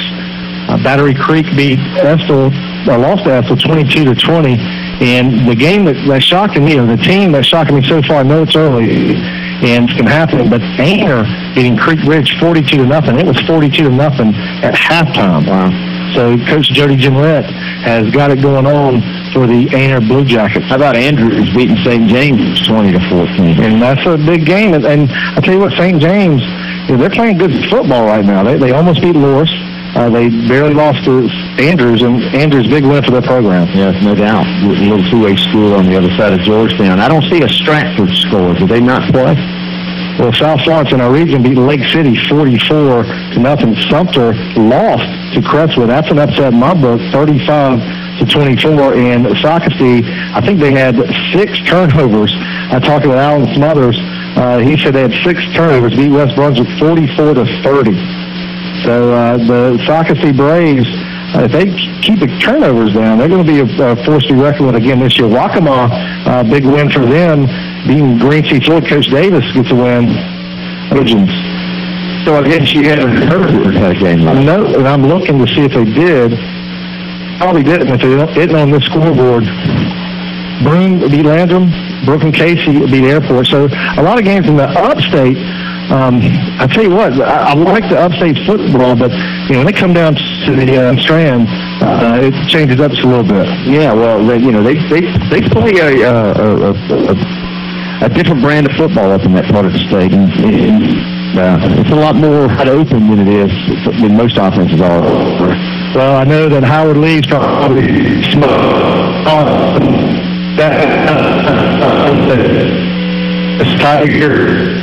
J: Battery Creek beat Estill, lost to Estill 22-20. And the game that shocked me, or the team that shocked me so far, I know it's early and it's going to happen, but Ainer beating Creek Ridge 42-0. It was 42-0 at halftime. Wow. So Coach Jody Gimlett has got it going on for the Ainer Blue Jackets. How about Andrews beating St. James 20-14? And that's a big game. And I tell you what, St. James, they're playing good football right now. They almost beat Loris. They barely lost to Andrews, and Andrews' big win for their program. Yes, no doubt. A little two-way school on the other side of Georgetown. I don't see a Stratford score. Did they not play? Well, South Florence in our region beat Lake City 44-0. Sumter lost to Crestwood. That's an upset in my book, 35-24. And Socastee, I think they had 6 turnovers. I talked with Alan Smothers. He said they had 6 turnovers, beat West Brunswick 44-30. So the Socastee Braves, if they keep the turnovers down, they're going to be a force to be reckoned with again this year. Waccamaw, big win for them, beating Green Sea Floyd. Coach Davis gets a win. So I guess you haven't heard that game. No, and I'm looking to see if they did. Probably didn't if they didn't on this scoreboard. Broome beat Landrum Brooklyn Casey beat Airport. So a lot of games in the upstate. I tell you what, I like the upstate football, but when they come down to the Strand, it changes up just a little bit.
K: Yeah, well, they play a different brand of football up in that part of the state, and it's a lot more wide open than it is than most offenses are.
J: Well, I know that Howard Lee's probably Tiger.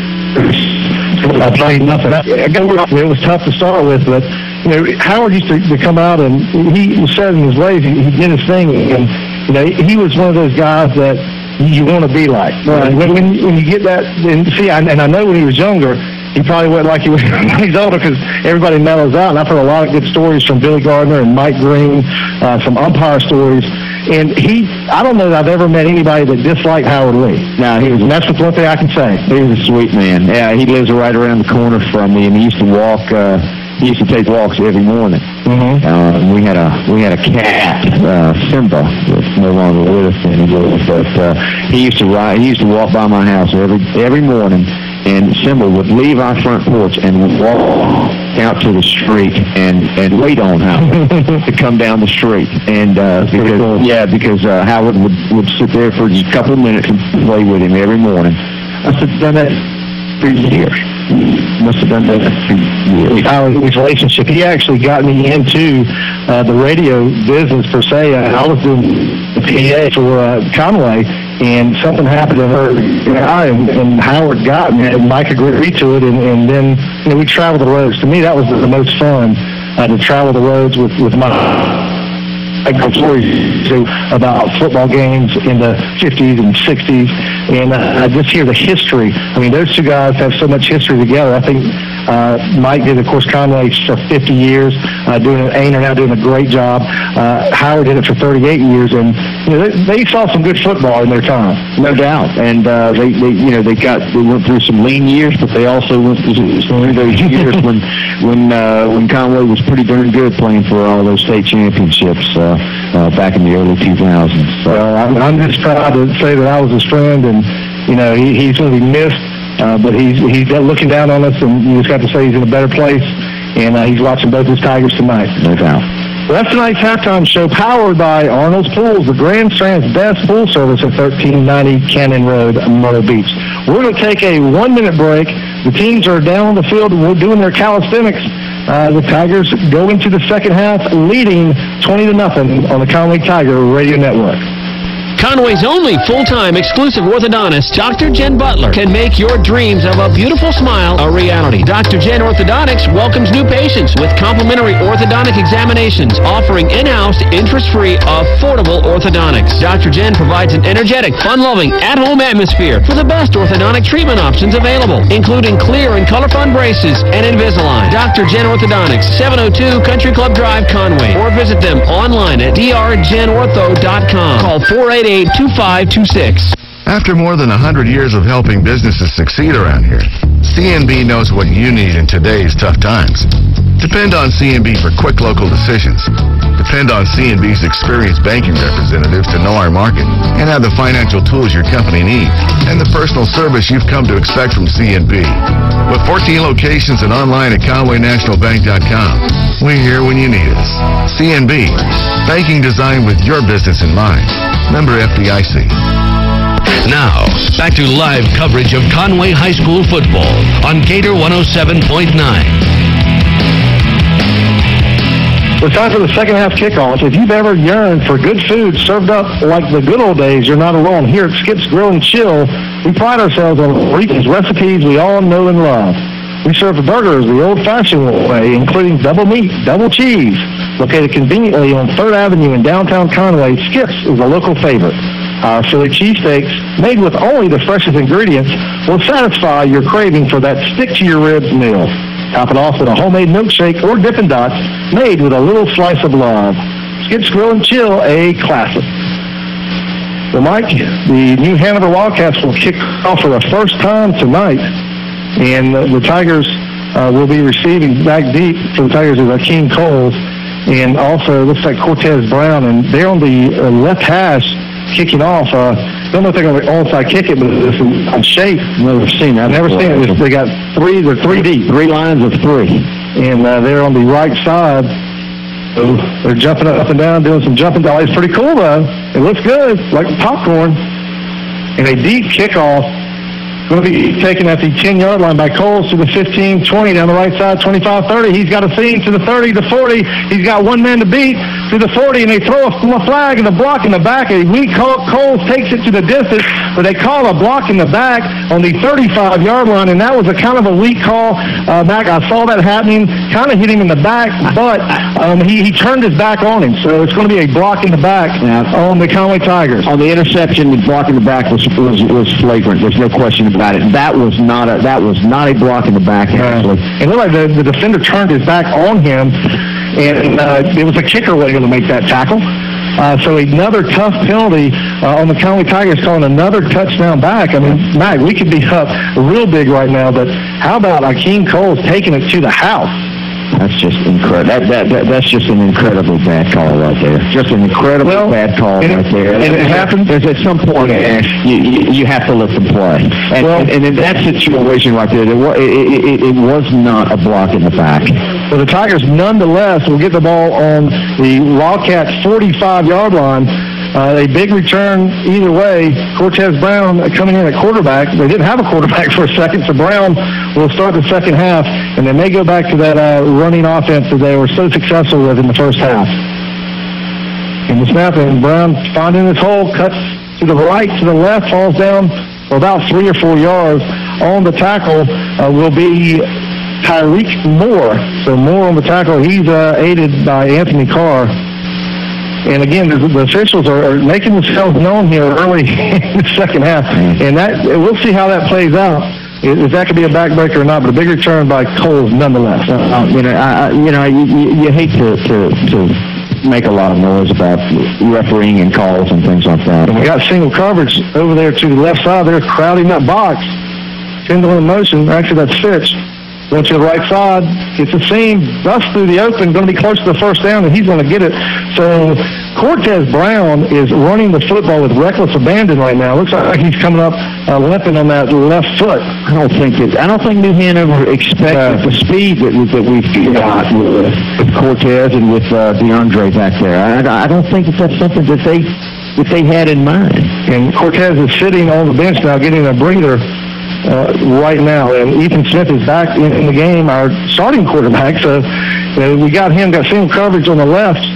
J: I played nothing. It was tough to start with, but Howard used to come out and he was set in his ways. He did his thing, and he was one of those guys that you want to be like. Right. When you get that, and see, and I know when he was younger, he probably wasn't like he was when he's older, because everybody mellows out. And I've heard a lot of good stories from Billy Gardner and Mike Green, some umpire stories. And I don't know that I've ever met anybody that disliked Howard Lee.
K: No,
J: and that's the one thing I can say.
K: He was a sweet man. Yeah, he lives right around the corner from me, and he used to walk. He used to take walks every morning.
J: Mm-hmm.
K: We had a cat, Simba, that's no longer with us anymore. But he used to walk by my house every morning. And Simba would leave our front porch and would walk out to the street and wait on Howard to come down the street. And because Howard would sit there for a couple of minutes and play with him every morning. I said, done that for years. Must have done that for years.
J: Howard's relationship, he actually got me into the radio business per se. I was doing the PA for Conway. And something happened to her, and Howard got me, and Mike agreed to it, and then we traveled the roads. To me, that was the most fun, to travel the roads with my stories about football games in the 50s and 60s, and I just hear the history. I mean, those two guys have so much history together. I think Mike did, of course, Conway for 50 years, Ainer now doing a great job. Howard did it for 38 years, and they saw some good football in their time,
K: no doubt. And they went through some lean years, but they also went through some of those years when Conway was pretty darn good, playing for all those state championships back in the early 2000s.
J: So I'm just proud to say that I was his friend, and he's going to be missed. But he's looking down on us, and you just got to say he's in a better place, and he's watching both his Tigers tonight.
K: No doubt.
J: Well, that's tonight's halftime show, powered by Arnold's Pools, the Grand Strand's best pool service at 1390 Cannon Road, Myrtle Beach. We're going to take a 1-minute break. The teams are down on the field. We're doing their calisthenics. The Tigers go into the second half leading 20-0 on the Conway Tiger Radio Network.
L: Conway's only full-time exclusive orthodontist, Dr. Jen Butler, can make your dreams of a beautiful smile a reality. Dr. Jen Orthodontics welcomes new patients with complimentary orthodontic examinations, offering in-house, interest-free, affordable orthodontics. Dr. Jen provides an energetic, fun-loving, at-home atmosphere for the best orthodontic treatment options available, including clear and color-fun braces and Invisalign. Dr. Jen Orthodontics, 702 Country Club Drive, Conway, or visit them online at drgenortho.com. Call 488-2526.
Q: After more than 100 years of helping businesses succeed around here, CNB knows what you need in today's tough times. Depend on CNB for quick local decisions. Depend on CNB's experienced banking representatives to know our market and have the financial tools your company needs and the personal service you've come to expect from CNB. With 14 locations and online at ConwayNationalBank.com, we're here when you need us. CNB, banking designed with your business in mind. Member FDIC.
D: Now, back to live coverage of Conway High School football on Gator 107.9.
J: It's time for the second half kickoff. If you've ever yearned for good food served up like the good old days, you're not alone. Here at Skip's Grill and Chill, we pride ourselves on Reese's recipes we all know and love. We serve burgers the old-fashioned way, including double meat, double cheese. Located conveniently on 3rd Avenue in downtown Conway, Skip's is a local favorite. Our Philly cheesesteaks, made with only the freshest ingredients, will satisfy your craving for that stick-to-your-ribs meal. Top it off with a homemade milkshake or Dippin' Dots made with a little slice of love. Skip's Grill and Chill, a classic. Well, Mike, the new Hanover Wildcats will kick off for the first time tonight, and the Tigers will be receiving back deep for the Tigers is Akeem Coles, and also looks like Cortez Brown, and they're on the left hash kicking off. Don't know if they're going to onside kick it, but it's in shape.
K: Never seen that.
J: Never seen it. They got they're 3 deep.
K: 3 lines of 3.
J: And they're on the right side. So they're jumping up and down, doing some jumping. It's pretty cool, though. It looks good, like popcorn. And a deep kickoff. Going to be taken at the 10-yard line by Coles to the 15, 20 down the right side, 25, 30. He's got a seam to the 30, to 40. He's got one man to beat to the 40, and they throw a flag and a block in the back. A weak Coles takes it to the distance, but they call a block in the back on the 35-yard line, and that was a kind of a weak call back. I saw that happening, kind of hit him in the back, but he turned his back on him, so it's going to be a block in the back on the Conway Tigers.
K: On the interception, the block in the back was flagrant. There's no question about it. That was not a block in the back, actually.
J: It looked like the defender turned his back on him, and it was a kicker was going to make that tackle. So another tough penalty on the Conway Tigers, calling another touchdown back. I mean, Mac, we could be up real big right now, but how about Akeem Coles taking it to the house?
K: That's just incredible. That's just an incredibly bad call right there. Just an incredibly bad call right there.
J: And it happens.
K: There's at some point you have to let them play. And in that situation right there, it was not a block in the back.
J: So the Tigers, nonetheless, will get the ball on the Wildcats' 45-yard line. A big return either way. Cortez Brown coming in at quarterback. They didn't have a quarterback for a second, so Brown will start the second half, and they may go back to that running offense that they were so successful with in the first half. And the snap, and Brown finding his hole, cuts to the right, to the left, falls down for about 3 or 4 yards. On the tackle will be Tyreek Moore. So Moore on the tackle. He's aided by Anthony Carr. And again, the officials are making themselves known here early in the second half, and we'll see how that plays out. If that could be a backbreaker or not, but a big return by Coles nonetheless.
K: You hate to make a lot of noise about refereeing and calls and things like that.
J: And we got single coverage over there to the left side. They're crowding that box. Kendall in motion. Actually, that's Fitch. Going to the right side, gets a seam, busts through the open, going to be close to the first down, and he's going to get it. So Cortez Brown is running the football with reckless abandon right now. Looks like he's coming up limping on that left foot.
K: I don't think New Hanover expected the speed that we've got with Cortez and with DeAndre back there. I don't think that's something that they had in mind.
J: And Cortez is sitting on the bench now, getting a breather. Right now, and Ethan Smith is back in the game, our starting quarterback. So we got single coverage on the left,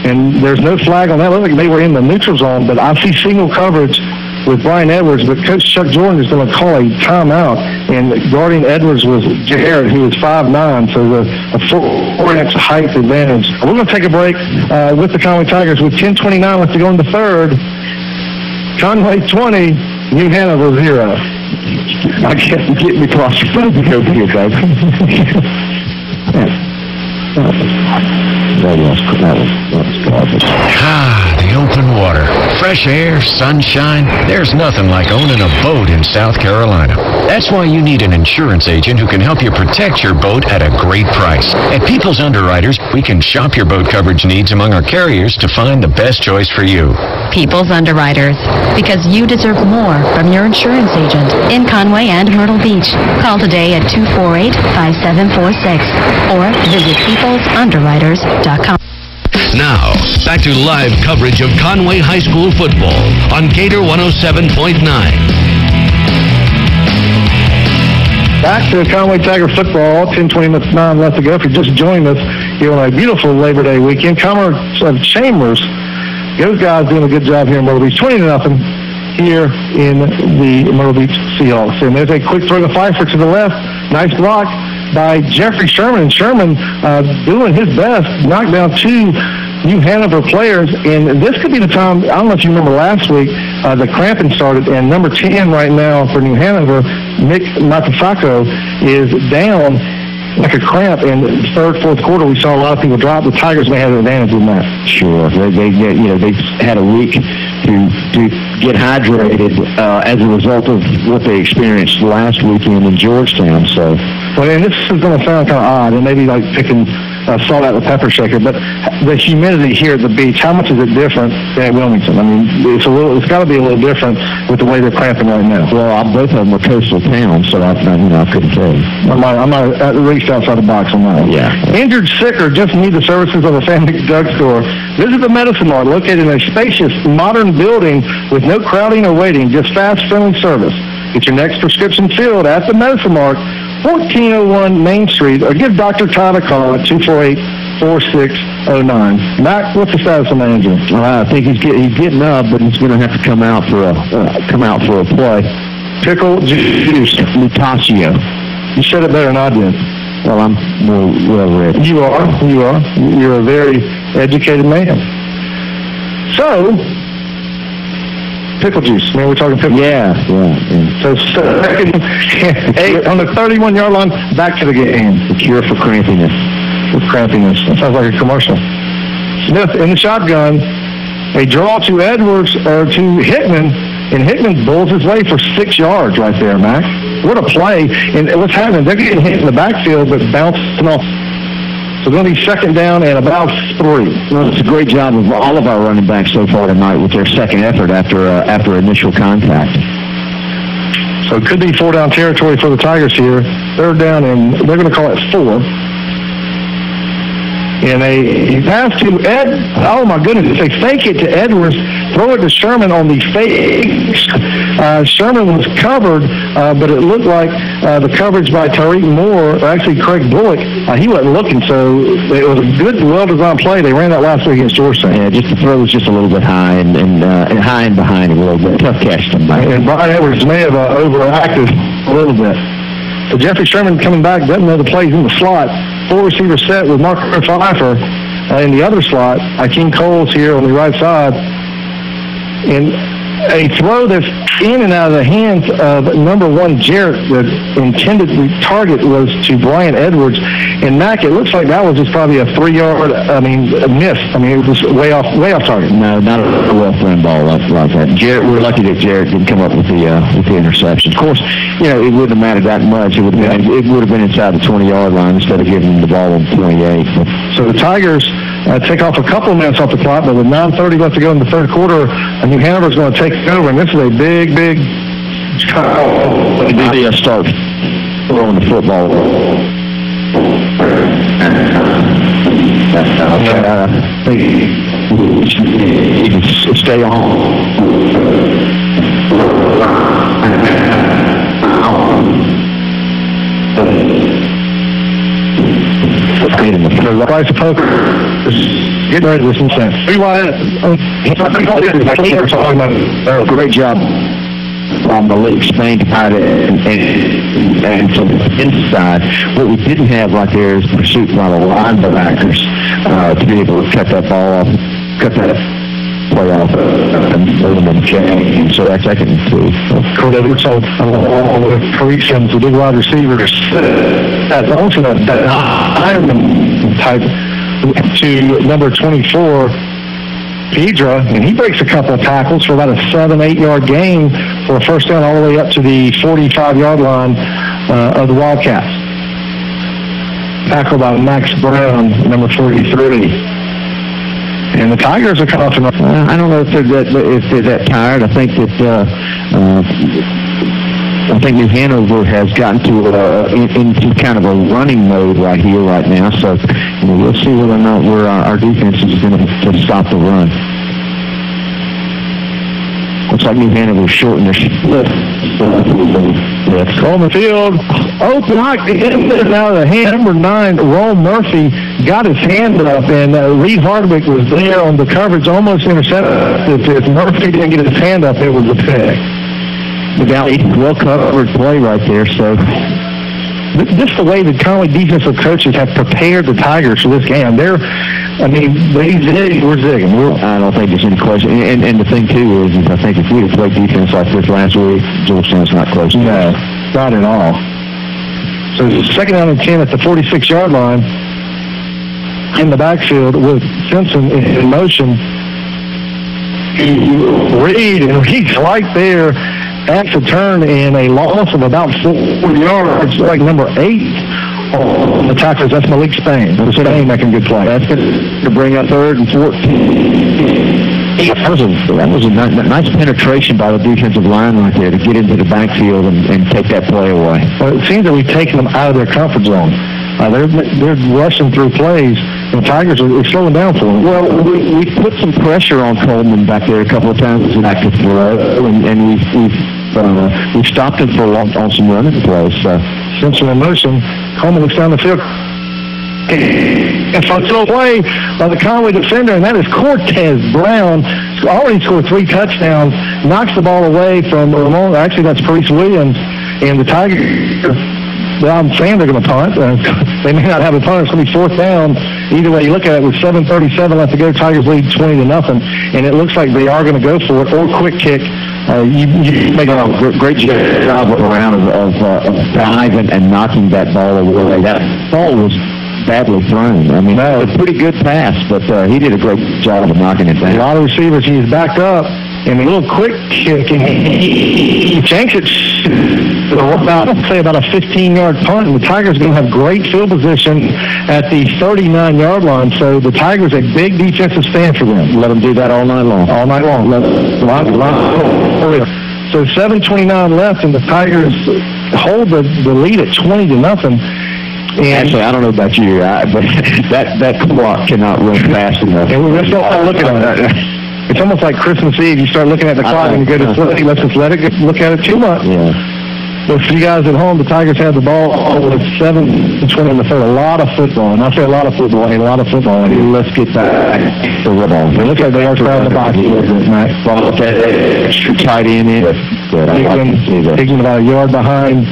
J: and there's no flag on that. Looks like they were in the neutral zone, but I see single coverage with Brian Edwards. But Coach Chuck Jordan is going to call a timeout, and guarding Edwards was Jared, who is 5'9", so a 4-inch height advantage. We're going to take a break with the Conway Tigers with 10:29 left to go in the third. Conway 20, New Hanover 0.
K: I can't get me claustrophobic over here, Doug. That was garbage.
M: The open water, fresh air, sunshine. There's nothing like owning a boat in South Carolina. That's why you need an insurance agent who can help you protect your boat at a great price. At People's Underwriters, we can shop your boat coverage needs among our carriers to find the best choice for you.
P: People's Underwriters, because you deserve more from your insurance agent in Conway and Myrtle Beach. Call today at 248-5746 or visit peoplesunderwriters.com.
D: Now, back to live coverage of Conway High School football on Gator 107.9.
J: Back to Conway Tiger football, 10:29 left to go. If you're just joining us here on a beautiful Labor Day weekend, Commerce of Chambers, those guys doing a good job here in Myrtle Beach, 20-0 here in the Myrtle Beach Seahawks. And there's a quick throw to Pfeiffer to the left. Nice block by Jeffrey Sherman. And Sherman doing his best, knocked down 2 New Hanover players. And this could be the time, I don't know if you remember last week, the cramping started. And number 10 right now for New Hanover, Nick Matasako, is down like a cramp. In the third, fourth quarter, we saw a lot of people drop. The Tigers may have an advantage in that.
K: Sure. They've had a week to get hydrated as a result of what they experienced last weekend in Georgetown. So,
J: well, and this is going to sound kind of odd, and maybe like picking saw that with Pepper Shaker. But the humidity here at the beach, how much is it different than at Wilmington? I mean, it's got to be a little different with the way they're cramping right now.
K: Well, both of them are coastal towns, so I couldn't tell you.
J: I'm at least outside the box on that.
K: Yeah.
J: Injured, sick, or just need the services of a family drugstore? Visit the Medicine Mart, located in a spacious, modern building with no crowding or waiting, just fast, friendly service. Get your next prescription filled at the Medicine Mart, 1401 Main Street, or give Dr. Todd a call at 248-4609. Mac, what's the status of my injury?
K: I think he's getting up, but he's going to have to come out for a play.
J: Pickle juice.
K: Mutatio.
J: You said it better than I did.
K: Well, I'm more well-read.
J: You are. You're a very educated man. So, pickle juice. Man, we're talking pickle juice.
K: Yeah.
J: So, second, 8 on the 31-yard line, back to the game.
K: The cure for crampiness.
J: That sounds like a commercial. Smith in the shotgun. A draw to Edwards, or to Hickman, and Hickman bowls his way for 6 yards right there, Mac. What a play. And what's happening, they're getting hit in the backfield, but bouncing off. So it's going to be second down and about 3.
K: Well, it's a great job of all of our running backs so far tonight with their second effort after initial contact.
J: So it could be 4-down territory for the Tigers here. Third down, and they're going to call it 4. And a pass to Ed. Oh, my goodness. They fake it to Edwards, throw it to Sherman on the fake. Sherman was covered, but it looked like the coverage by Tariq Moore, or actually Craig Bullock, he wasn't looking. So it was a good, well-designed play. They ran that last week against Georgetown.
K: Yeah, just the throw was just a little bit high and high and behind a little bit. Tough catch tonight.
J: And Brian Edwards may have overacted a little bit. So Jeffrey Sherman coming back, doesn't know the plays in the slot. 4-receiver set with Mark Pfeiffer in the other slot. Akeem Coles here on the right side. And a throw that's in and out of the hands of number 1, Jarrett. The intended target was to Brian Edwards. And Mac, it looks like that was just probably a 3-yard, miss. It was way off target.
K: No, not a well-thrown ball like that. Jarrett, we're lucky that Jarrett didn't come up with the interception. Of course, it wouldn't have mattered that much. It would have been inside the 20-yard line instead of giving him the ball on 28.
J: So the Tigers take off a couple of minutes off the clock, but with 9:30 left to go in the third quarter, New Hanover is going to take over, and this is a big
K: start throwing the football. You can stay on.
J: The price of poker is getting ready to listen to that.
K: Great job on the Lake Spain side and from the inside. What we didn't have right there is pursuit by the linebackers to be able to cut that ball off, cut that play off, and hold them change. So that's second and 2.
J: Edwards all the Parisians, the big wide receivers. That's also that Ironman type to number 24, Pedra, and he breaks a couple of tackles for about a 7-8 yard gain for a first down all the way up to the 45-yard line of the Wildcats. Tackled by Max Brown, number 43. And the Tigers are coming off.
K: I don't know if they're that tired. I think that New Hanover has gotten to into kind of a running mode right here, right now. So we'll see whether or not our defense is going to stop the run. Looks like New Hanover shortened their split.
J: On the field, open out of the hand. Number 9, Roll Murphy, got his hand up, and Reed Hardwick was there on the coverage, almost intercepted. If Murphy didn't get his hand up, it was a pick.
K: Well-covered play right there, so...
J: Just the way the Conway defensive coaches have prepared the Tigers for this game. We're zigging.
K: I don't think there's any question. And the thing, too, is I think if we had played defense like this last week, Georgetown's not close.
J: No, not at all. So it's second down and 10 at the 46-yard line in the backfield with Simpson in motion. Reed's right there at the turn, in a loss of about 4 yards, like number 8 the tacklers. That's Malik Spain. Spain making good play. That's going to bring up 3rd and 14. That was a nice penetration by the defensive line right there to get into the backfield and take that play away. Well, it seems that we've taken them out of their comfort zone. They're rushing through plays. The Tigers are slowing down for them. Well, we put some pressure on Coleman back there a couple of times in active throw, and we've stopped him on some running plays. Simpson in motion. Coleman looks down the field. And functional play by the Conway defender, and that is Cortez Brown. Already scored 3 touchdowns, knocks the ball away from Ramon. Actually, that's Priest Williams. And the Tigers, well, I'm saying they're going to punt. They may not have a punt. It's going to be 4th down. Either way you look at it, with 7:37 left to go, Tigers lead 20-0. And it looks like they are going to go for it, or quick kick. You make a great job around of diving and knocking that ball away. That ball was badly thrown. I mean, that was a pretty good pass, but he did a great job of knocking it down. A lot of receivers, he's back up, and a little quick kick, and he janks it about a 15-yard punt, and the Tigers are going to have great field position at the 39-yard line, so the Tigers a big defensive stand for them. Let them do that all night long. All night long. So 7:29 left, and the Tigers hold the lead at 20-0. Actually, I don't know about you, but that clock cannot run fast enough. And we're still looking at it. It's almost like Christmas Eve. You start looking at the clock and you go to sleep. Let's just let it look at it too much. Yeah. Well, for you guys at home, the Tigers have the ball with 7:20 in the third. A lot of football. And I say a lot of football. A lot of football. And let's get back to the ball. And look at they are crowding the box. Max. Extra tight end in. Hickman about a yard behind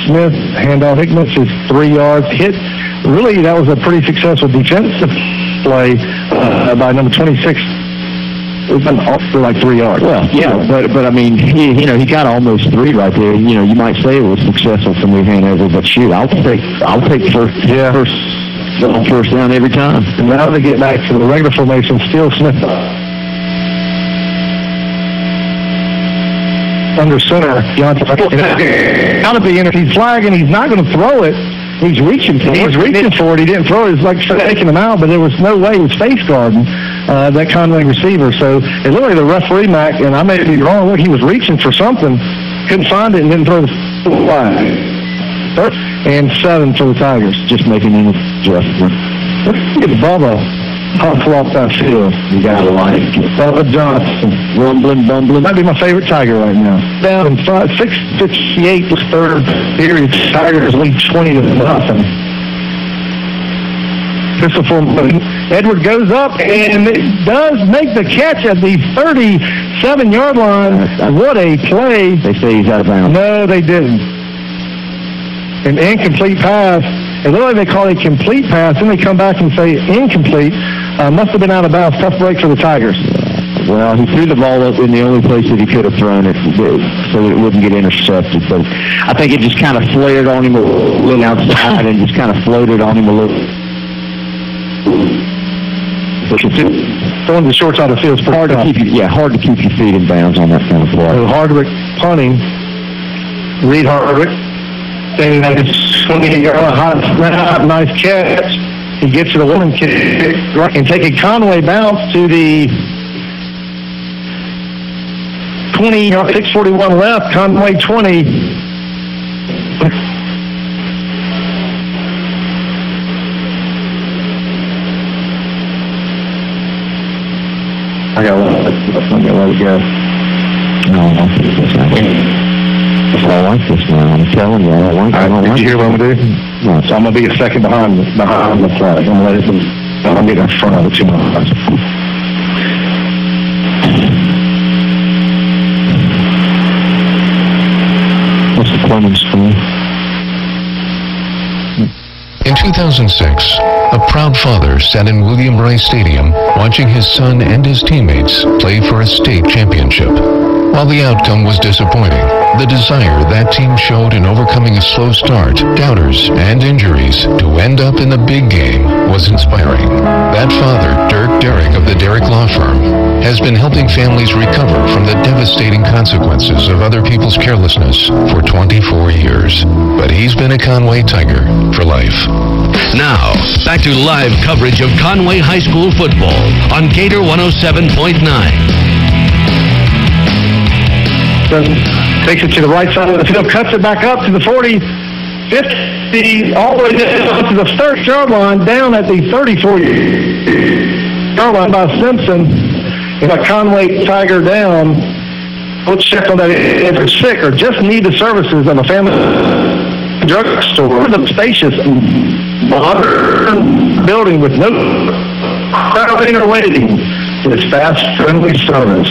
J: Smith. Handoff. Hickman is 3 yards. Hit. Really, that was a pretty successful defensive play by number 26. It was for like 3 yards. Well, yeah, but I mean, he got almost 3 right there. You know, you might say it was successful for me, Hanover, but shoot, I'll take first down every time. And now they get back to the regular formation. Still Smith under center. He's flagging. He's not going to throw it. He's reaching for it. He didn't throw it. It's like taking him out, but there was no way he was face guarding that Conway receiver. So it looked like the referee, Mac, and I may be wrong, look, he was reaching for something, couldn't find it, and didn't throw the flag. 3rd and 7 for the Tigers. Just making an adjustment. Let's get Bubba hustle off that field. You got to like it. Bubba Johnson. Bumbling. Might be my favorite Tiger right now. Down in 6:58 was 3rd period. Tigers lead 20-0. Edward goes up and does make the catch at the 37-yard line. What a play. They say he's out of bounds. No, they didn't. An incomplete pass. It looked like they call it a complete pass, then they come back and say incomplete. Must have been out of bounds. Tough break for the Tigers. Well, he threw the ball up in the only place that he could have thrown it so that it wouldn't get intercepted. But I think it just kind of flared on him a little outside and just kind of floated on him a little. Throwing the short side of the field is hard to keep hard to keep your feet in bounds on that kind of play. So Hardwick punting. Reed Hardwick. And that is 28-yard line. Nice catch. He gets to the woman kick and take a Conway bounce to the 20, 6:41 left. Conway 20. I gotta let it go. No, I like this now. I'm telling you, I don't like it. Did you hear what I'm going to do? No, so I'm going to be a second behind the flag. I'm going to let it. I'm getting in front of it too much. What's the Clemens score?
Q: In 2006, a proud father sat in William Rice Stadium watching his son and his teammates play for a state championship. While the outcome was disappointing, the desire that team showed in overcoming a slow start, doubters, and injuries to end up in the big game was inspiring. That father, Dirk Derrick of the Derrick Law Firm, has has been helping families recover from the devastating consequences of other people's carelessness for 24 years. But he's been a Conway Tiger for life.
D: Now, back to live coverage of Conway High School football on Gator 107.9.
J: Takes it to the right side of the field, cuts it back up to the 40, 50, all the way up to the 30-yard line, down at the 34-yard line by Simpson. And a Conway Tiger down. Let's check on that if it's sick or just need the services of a family drugstore. The spacious modern building with no crowding or waiting. It's fast, friendly service.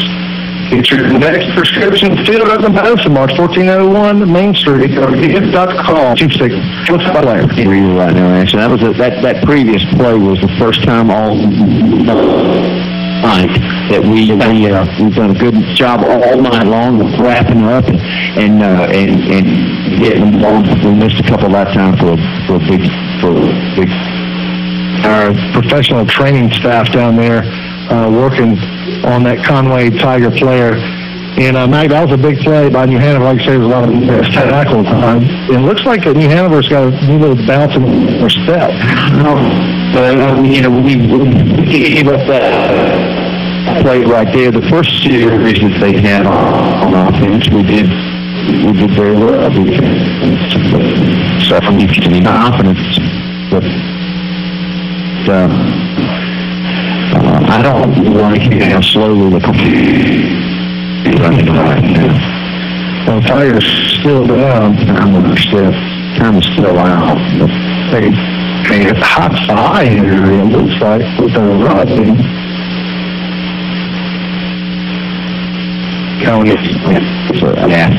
J: Get your next prescription filled up in Post, March 1401 Main Street, or get.com. Chief Six. What's the player?
K: Real right now, actually. That was that previous play was the first time all night that we've done a good job all night long of wrapping up and getting them on. We missed a couple that time for a big.
J: Our professional training staff down there working on that Conway Tiger player. And, Mike, that was a big play by New Hanover. Like I said, there was a lot of tackles. It looks like New Hanover's got a new little bounce in their step.
K: But, we gave up that play right there. The first series that they had on offense, we did very well. So, from the confidence, but I don't like how slowly the running right now.
J: Well, Tiger's still down.
K: Time is still out.
J: It's hot fire here, it looks like, with the run.
K: Yeah,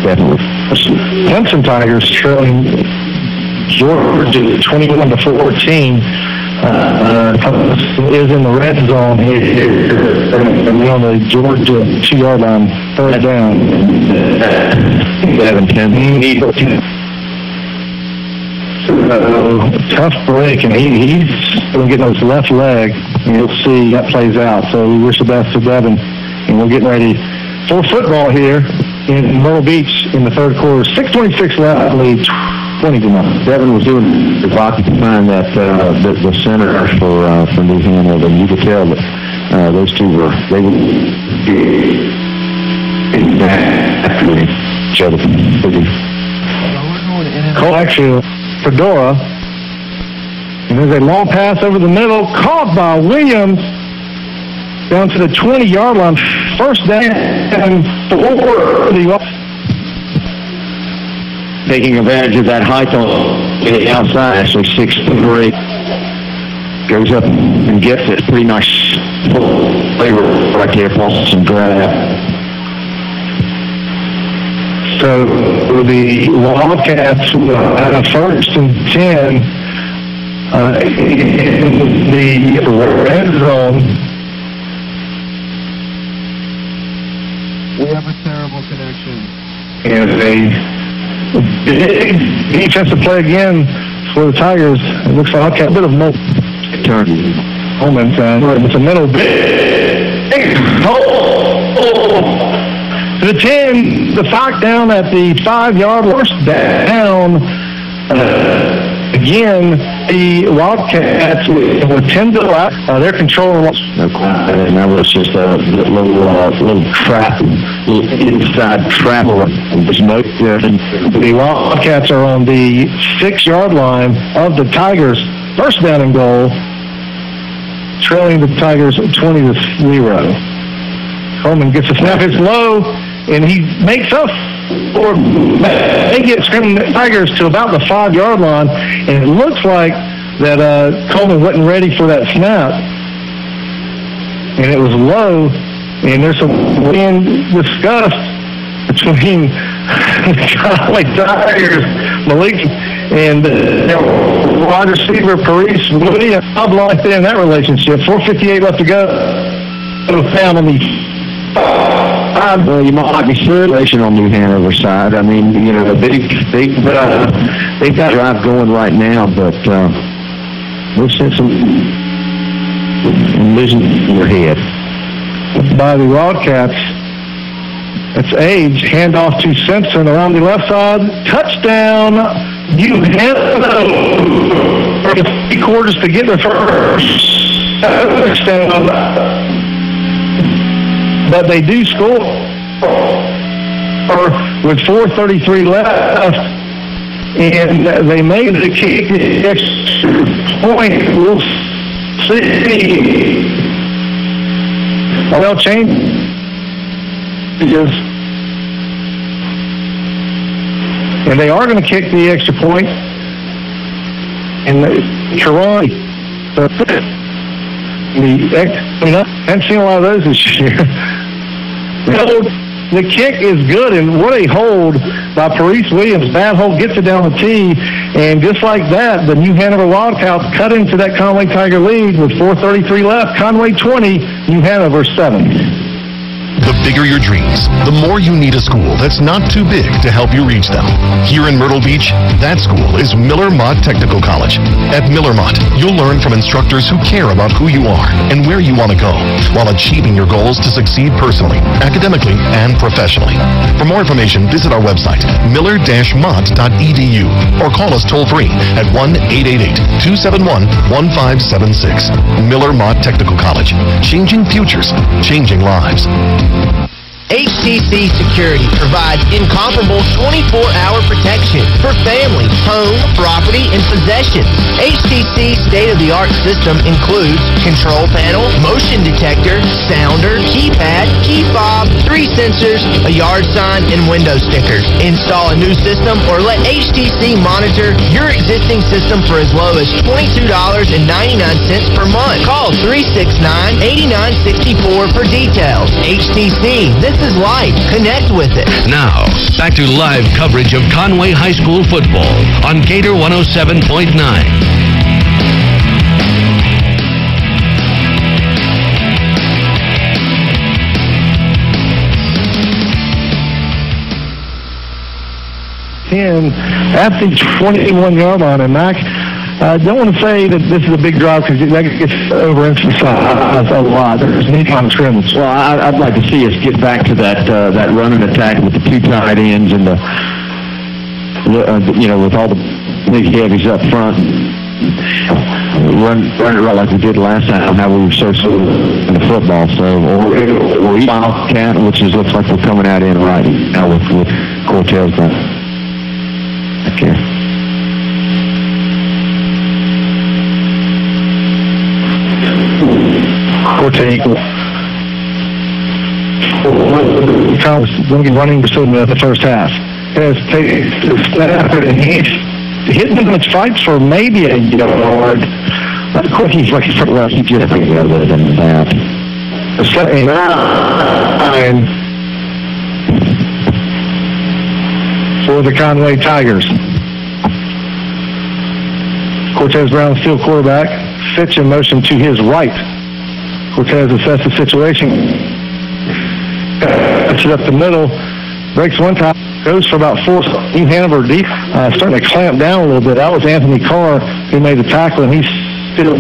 K: definitely.
J: Clemson Tigers trailing Georgia 21-14. Is in the red zone here, and we're on the Georgia 2-yard line, third down.
K: 7-10.
J: Tough break, and he's going to get on his left leg, and you'll see that plays out. So we wish the best to Devin, and we're getting ready for football here in Myrtle Beach in the third quarter. 6:26 left, lead 20-0.
K: Devin was doing the block to find that the center for New Hanover, and you could tell that those two were after each other.
J: Cole actually Fedora, and there's a long pass over the middle, caught by Williams down to the 20-yard line. First down and 4.
K: Taking advantage of that height on the outside, actually 6'3", goes up and gets it. Pretty nice flavor right there, pulls some grab.
J: So the Wildcats first and 10 in the red zone.
O: We have a terrible connection.
J: And a big defensive play again for the Tigers. It looks like a bit of moment. It's a middle big hole. To the 10, the Fox down at the 5-yard line. First down. Again, the Wildcats with 10 to left. They're controlling.
K: And that was just a little trap, little inside trap.
J: The Wildcats are on the 6-yard line of the Tigers. First down and goal, trailing the Tigers 20-0. Coleman gets a snap. It's low, and he makes up. Or they get screaming the Tigers to about the 5-yard line, and it looks like that Coleman wasn't ready for that snap, and it was low, and there's some being discussed between the Conway Tigers, Malik, and wide receiver Paris Williams. I'm like in that relationship. 4:58 left to go. Found on the
K: well, you might be circulation on New Hanover side. I mean, you know, they've got drive going right now, but we'll send some vision in your head.
O: by the Wildcats. It's Age, handoff to Simpson around the left side. Touchdown, New Hanover. 3 quarters to get the first touchdown. But they do score with 4:33 left, and they made the kick the extra point. We'll see. Well, changes. And they are going to kick the extra point. And Sharon, I haven't seen a lot of those this year. The kick is good, and what a hold by Parise Williams. Bad hold, gets it down the tee, and just like that, the New Hanover Wildcats cut into that Conway Tiger lead with 4:33 left. Conway 20, New Hanover 7.
Q: The bigger your dreams, the more you need a school that's not too big to help you reach them. Here in Myrtle Beach, that school is Miller Mott Technical College. At Miller Mott, you'll learn from instructors who care about who you are and where you want to go, while achieving your goals to succeed personally, academically, and professionally. For more information, visit our website, miller-mott.edu, or call us toll-free at 1-888-271-1576. Miller Mott Technical College. Changing futures, changing lives.
B: HTC Security provides incomparable 24-hour protection for family, home, property, and possessions. HTC's state-of-the-art system includes control panel, motion detector, sounder, keypad, key fob, 3 sensors, a yard sign, and window stickers. Install a new system or let HTC monitor your existing system for as low as $22.99 per month. Call 369-8964 for details. HTC, this is life. Connect with it.
D: Now, back to live coverage of Conway High School football on Gator 107.9.
O: At the 21-yard line, and Mac, I don't want to say that this is a big drive because that gets overemphasized a lot. There's any kind of scrimmage.
K: Well, I'd like to see us get back to that running attack with the 2 tight ends and with all the big heavies up front. Run it right like we did last time, how we were so in the football. So, or Wildcat, which looks like we're coming out in right now with Cortez back here.
O: Cortez was going to be running pursuit in the first half. Has takes the snap and he's hitting him in stripes for maybe a yard. Of course, he's looking for he just other than that. The second 9 for the Conway Tigers. Cortez Brown still quarterback. Fitch in motion to his right. Cortez assesses the situation. Puts it up the middle. Breaks one time. Goes for about 4. New Hanover deep. Starting to clamp down a little bit. That was Anthony Carr who made the tackle, and he's still.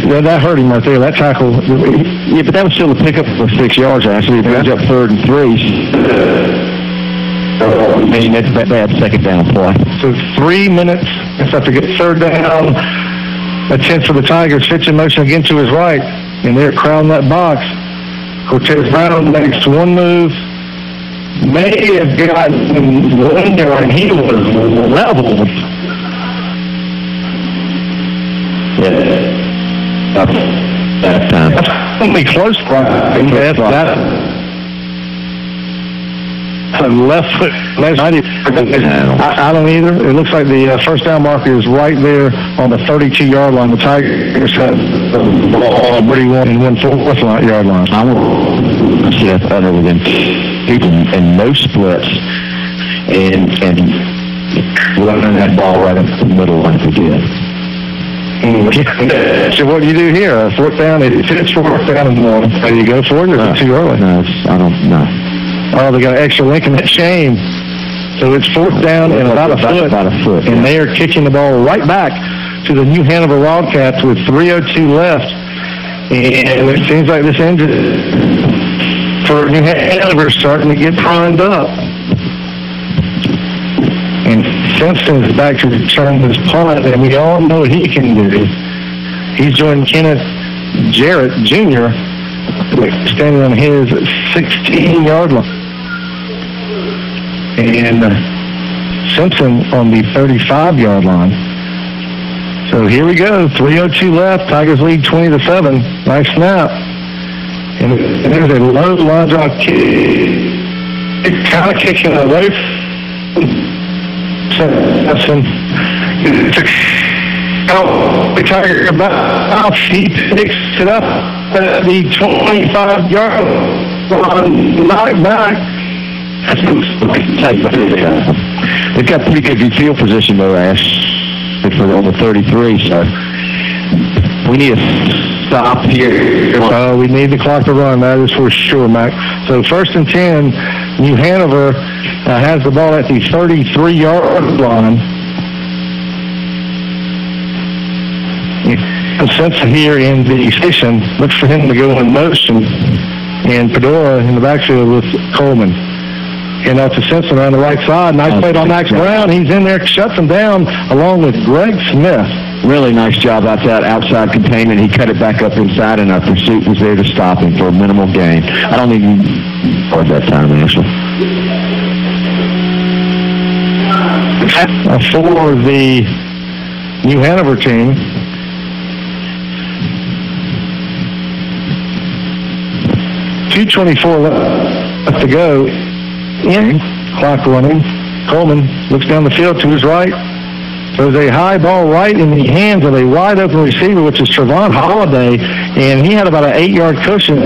O: And that hurt him right there. That tackle.
K: Yeah, but that was still a pickup for 6 yards, actually. It was up 3rd and 3. I mean, that's a bad second down play.
O: So 3 minutes. It's have to get 3rd down. A chance for the Tigers. Fitch in motion again to his right. And they're crowding that box. Cortez Brown makes one move. May have gotten in there and he was leveled.
K: Yeah. That time.
O: That's only close. Left foot. I don't either. It looks like the first down marker is right there on the 32-yard line. The Tigers have the ball pretty well in 1/4 yard line.
K: I want to see that other than people and no splits and running that ball right up the middle like we did.
O: So what do you do here? 4th down. It's 4th down and 1. Are you go for it, or is it too early?
K: No, I don't know.
O: Oh, they got an extra link in that chain. So it's 4th down and about a foot. And they are kicking the ball right back to the New Hanover Wildcats with 3:02 left. And it seems like this engine for New Hanover is starting to get primed up. And Simpson's back to return this punt, and we all know what he can do. He's joined Kenneth Jarrett Jr. standing on his 16-yard line. And Simpson on the 35-yard line. So here we go, 3:02 left, Tigers lead 20-7. Nice snap. And there's a low line drop kick. It's kind of kicking away from Simpson. The Tiger about he picks it up at the 25-yard line, knocked back.
K: They've got pretty good field position though, Ash, on the 33, so we need a stop here.
O: We need the clock to run, that is for sure, Mac. So 1st and 10, New Hanover has the ball at the 33-yard line. Simpson here in the station looks for him to go in motion, and Fedora in the backfield with Coleman. And out to Simpson on the right side. Nice play on Max Brown. He's in there, shuts him down along with Greg Smith.
K: Really nice job out that outside containment. He cut it back up inside, and our pursuit was there to stop him for a minimal gain. I don't think he scored that time, actually.
O: For the New Hanover team, .224 left to go. In clock running. Coleman looks down the field to his right. There's a high ball right in the hands of a wide open receiver, which is Trevon Holiday, and he had about an 8-yard cushion.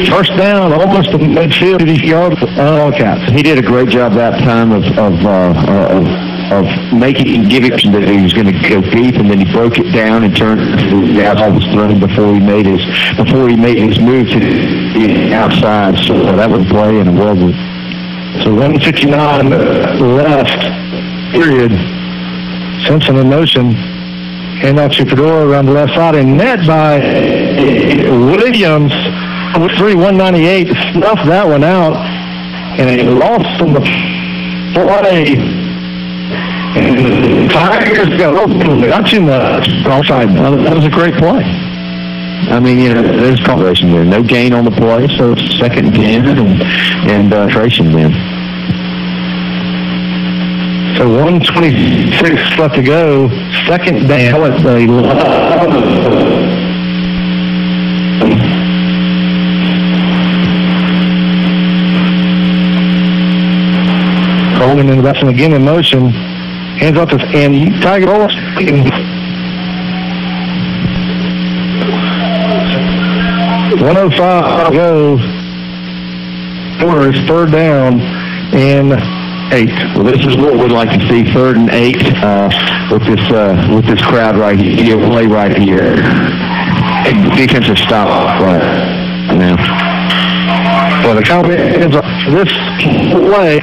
O: First down, almost to midfield, 50-yard Cats.
K: He did a great job that time of giving that he was going to go deep, and then he broke it down and turned the ball was thrown before he made his move to the outside. So that was play and a well good.
O: So 1:59 left, period. Simpson in motion. Hand out to Fedora around the left side, and net by Williams. 198 snuffed that one out, and a loss from the play. And Tigers got not too much outside. That was a great play.
K: I mean, there's combination there. No gain on the play, so it's 2nd and 10 and Tracy then.
O: So 1:26 left to go. 2nd down at the Coleman in the back again in motion. Hands off to and Tiger ball. 1:05 to go. Quarter is 3rd down and 8.
K: Well, this is what we'd like to see, 3rd and 8 with this crowd right here, play right here. Defensive stop right now.
O: Well, the count ends up this play.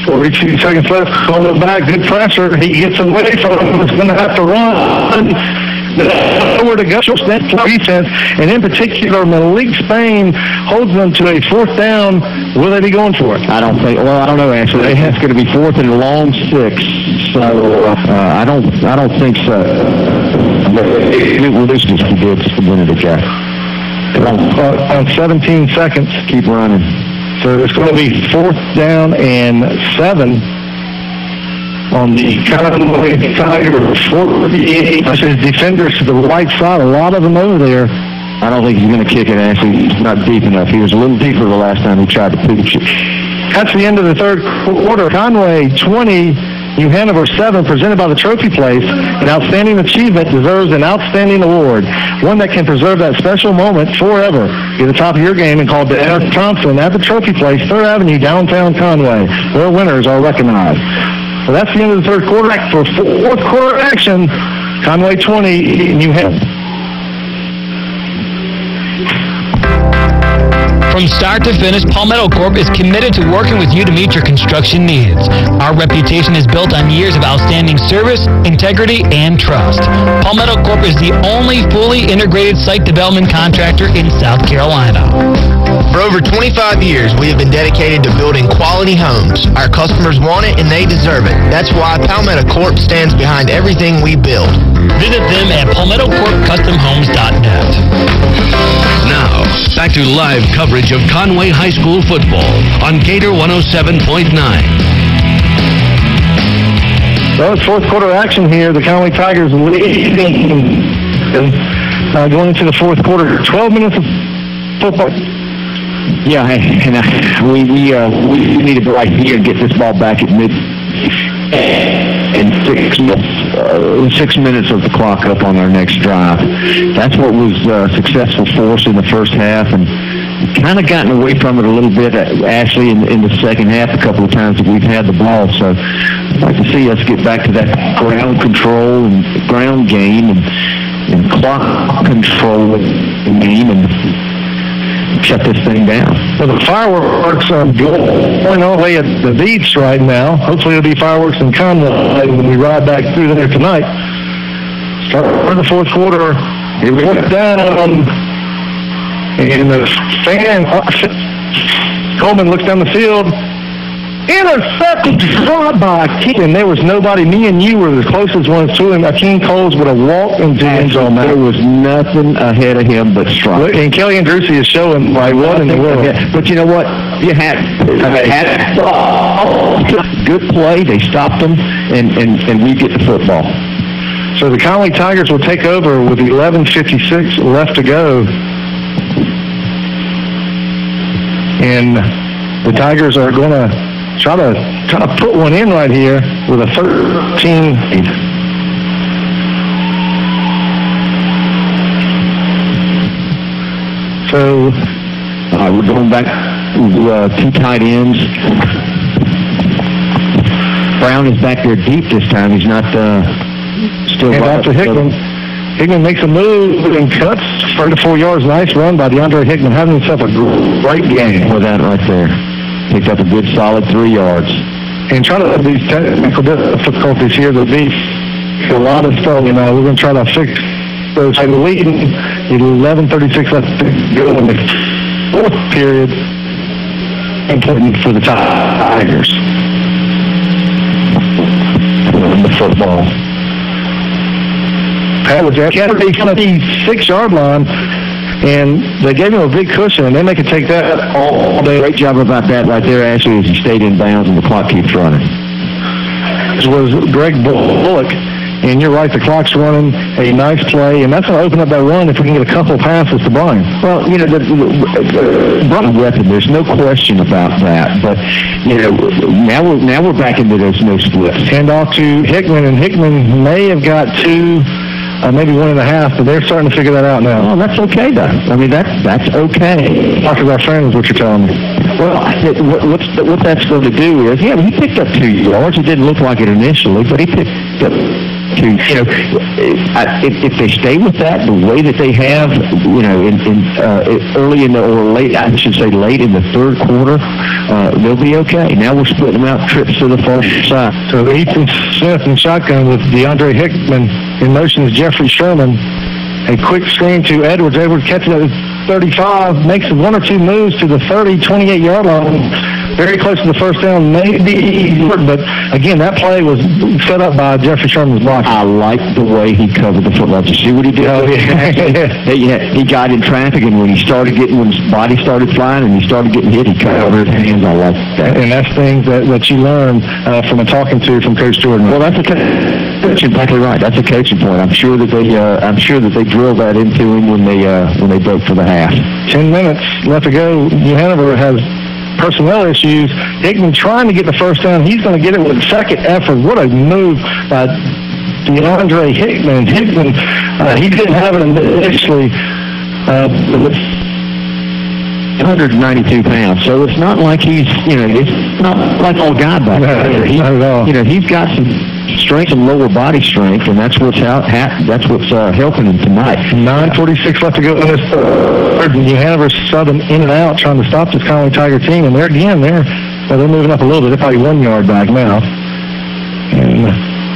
O: 42 seconds left. Calling back. Good pressure. He gets away from him. He's going to have to run. Nowhere to go. That defense, and in particular, Malik Spain holds them to a 4th down. Will they be going for it?
K: I don't think. Well, I don't know. Actually, it's going to be 4th and long 6. So I don't think so. We'll lose just a bit, just a minute ago.
O: On 17 seconds.
K: Keep running.
O: So it's going to be 4th down and 7 on the Conway Tigers. 48. His defenders to the right side, a lot of them over there.
K: I don't think he's going to kick it, actually. He's not deep enough. He was a little deeper the last time he tried to pooch it.
O: That's the end of the 3rd quarter. Conway 20, New Hanover 7, presented by the Trophy Place. An outstanding achievement deserves an outstanding award, one that can preserve that special moment forever. Be the top of your game and call Derek Thompson at the Trophy Place, 3rd Avenue, downtown Conway, where winners are recognized. So that's the end of the 3rd quarter. For 4th quarter action, Conway 20, New Hanover.
C: From start to finish, Palmetto Corp is committed to working with you to meet your construction needs. Our reputation is built on years of outstanding service, integrity, and trust. Palmetto Corp is the only fully integrated site development contractor in South Carolina.
B: For over 25 years, we have been dedicated to building quality homes. Our customers want it and they deserve it. That's why Palmetto Corp stands behind everything we build.
C: Visit them at palmettocorpcustomhomes.net.
D: Now, back to live coverage of Conway High School football on Gator 107.9.
O: Well, it's fourth quarter action here. The Conway Tigers leading going into the fourth quarter. 12 minutes of football.
K: Yeah, and we need to go right here and get this ball back at mid. And 6 minutes of the clock up on our next drive. That's what was successful for us in the first half, and kind of gotten away from it a little bit, Ashley, in the second half a couple of times that we've had the ball. So I'd like to see us get back to that ground control and ground game and clock control game and shut this thing down.
O: Well, the fireworks are going all the way at the beach right now. Hopefully it'll be fireworks in Conway when we ride back through there tonight. Start the fourth quarter. Here we go down, and the fan, Coleman looks down the field. Intercepted, shot by a kid, and there was nobody. Me and you were the closest ones to him. King Coles would have walked into the end zone.
K: There was nothing ahead of him but strike.
O: And Kelly Andrucci is showing like what in the world.
K: But you know what? You had good play. They stopped them, and we get the football.
O: So the Conway Tigers will take over with 11:56 left to go. And the Tigers are going to try to put one in right here with a 13 lead. So
K: we're going back to two tight ends. Brown is back there deep this time. He's not still
O: and
K: right
O: after Hickman. Hickman makes a move and cuts 34 yards. Nice run by DeAndre Hickman, having himself a great game.
K: With that right there. Picked up a good solid 3 yards.
O: And trying to have these technical difficulties here, there'll be a lot of stuff, we're going to try to fix those. The leading 11:36 left to go in the fourth period. Important for the Tigers. The football. Pat was at the 6-yard line. And they gave him a big cushion, and then they could take that all day.
K: Great job about that right there, Ashley, as he stayed in bounds and the clock keeps running.
O: This was Greg Bullock, and you're right, the clock's running, a nice play, and that's going to open up that run if we can get a couple passes to Brian.
K: Well, Brian weapon, there's no question about that, but, now we're back into those no splits.
O: Hand off to Hickman, and Hickman may have got two, maybe 1.5, but they're starting to figure that out now.
K: Oh, that's okay, though. I mean, that's okay.
O: Talk to our friend is what you're telling me.
K: Well, what that's going to do is, he picked up 2 yards. It didn't look like it initially, but he picked up 2. If they stay with that the way that they have, early in the, or late, I should say late in the third quarter, they'll be okay. Now we're splitting them out trips to the far side.
O: So Ethan Smith in shotgun with DeAndre Hickman. In motion is Jeffrey Sherman. A quick screen to Edwards. Edwards catches it at 35, makes 1 or 2 moves to the 30, 28-yard line. Very close to the first down, maybe, but again, that play was set up by Jeffrey Sherman's block.
K: I like the way he covered the football. Did you see what he did?
O: Oh, yeah.
K: He got in traffic, and when his body started flying and he started getting hit, he covered his hands. I like that.
O: And that's things that you learn from talking to from Coach Jordan.
K: Well, that's exactly right. That's a coaching point. I'm sure that they drilled that into him when they broke for the half.
O: 10 minutes left to go. New Hanover has personnel issues. Hickman trying to get the first down. He's going to get it with a second effort. What a move by DeAndre Hickman. Hickman, he didn't have it initially.
K: 192 pounds, so it's not like he's, it's not like old guy back there.
O: Not at all.
K: He's got some strength and lower body strength, and that's what's helping him tonight.
O: 9:46 left to go in this third. New Hanover subbed them in and out, trying to stop this Conway Tiger team, and they're moving up a little bit. They're probably 1 yard back now, and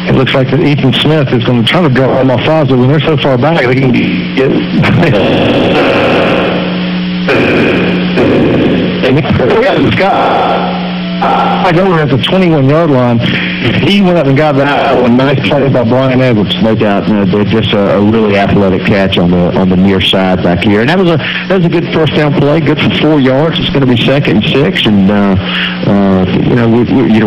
O: it looks like that Ethan Smith is going to try to draw them off sides, but when they're so far back, they can get. I go at the 21-yard line. He went up and got that one. Nice play by Brian Edwards.
K: No doubt. They're just a really athletic catch on the near side back here. And that was a good first down play. Good for 4 yards. It's going to be 2nd and 6. And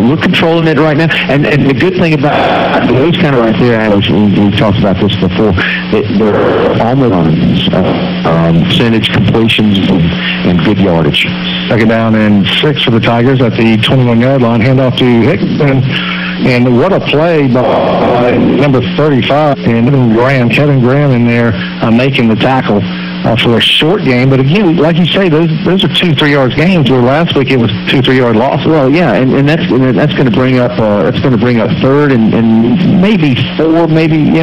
K: we're controlling it right now. And the good thing about those kind of right there, Alex, we've talked about this before. They're almost percentage completions and good yardage.
O: 2nd down and 6 for the Tigers at the 21-yard line. Handoff to Hickman. And what a play by number 35, and Kevin Graham in there making the tackle for a short game. But again, like you say, those are 2-3 yards games. Where last week it was 2-3 yard loss.
K: Well, yeah, and that's going to bring up 3rd and maybe 4,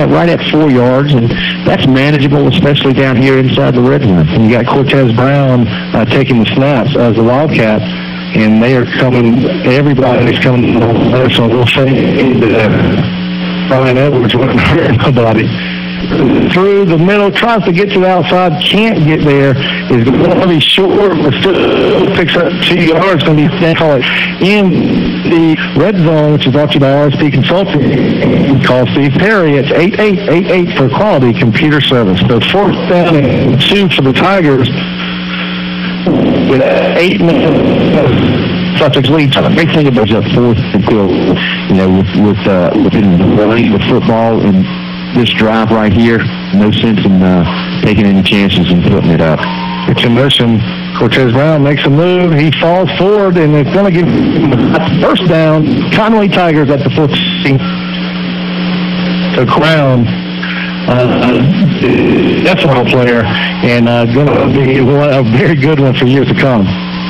K: right at 4 yards, and that's manageable, especially down here inside the red line.
O: And you got Cortez Brown taking the snaps as the Wildcat. And they are coming, everybody's coming there, so we'll say Brian Edwards wouldn't hurt nobody. Through the middle, tries to get to the outside, can't get there, is going to be short, but still picks up 2 yards, going to be in the red zone, which is brought to you by RSP Consulting. Call Steve Perry. It's 8888 for quality computer service. So 4th down and 2 for the Tigers. With 8 minutes, Sussex leads. The big thing about that 4th and goal, within the running of football and this drive right here, no sense in taking any chances and putting it up. It's in motion. Cortez Brown makes a move. He falls forward, and it's going to give first down. Conway Tigers at the 14. To Crown. That's a role player, and going to be a very good one for years to come.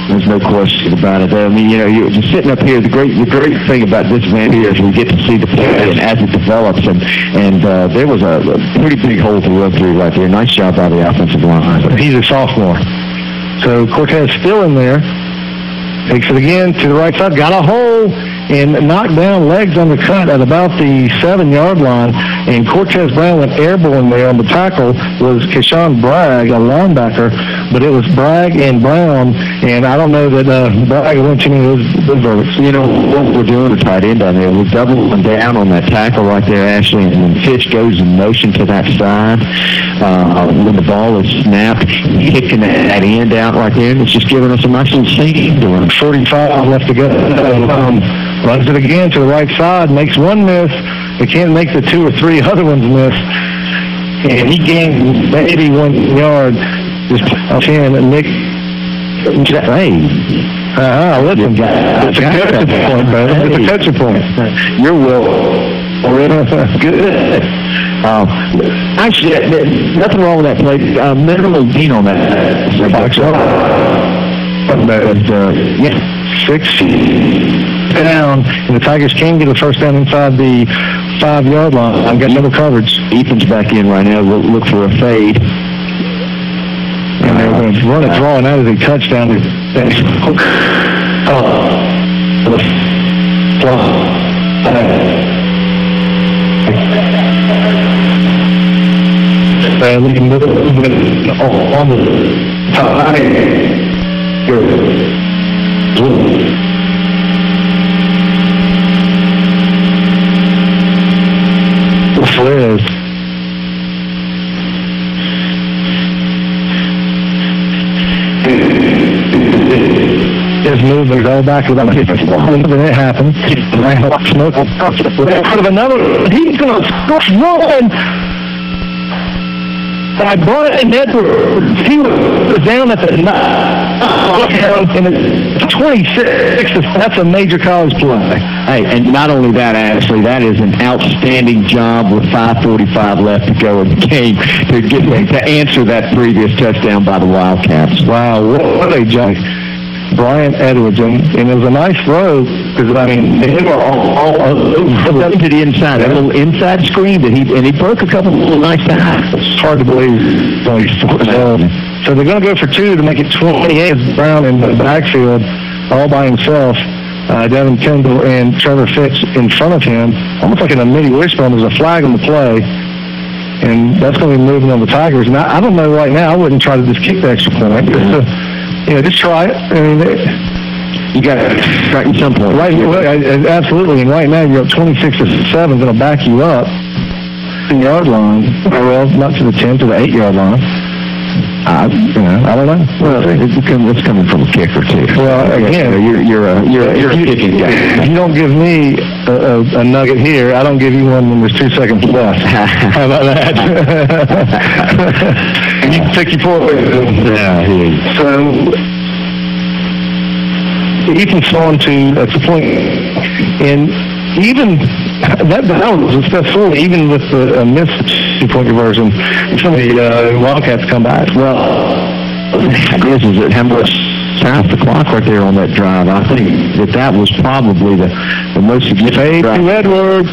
K: There's no question about it. I mean, you're just sitting up here. The great thing about this event here is we get to see the play and as it develops, and there was a pretty big hole to run through right there. Nice job by the offensive line.
O: He's a sophomore, so Cortez still in there. Takes it again to the right side. Got a hole and knocked down, legs on the cut at about the 7-yard line. And Cortez Brown went airborne there. On the tackle was Keyshawn Bragg, a linebacker, but it was Bragg and Brown. And I don't know that Bragg went too many of those verdicts.
K: You know what we're doing with tight end down there? We're doubling down on that tackle right there, Ashley. And when Fitch goes in motion to that side, when the ball is snapped, kicking that end out right there, and it's just giving us a nice little seam to run.
O: 45 left to go. Runs it again to the right side, makes one miss. They can't make the 2 or 3 other ones miss. And he gained maybe 1 yard. Just 10. And Nick,
K: hey.
O: Listen, it's a coaching point, brother. It's a coaching point.
K: You're good. Actually, nothing wrong with that play. Minimal beat on that.
O: Yeah, 6 down, and the Tigers can get a first down inside the 5-yard line. I've got double coverage.
K: Ethan's back in right now. We'll look for a fade.
O: And they're going to run a draw, and that is a touchdown. On the top. Flores. His movement all back to about 50. When it happened, smoke out of another. He's going to run. By Brian Edwards. He was down at the 26. That's a major college play.
K: Hey, and not only that, Ashley, that is an outstanding job with 5:45 left to go in the game to answer that previous touchdown by the Wildcats.
O: Wow, what a job. Brian Edwards, and it was a nice throw because they were all over
K: to the inside, a little inside screen that he broke a couple of little nice times.
O: It's hard to believe. So they're going to go for 2 to make it 28. Brown in the backfield, all by himself. Devin Kendall and Trevor Fitz in front of him, almost like in a mini wishbone. There's a flag on the play, and that's going to be moving on the Tigers. And I don't know right now. I wouldn't try to just kick the extra point. Just try it.
K: You got to strike at some point.
O: Right, absolutely. And right now you're up 26-7. Going to back you up. 10-yard line. Well, not to the 10, to the 8-yard line. I don't know.
K: Well, it's coming from a kicker too.
O: Well, again,
K: you're a kicking guy.
O: If you don't give me a nugget here, I don't give you one when there's 2 seconds left. How about that? And you can pick your point.
K: Yeah.
O: So Ethan's on to that's the point, and even that was successful, even with the missed 2-point conversion. Some of the Wildcats come back.
K: Well, this is it. How much time off the clock right there on that drive? I think that was probably the most significant drive.
O: To Edwards,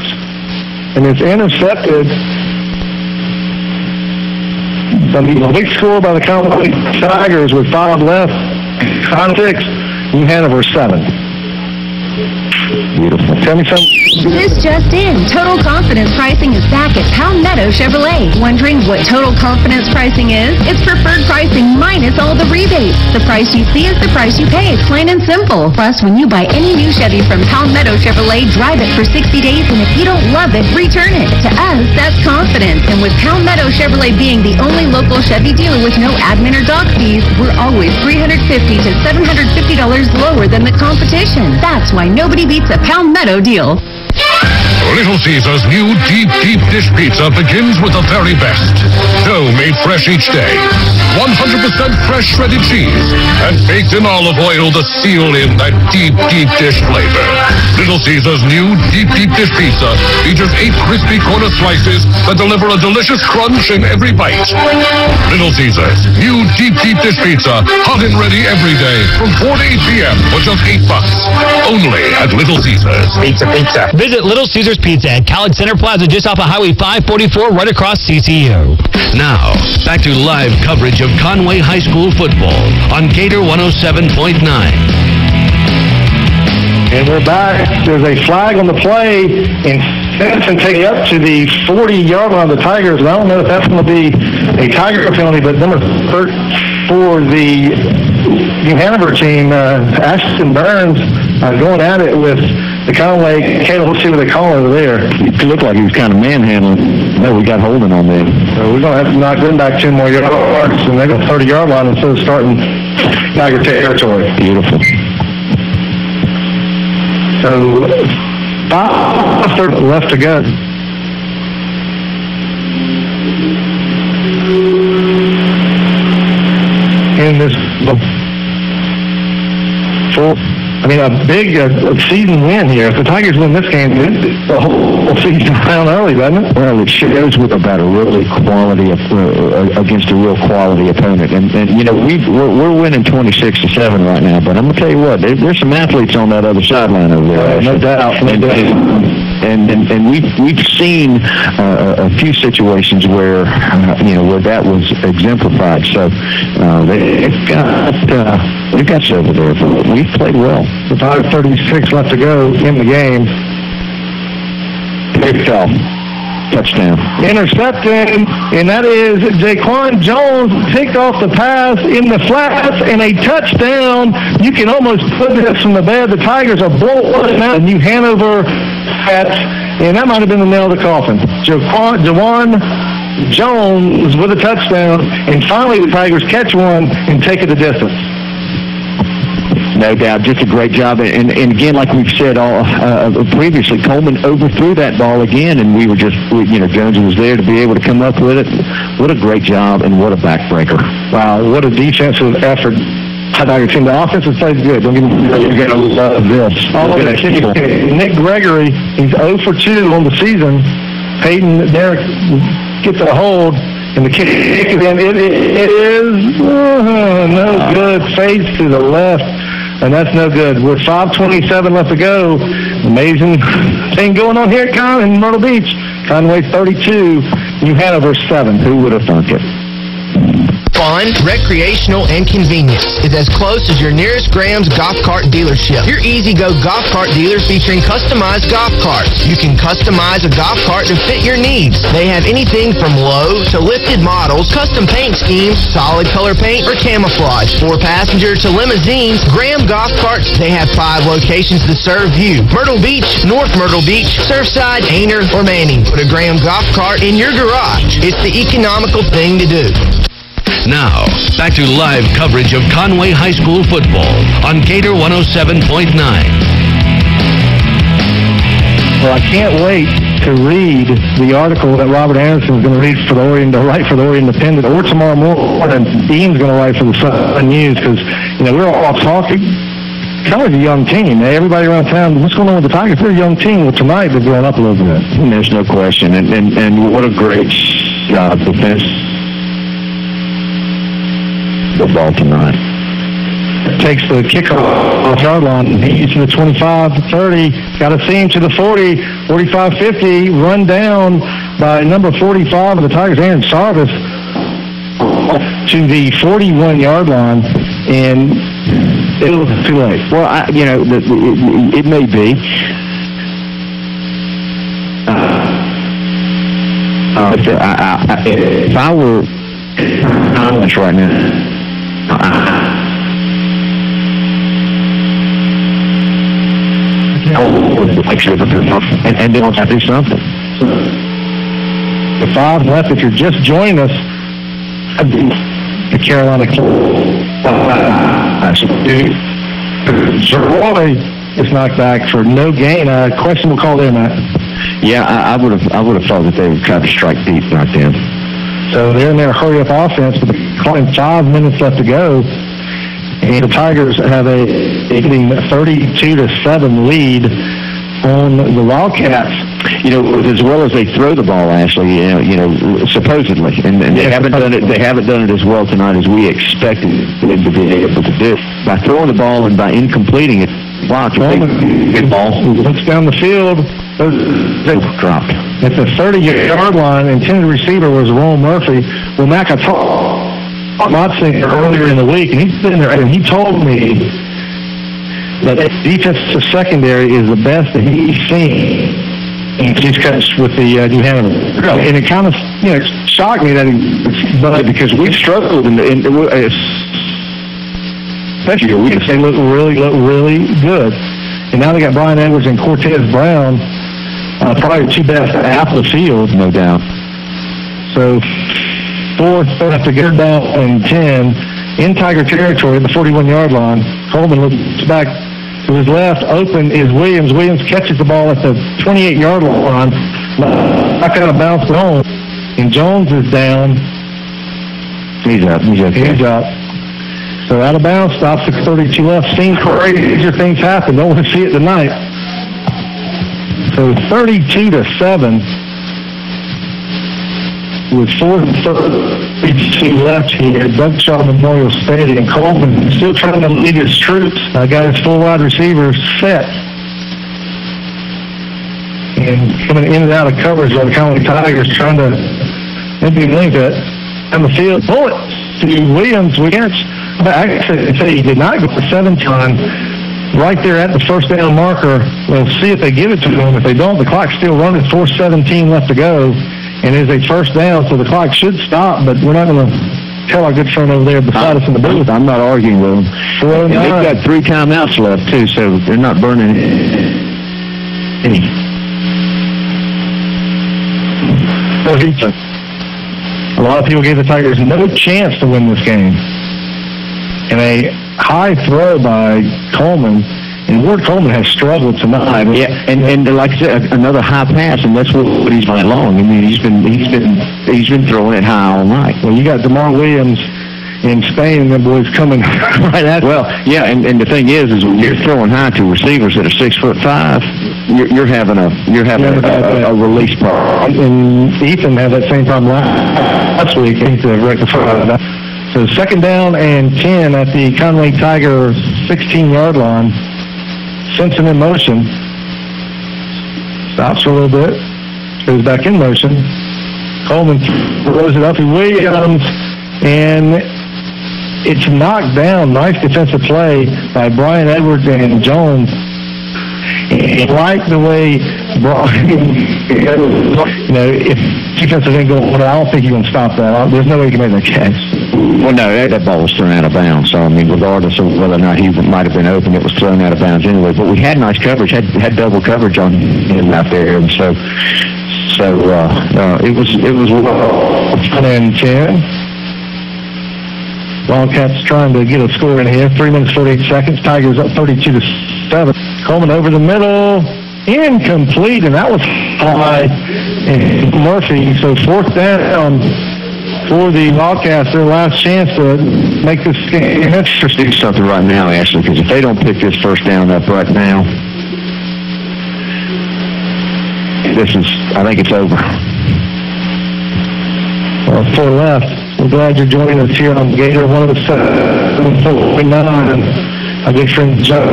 O: and it's intercepted. A big score by the Conway Tigers with 5 left. 6. New Hanover 7.
K: Beautiful.
O: Tell me something.
H: This just in. Total Confidence pricing is back at Palmetto Chevrolet. Wondering what Total Confidence pricing is? It's preferred pricing minus all the rebates. The price you see is the price you pay. It's plain and simple. Plus, when you buy any new Chevy from Palmetto Chevrolet, drive it for 60 days, and if you don't love it, return it. To us, that's confidence. And with Palmetto Chevrolet being the only local Chevy dealer with no admin or dock fees, we're always $350 to $750 lower than the competition. That's why nobody beats a Palmetto deal.
A: Little Caesar's new deep dish pizza begins with the very best. Dough made fresh each day. 100% fresh shredded cheese. And baked in olive oil to seal in that deep dish flavor. Little Caesar's new deep dish pizza features 8 crispy corner slices that deliver a delicious crunch in every bite. Little Caesar's new deep dish pizza. Hot and ready every day from 4 to 8 p.m. for just $8. Only at Little Caesar's. Pizza.
C: Visit Little Caesar's Pizza at College Center Plaza just off of Highway 544 right across CCU.
D: Now, back to live coverage of Conway High School football on Gator 107.9.
O: And we're back. There's a flag on the play, and Simpson taking up to the 40-yard line of the Tigers. And I don't know if that's going to be a Tiger penalty, but number 30 for the New Hanover team, Ashton Burns, going at it with the Conway. Caleb, let's see what they call over there.
K: It looked like he was kind of manhandling. No, we got holding on there.
O: So we're going to have to knock them back 10 more yards, and they got 30-yard line instead of starting Tiger territory.
K: Beautiful.
O: So 5 left to go. In this full, a big season win here. If the Tigers win this game, the whole season round early, doesn't it?
K: Well, it shows about a really quality against a real quality opponent, and we're winning 26-7 right now. But I'm gonna tell you what, there's some athletes on that other sideline over there.
O: No doubt.
K: And we've seen a few situations where where that was exemplified. So they've got us over there. But we've played well.
O: With 5:36 left to go in the game.
K: Picked off. Touchdown.
O: Intercepted, and that is Jaquan Jones picked off the pass in the flats and a touchdown. You can almost put this from the bed. The Tigers are blowing out the New Hanover Cats, and that might have been the nail of the coffin. Jaquan Jones with a touchdown, and finally the Tigers catch one and take it the distance.
K: No doubt, just a great job, and again, like we've said previously, Coleman overthrew that ball again, and Jones was there to be able to come up with it. What a great job, and what a backbreaker!
O: Wow, what a defensive effort. Tiger team. The offensive plays good. Don't get me wrong. You're going to love this. Nick Gregory, he's 0 for 2 on the season. Peyton Derrick gets a hold, and the kick is in. It is no good. Fades to the left. and that's no good. With 5:27 left to go, amazing thing going on here at in Myrtle Beach. Conway 32, New Hanover 7.
K: Who would have thunk it?
B: Fun, recreational, and convenience is as close as your nearest Graham's Golf Cart dealership. Your Easy Go Golf Cart dealer featuring customized golf carts. You can customize a golf cart to fit your needs. They have anything from low to lifted models, custom paint schemes, solid color paint, or camouflage. 4-passenger to limousines, Graham Golf Carts, they have 5 locations to serve you. Myrtle Beach, North Myrtle Beach, Surfside, Ainer, or Manning. Put a Graham Golf Cart in your garage. It's the economical thing to do.
D: Now, back to live coverage of Conway High School football on Gator 107.9.
O: Well, I can't wait to read the article that Robert Anderson is going to read for the Orient, write for the Orient Independent, or tomorrow morning, Dean's going to write for the Sun News, because, we're all talking. Kind of a young team. Everybody around town, what's going on with the Tigers? They're a young team. Well, tonight they're growing up a little bit.
K: And there's no question. And what a great job defense. Football tonight.
O: Takes the kickoff yard line. He's to the 25 to 30. Got to see him to the 40, 45, 50. Run down by number 45 of the Tigers, Aaron Sarvis, to the 41-yard line, and it was too late.
K: Well, it may be. If I were honest right now. And they don't have to do something.
O: The 5 left. If you're just joining us, the Carolina Roy is knocked back for no gain. Questionable call there, Matt.
K: Yeah, I would have thought that they would try to strike deep right then.
O: So they're in their hurry-up offense, but they're 5 minutes left to go. And the Tigers have a 32-7 lead on the Wildcats.
K: As well as they throw the ball, Ashley, supposedly, and they haven't done it. They haven't done it as well tonight as we expected them to be able to do. By throwing the ball and by incompleting it, good ball.
O: Looks down the field.
K: They dropped.
O: At the 30-yard line, intended receiver was Ron Murphy. Well, Mac, I talked earlier in the week, and he's been there, and he told me that defensive secondary is the best that he's seen. And he's coached with the New Hanover. And it kind of, shocked me that
K: because we've struggled especially
O: they look really good. And now they got Brian Edwards and Cortez Brown, probably the 2 best half of the field,
K: no doubt.
O: So 4th left to get down and 10 in Tiger territory at the 41-yard line. Coleman looks back to his left. Open is Williams. Williams catches the ball at the 28-yard line. Back out of bounds home. And Jones is down.
K: He's up.
O: He's up. So out of bounds, stops at 32 left. Seen crazier things happen. Don't want to see it tonight. So 32-7 with 4:32 left here at Doug Shaw Memorial Stadium. Coleman still trying to lead his troops. Got his 4 wide receivers set. And coming in and out of coverage by the Conway Tigers, trying to maybe link it on the field. Bullet to Williams. Actually, he did not go for 7 times. Right there at the first down marker. We'll see if they give it to him. If they don't, the clock's still running. 4:17 left to go. And it is a first down, so the clock should stop, but we're not going to tell our good friend over there beside us in the booth.
K: I'm not arguing with them. And they've got 3 timeouts left, too, so they're not burning any.
O: A lot of people gave the Tigers no chance to win this game. And a high throw by Coleman. And Ward Coleman has struggled tonight.
K: Yeah, and like I said, another high pass, and that's what he's playing long. I mean, he's been throwing it high all night.
O: Well, you got DeMar Williams in Spain, and the boys coming right at you.
K: Well, yeah, and the thing is when you're throwing high to receivers that are 6'5", you're having a release problem.
O: And Ethan had that same problem last week. He needs to rectify that. So 2nd down and 10 at the Conway Tigers 16-yard line. Simpson in motion. Stops for a little bit. Goes back in motion. Coleman throws it up to Williams, and it's knocked down. Nice defensive play by Brian Edwards and Jones. And like the way Brian, if defensive ain't going, I don't think you can stop that. There's no way you can make that catch.
K: Well, no, that ball was thrown out of bounds. So, I mean, regardless of whether or not he might have been open, it was thrown out of bounds anyway. But we had nice coverage, had double coverage on him out there, and so it was
O: 10. Wildcats trying to get a score in here. 3 minutes, 48 seconds. Tigers up 32-7. Coleman over the middle. Incomplete, and that was high. And Murphy, so 4th down for the Wildcats, their last chance to make this game.
K: Let's just do something right now, Ashley, because if they don't pick this first down up right now, I think it's over.
O: 4 left. We're glad you're joining us here on Gator 107.9. Our good friend John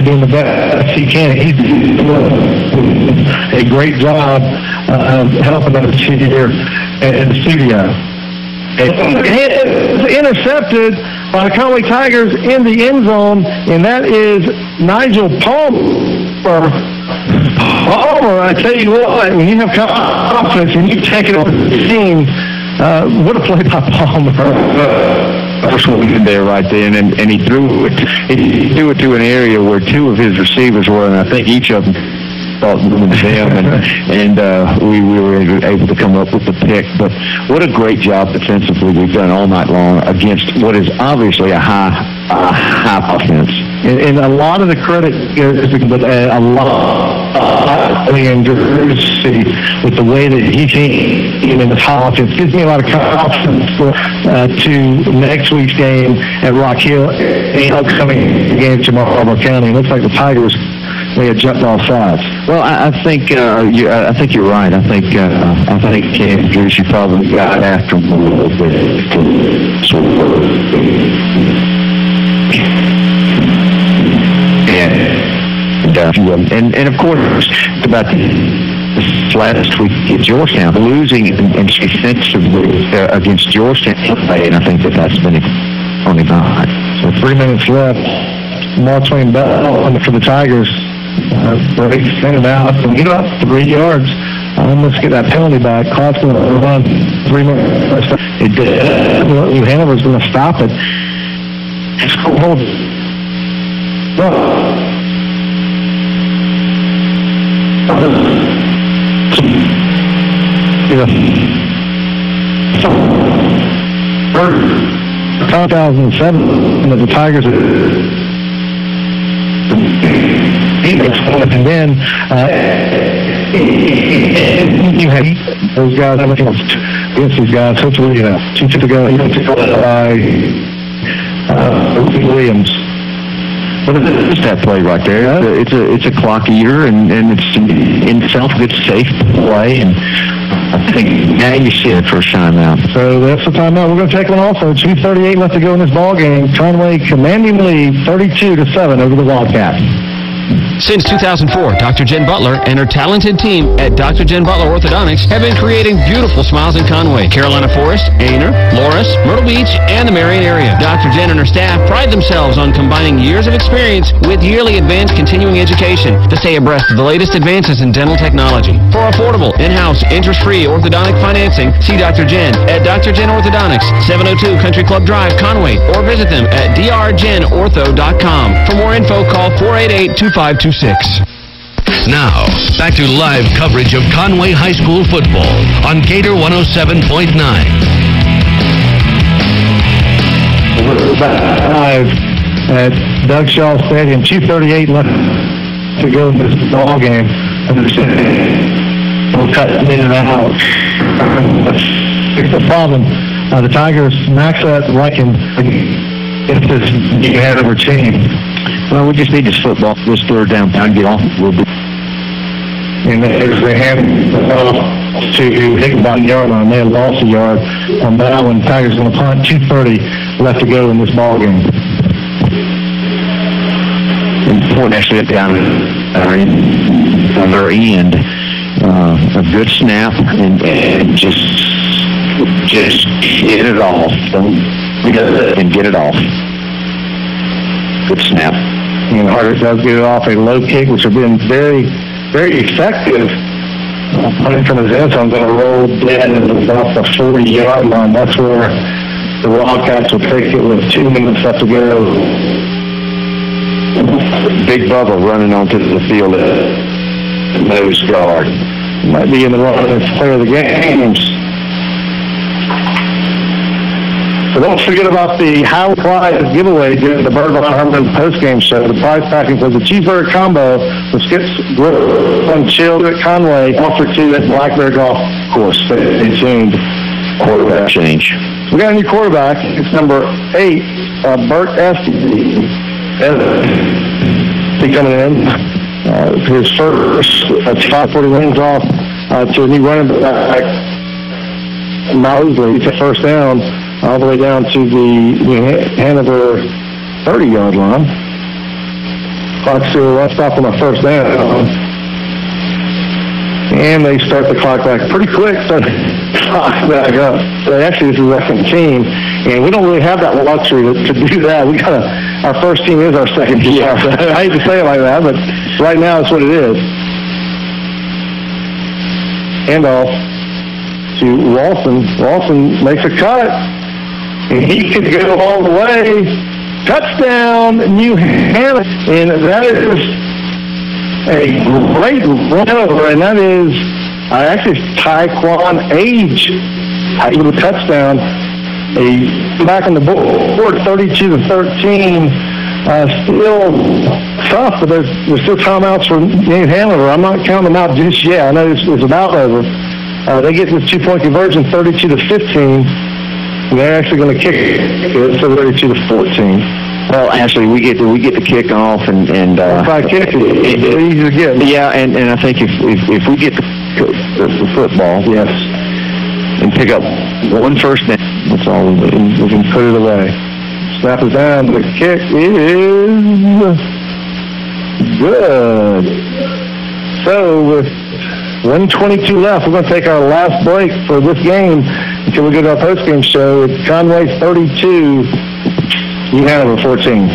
O: doing the best he can. He's doing a great job helping us here in the studio. It's intercepted by the Conway Tigers in the end zone, and that is Nigel Palmer. I tell you what, when you have confidence and you take it on the team, what a play by Palmer.
K: First one there right there, and he threw it to an area where 2 of his receivers were, and I think each of them thought it was them, and we were able to come up with the pick. But what a great job defensively we've done all night long against what is obviously a high offense.
O: And a lot of the credit is because a lot of Jersey with the way that he came in the top offense. Gives me a lot of confidence to next week's game at Rock Hill and upcoming game to Marlboro County. It looks like the Tigers may have jumped off sides.
K: Well, I think you're right. I think Jersey probably got after him a little bit. And of course, about this last week at Georgetown, losing and defensively against Georgetown, and I think that's been on the mind.
O: So 3 minutes left. Mark Twain Bell for the Tigers. Break, send it out, and get up 3 yards. Let's get that penalty back. Clock's going to run 3 minutes. Hanover's going to stop it. It's hold. Yeah. 2007, the Tigers and then you have those guys against these guys. Hopefully, 2 to go. Williams.
K: Well, it's that play right there. It's a clock eater, and it's in itself a good safe play. And I think now you see it first time out.
O: So that's the timeout. We're going to take one also. 2:38 left to go in this ball game. Conway commanding lead 32-7 over the Wildcats.
L: Since 2004, Dr. Jen Butler and her talented team at Dr. Jen Butler Orthodontics have been creating beautiful smiles in Conway, Carolina Forest, Aner, Loris, Myrtle Beach, and the Marion area. Dr. Jen and her staff pride themselves on combining years of experience with yearly advanced continuing education to stay abreast of the latest advances in dental technology. For affordable, in-house, interest-free orthodontic financing, see Dr. Jen at Dr. Jen Orthodontics, 702 Country Club Drive, Conway, or visit them at drgenortho.com. For more info, call 488-2526.
D: Now, back to live coverage of Conway High School football on Gator 107.9.
O: We're live at Doug Shaw Stadium. 2:38 left to go in this ball game. We'll cut in and out. It's the problem. The Tigers max that liking if this Hanover team.
K: Well, we just need this football, this third down, and get off. We'll be.
O: And there's the hand to Higginbottom yard line. They had lost a yard on that one. Tigers going to punt. 2:30 left to go in this ball game.
K: Important actually down on their end. A good snap and just get it off. Don't and get it off. Good snap.
O: And Harder does get it off a low kick, which have been very, very effective. Putting from his end, so I'm going to roll dead and it's off the 40-yard line. That's where the Wildcats will take it with 2 minutes left to go.
K: Big Bubba running onto the field at nose guard.
O: Might be in the running player of the games. So don't forget about the Howard Prize giveaway during the Bird Von Herman postgame show. The prize pack includes a cheeseburger combo with Skip's Grill and Chilled at Conway, offered to at Black Bear Golf Course. Stay tuned.
K: Quarterback change.
O: We got a new quarterback. It's number 8, Bert Esty. Coming in. His first 540 wins off to a new running back. Mosley. He took first down all the way down to the Hanover 30-yard line. Clock still left off on a first down. And they start the clock back pretty quick, so clock back up. So actually, this is the second team, and we don't really have that luxury to do that. We got our first team is our second team. Yeah. I hate to say it like that, but right now it's what it is. Handoff to Lawson. Lawson makes a cut. And he could go all the way. Touchdown, New Hampshire. And that is a great run-over. And that is actually Tyquan Age. With a touchdown. Back on the board, 32-13. Still tough, but there's still timeouts for New Hanover. I'm not counting them out just yet. I know it's about over. They get this 2-point conversion, 32-15. And they're actually going to kick it, so 32-14.
K: Well, actually, we get the kick off and
O: kick it's easy to get.
K: Yeah, and I think if we get the football,
O: yes,
K: and pick up one first down, that's all we can
O: put it away. Snap is down. The kick is good. So with 1:22 left, we're going to take our last break for this game until we get to our postgame show. It's Conway 32, New Hanover 14.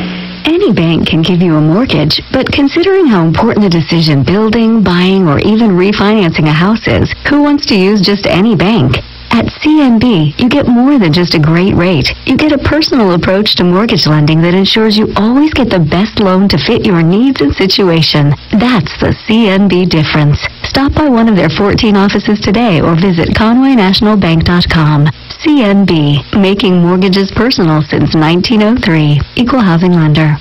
H: Any bank can give you a mortgage, but considering how important the decision building, buying, or even refinancing a house is, who wants to use just any bank? At CNB, you get more than just a great rate. You get a personal approach to mortgage lending that ensures you always get the best loan to fit your needs and situation. That's the CNB difference. Stop by one of their 14 offices today or visit ConwayNationalBank.com. CNB, making mortgages personal since 1903. Equal housing lender.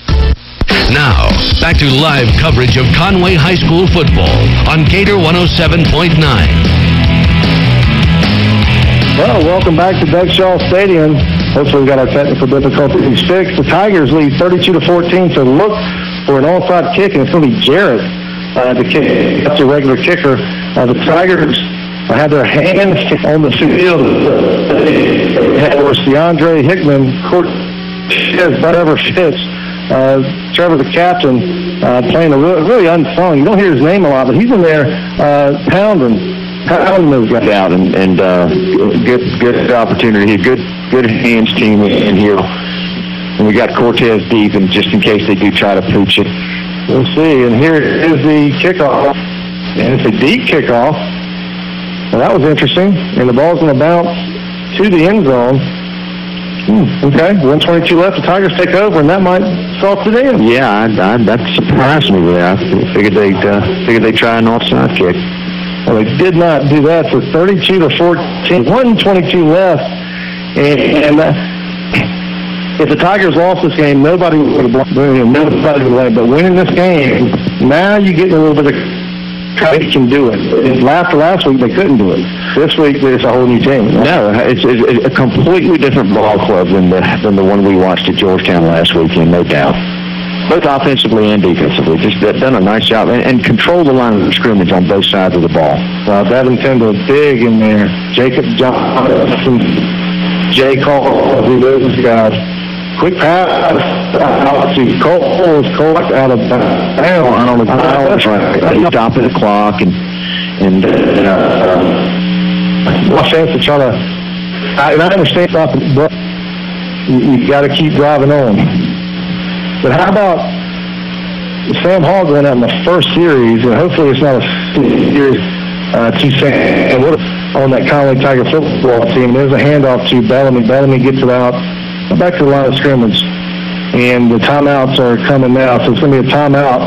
D: Now, back to live coverage of Conway High School football on Gator 107.9.
O: Well, welcome back to Doug Shaw Stadium. Hopefully we got our technical difficulties fixed. The Tigers lead 32-14 to look for an onside kick, and it's going to be Jarrett to kick. That's a regular kicker. The Tigers had their hands on the field. Of course, DeAndre Hickman, Cortez, whatever fits. Trevor, the captain, playing a really unsung. You don't hear his name a lot, but he's in there pounding. How those guys out and good opportunity, good hands team in here, and we got Cortez deep, and just in case they do try to pooch it, we'll see. And here is the kickoff, and it's a deep kickoff. Well, that was interesting, and the ball's going to bounce to the end zone. Okay, 1:22 left. The Tigers take over, and that might solve the deal. Yeah, that surprised me there. I figured they'd try an offside kick. Well, they did not do that. So 32-14, 1:22 left, and if the Tigers lost this game, nobody would have blamed. But winning this game, now you get a little bit of they can do it. And after last week, they couldn't do it. This week, it's a whole new team. Right? No, it's a completely different ball club than the one we watched at Georgetown last weekend, no doubt. Both offensively and defensively, just done a nice job and control the line of scrimmage on both sides of the ball. Devin Tindall big in there. Jacob Johnson, Jay Cole, those guys. quick pass out to Cole out of bounds on the
K: That's right. Stopping the clock and
O: offense to try to. I understand stopping, but you got to keep driving on. But how about Sam Hall going out in the first series, and hopefully it's not a series to Sam on that Conway Tiger football team. There's a handoff to Bellamy. Bellamy gets it out back to the line of scrimmage, and the timeouts are coming now, so it's going to be a timeout.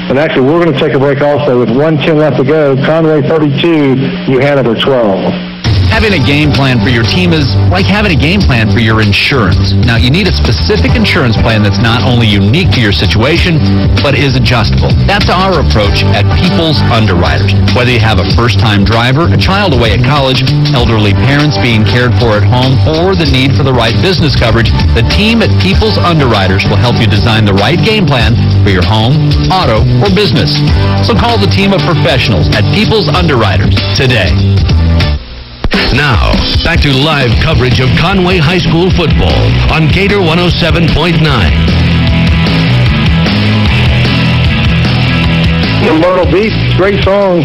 O: And actually, we're going to take a break also with 1:10 left to go. Conway 32, New Hanover 12.
R: Having a game plan for your team is like having a game plan for your insurance. Now, you need a specific insurance plan that's not only unique to your situation, but is adjustable. That's our approach at People's Underwriters. Whether you have a first-time driver, a child away at college, elderly parents being cared for at home, or the need for the right business coverage, the team at People's Underwriters will help you design the right game plan for your home, auto, or business. So call the team of professionals at People's Underwriters today.
D: Now, back to live coverage of Conway High School football on Gator 107.9.
O: Myrtle Beach, great song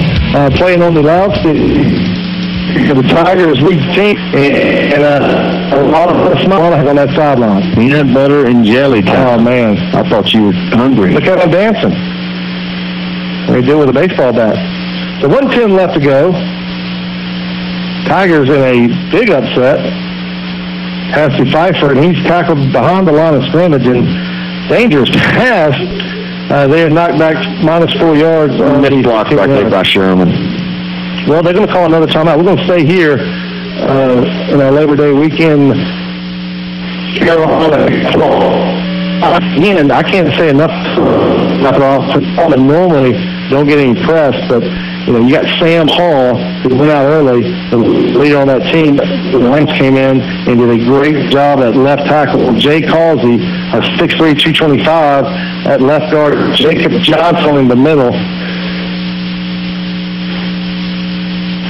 O: playing on the loudspeaker. The Tigers lead team, and a lot of smiles on that sideline.
K: Peanut butter and jelly time.
O: Oh, man.
K: I thought you were hungry.
O: Look at them dancing. They do with a baseball bat. So 1:10 left to go. Tigers in a big upset. Has to fight for it, and he's tackled behind the line of scrimmage, and dangerous pass. They are knocked back -4 yards.
K: Many blocks back there by Sherman.
O: Well, they're going to call another timeout. We're going to stay here in our Labor Day weekend. Again, I can't say enough about normally don't get any press, but you know, you got Sam Hall, who went out early, the leader on that team. The Lions came in and did a great job at left tackle. Jay Causey, a 6'3", 225 at left guard. Jacob Johnson in the middle.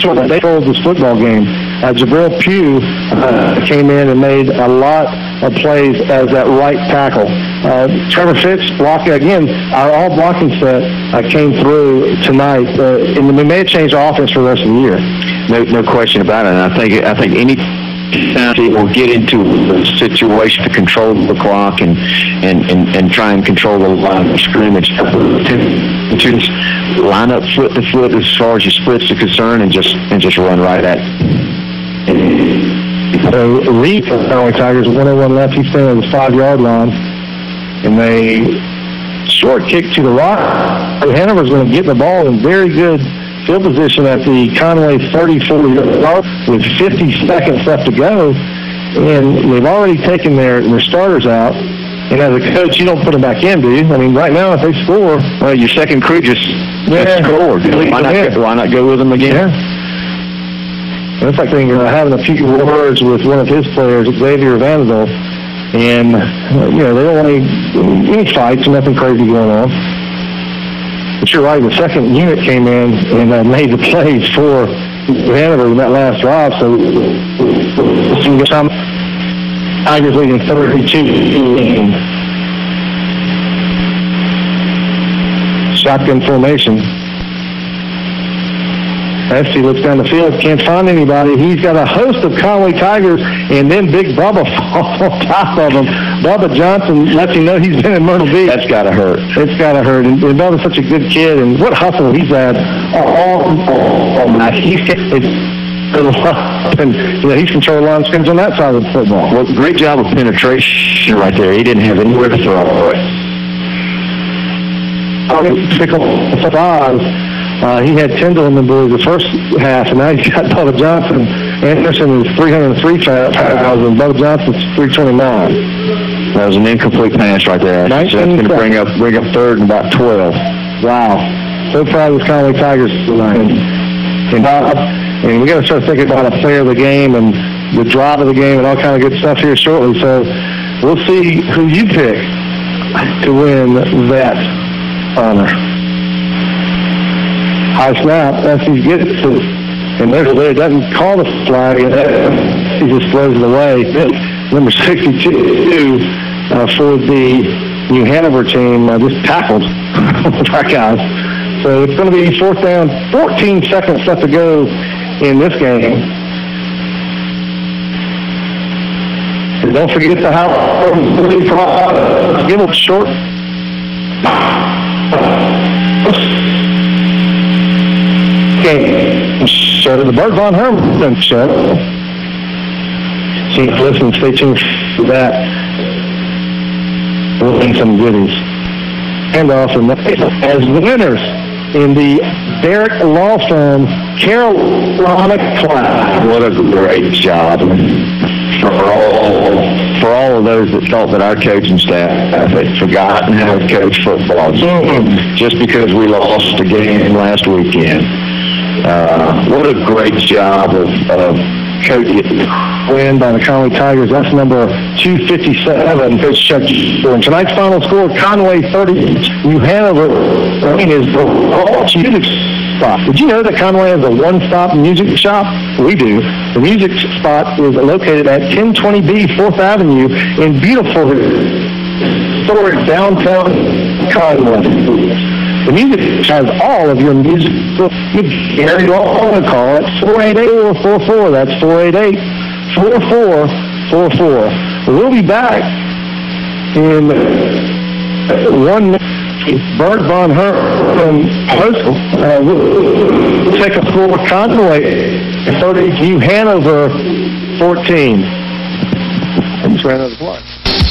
O: They controlled this football game. Jabril Pugh came in and made a lot of plays as that right tackle. Trevor Fitz blocking again. Our all blocking set came through tonight, and we may have changed our offense for the rest of the year.
K: No question about it. And I think any team will get into a situation to control the clock and try and control the line of scrimmage. Just line up foot to foot as far as your splits are concerned, and just run right at it.
O: So Reed for the Conway Tigers, 101 left. He's standing on the 5-yard line, and they short kick to the right. Hanover's going to get the ball in very good field position at the Conway 34-yard with 50 seconds left to go, and they've already taken their starters out. And as a coach, you don't put them back in, do you? I mean, right now, if they score,
K: well, your second crew just scored. Why not go with them again?
O: Yeah. It's like having a few words with one of his players, Xavier Vanderbilt, and they don't want any fights, nothing crazy going on. But you're right, the second unit came in and made the plays for Hanover in that last drive, so we'll see some Tigers leading 32. Shotgun formation. He looks down the field, can't find anybody. He's got a host of Conway Tigers, and then Big Bubba falls on top of him. Bubba Johnson lets him know he's been in Myrtle Beach.
K: That's got to hurt.
O: It's got to hurt. And Bubba's such a good kid, and what hustle he's had all night. He's controlling line scrims on that side of the football.
K: Well, great job of penetration right there. He didn't have anywhere to throw.
O: He had Tyndall in the first half, and now he's got Bubba Johnson. Anderson is 303 pounds, and Bubba Johnson's 329.
K: That was an incomplete pass right there. So that's going to bring up third and about 12.
O: Wow. So proud of the Conway Tigers tonight. And we got to start thinking about a player of the game and the drive of the game and all kind of good stuff here shortly. So we'll see who you pick to win that honor. High snap, that's he gets to, and there doesn't call the flag, he just throws it away. Number 62, for the New Hanover team just tackled our guys. So it's going to be fourth down, 14 seconds left to go in this game. And don't forget the Howard give them short. Okay, so the Bert Von Herman show. See, listen, stay tuned for that. We'll win some goodies. And also, as winners in the Barrett Law Firm, Carolina class.
K: What a great job for all of those that thought that our coaching staff had forgotten how to coach football just because we lost a game last weekend. What a great job of coaching.
O: Win by the Conway Tigers. That's number 257. Coach Chuck. Tonight's final score: Conway 30, New Hanover is the music spot. Did you know that Conway has a one-stop music shop? We do. The music spot is located at 1020B 4th Avenue in beautiful historic downtown Conway. The music has all of your music. Gary, you want to call it 488-444. That's 488-4444. We'll be back in 1 minute. Bert Von Herman host. We'll take a score with Conway 30, New Hanover 14. I just ran out of play.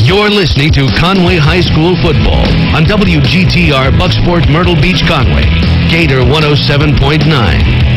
D: You're listening to Conway High School football on WGTR Bucksport Myrtle Beach, Conway. Gator 107.9.